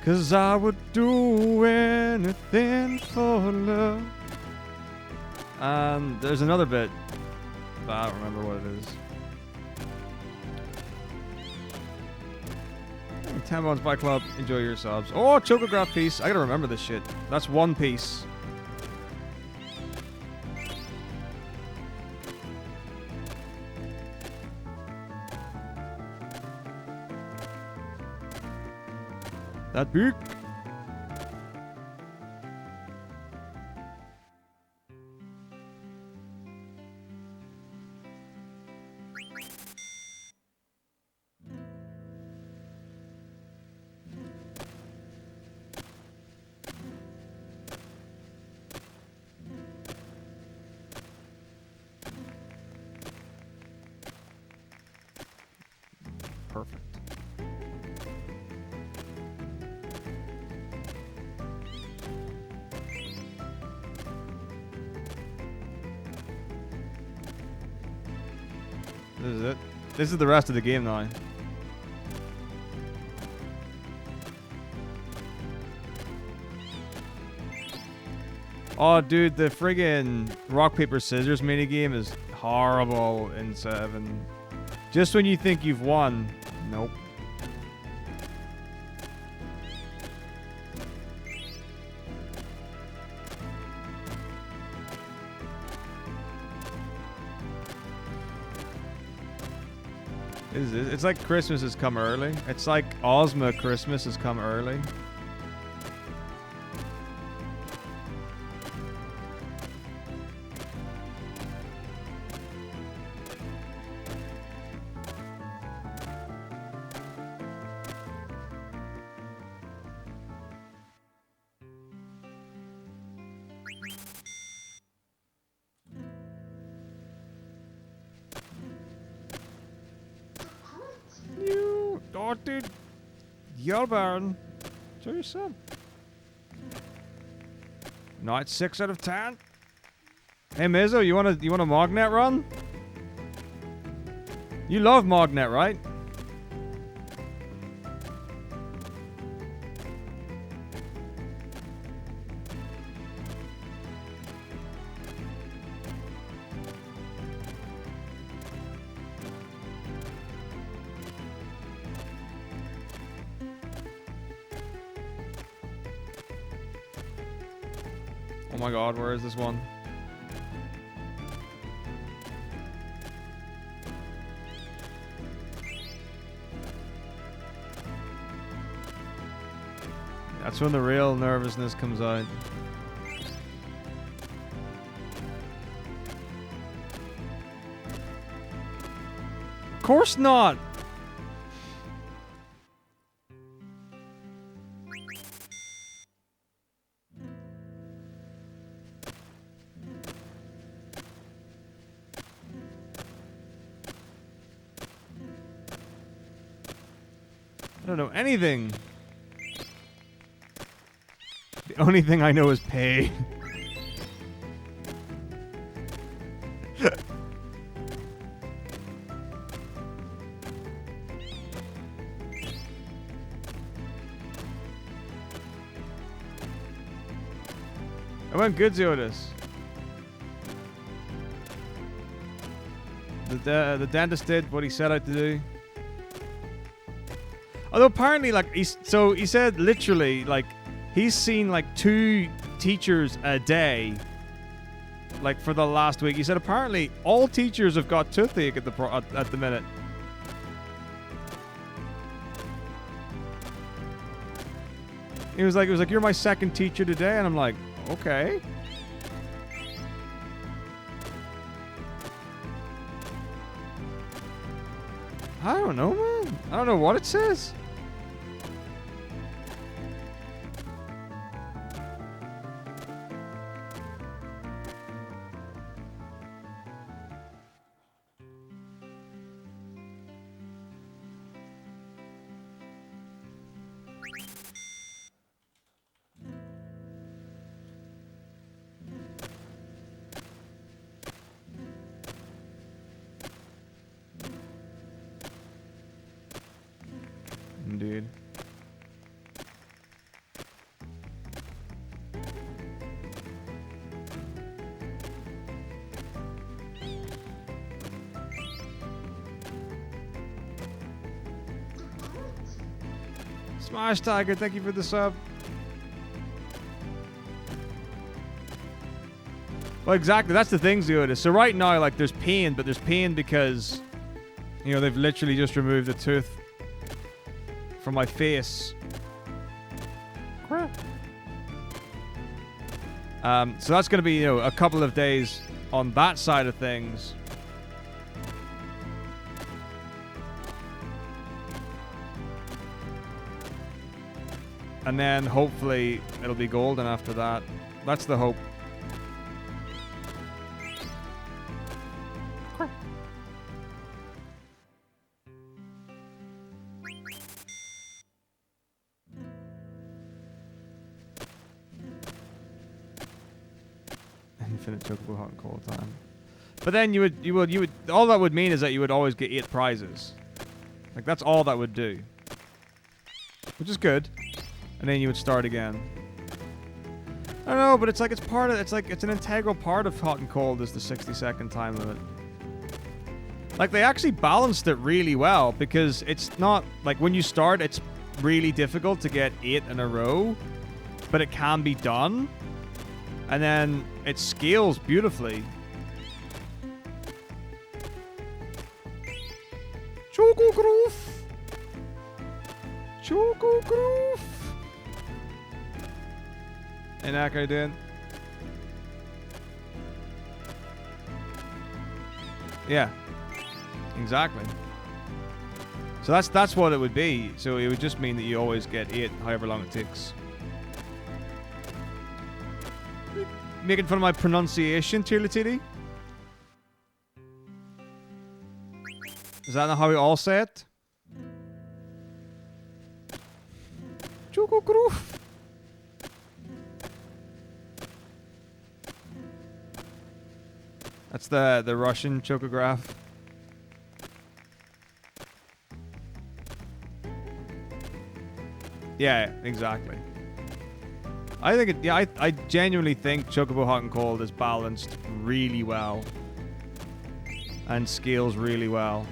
'Cause I would do anything for love. There's another bit, but I don't remember what it is. 10 bones by club. Enjoy your subs. Oh, chocograph piece. I gotta remember this shit. That's 1 piece. That big. Perfect. This is it. This is the rest of the game now. Oh, dude, the friggin' rock, paper, scissors minigame is horrible in 7. Just when you think you've won, nope. It's like Christmas has come early. It's like Ozma Christmas has come early. Oh, dude. Yo, Baron. Show your sub. No, it's 6 out of 10. Hey, Mizzo, you want a Mognet run? You love Mognet, right? Oh my god, where is this one? That's when the real nervousness comes out. Of course not! I don't know anything. The only thing I know is pay. I went good to this. The dentist did what he set out to do. Although apparently, like, he said literally, like, he's seen like 2 teachers a day, like, for the last week. He said apparently all teachers have got toothache at the minute. He was like, you're my second teacher today, and I'm like, okay. I don't know, man. I don't know what it says. Indeed. Smash Tiger, thank you for the sub. Well, exactly. That's the thing, Zioda. So right now, like, there's pain, but there's pain because, you know, they've literally just removed the tooth from my face. Crap. So that's going to be, you know, a couple of days on that side of things. And then hopefully it'll be golden after that. That's the hope. Infinite chocobo hot and cold time. But then you would all that would mean is that you would always get 8 prizes. Like, that's all that would do. Which is good. And then you would start again. I don't know, but it's like it's an integral part of hot and cold is the 60-second time limit. Like, they actually balanced it really well because it's not like when you start it's really difficult to get 8 in a row, but it can be done. And then it scales beautifully. Choco Groove. Choco Groove. And that guy did. Yeah. Exactly. So that's what it would be. So it would just mean that you always get 8, however long it takes. Making fun of my pronunciation, Tirlatiti? Is that not how we all say it? Choco Groove. That's the Russian chocograph. Yeah, exactly. I think it. Yeah, I genuinely think Chocobo Hot and Cold is balanced really well and scales really well.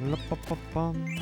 La-pa-pa-pum.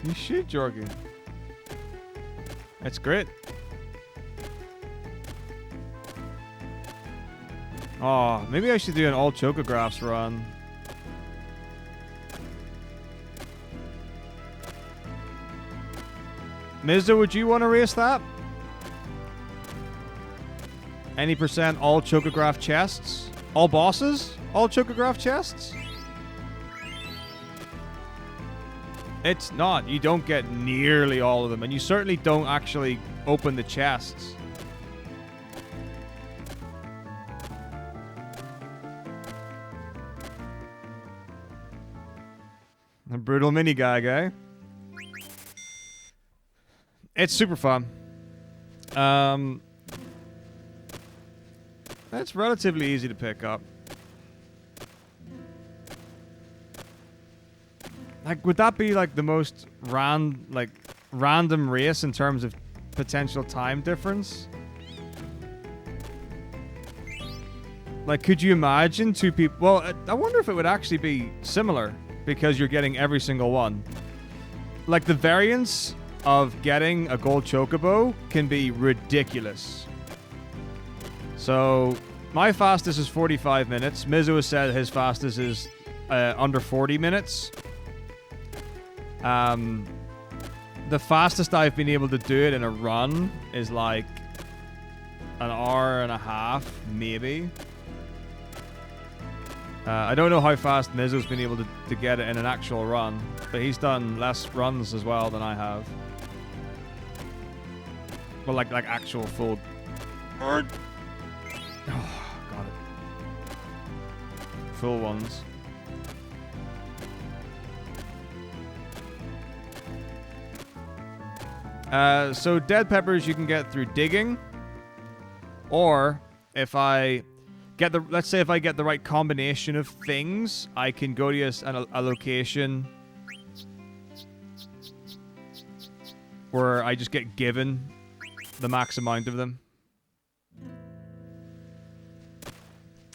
You should, Jorgen. It's great. Oh, maybe I should do an all chocographs run. Mizzo, would you want to race that? Any percent all chocograph chests? All bosses? All chocograph chests? It's not. You don't get nearly all of them, and you certainly don't actually open the chests. A brutal mini gag, eh? It's super fun. It's relatively easy to pick up. Like, would that be like the most random race in terms of potential time difference? Like, could you imagine two people? Well, I wonder if it would actually be similar because you're getting every single one. Like, the variance of getting a gold chocobo can be ridiculous. So, my fastest is 45 minutes. Mizu has said his fastest is under 40 minutes. The fastest I've been able to do it in a run is like an hour and a half, maybe. I don't know how fast Mizu's been able to get it in an actual run, but he's done less runs as well than I have. Well, like actual full. Oh, got it. Full ones. So dead peppers you can get through digging, or if I get the, let's say if I get the right combination of things, I can go to a location where I just get given the max amount of them.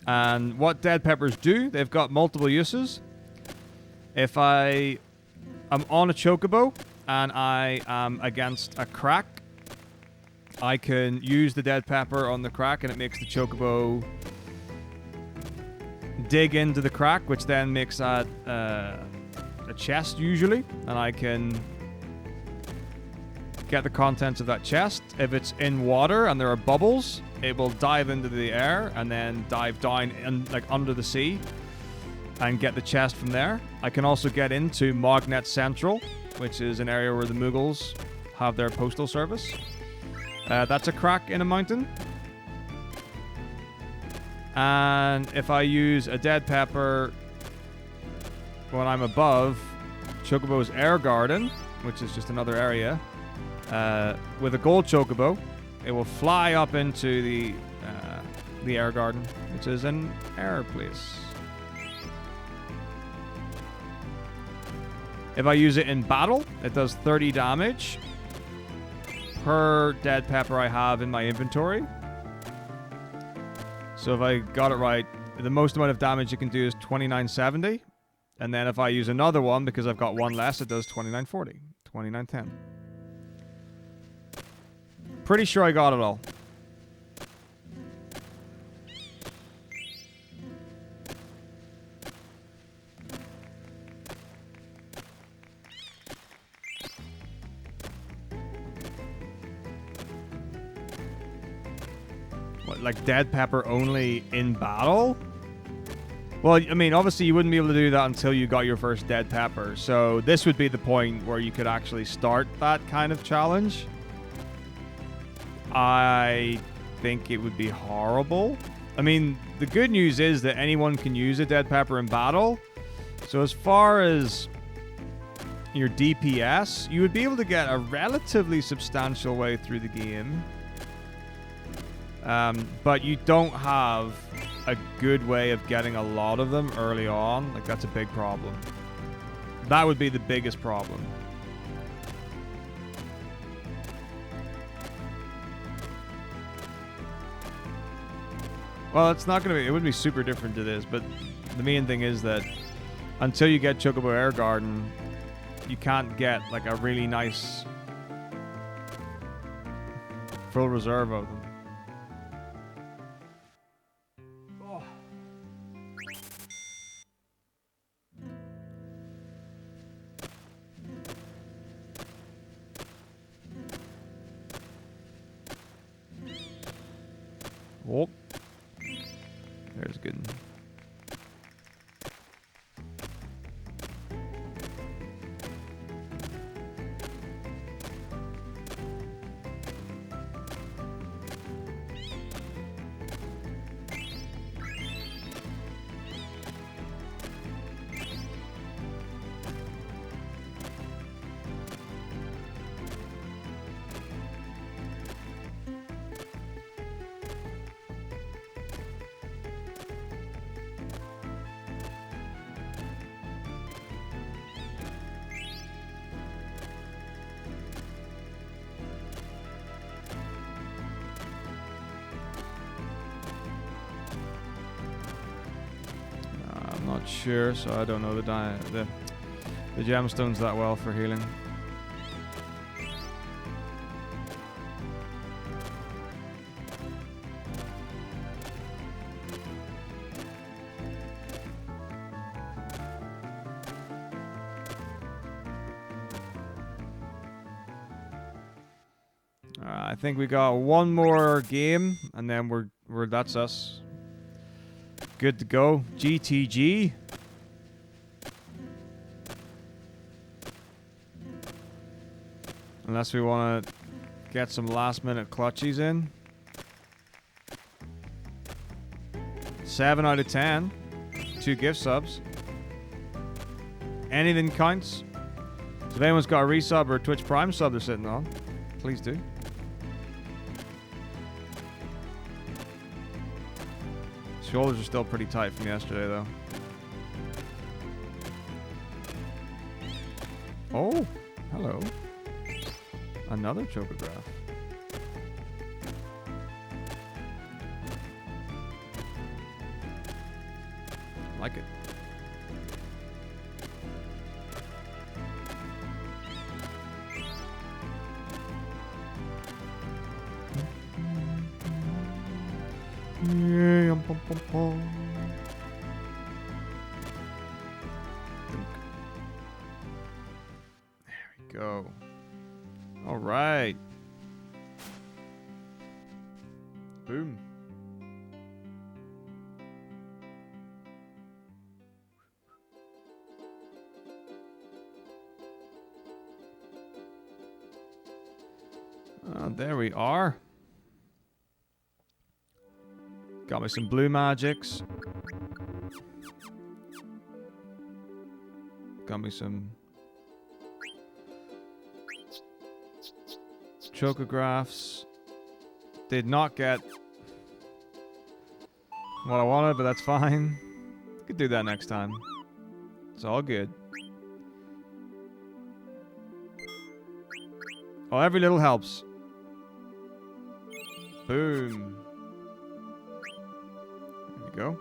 And what dead peppers do, they've got multiple uses. If I'm on a chocobo and I am against a crack, I can use the dead pepper on the crack and it makes the chocobo dig into the crack, which then makes a chest usually, and I can get the contents of that chest. If it's in water and there are bubbles, it will dive into the air and then dive down and like under the sea and get the chest from there. I can also get into Mognet Central, which is an area where the Mughals have their postal service. That's a crack in a mountain. And if I use a dead pepper when I'm above Chocobo's Air Garden, which is just another area, with a gold chocobo, it will fly up into the Air Garden, which is an air place. If I use it in battle, it does 30 damage per dead pepper I have in my inventory. So if I got it right, the most amount of damage it can do is 2970. And then if I use another one, because I've got one less, it does 2940, 2910. Pretty sure I got it all. What, like dead pepper only in battle? Well, I mean, obviously you wouldn't be able to do that until you got your first dead pepper. So this would be the point where you could actually start that kind of challenge. I think it would be horrible. I mean, the good news is that anyone can use a dead pepper in battle. So as far as your DPS, you would be able to get a relatively substantial way through the game. But you don't have a good way of getting a lot of them early on. Like, that's a big problem. That would be the biggest problem. Well, it's not going to be... It would be super different to this, but the main thing is that until you get Chocobo Air Garden, you can't get like a really nice full reserve of them. Oh. Oh. There's a good one. Not sure, so I don't know the gemstones that well for healing. I think we got one more game, and then we're that's us. Good to go. GTG. Unless we want to get some last minute clutchies in. 7 out of 10. 2 gift subs. Anything counts. So if anyone's got a resub or a Twitch Prime sub they're sitting on, please do. Shoulders are still pretty tight from yesterday, though. Oh, hello. Another chocograph. Like it. Yeah, pom, pom, pom. There we go. All right. Boom. There we are. Got me some blue magics. Got me some chocographs. Did not get what I wanted, but that's fine. Could do that next time. It's all good. Oh, every little helps. Boom. There we go.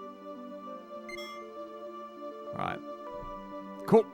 Alright. Cool.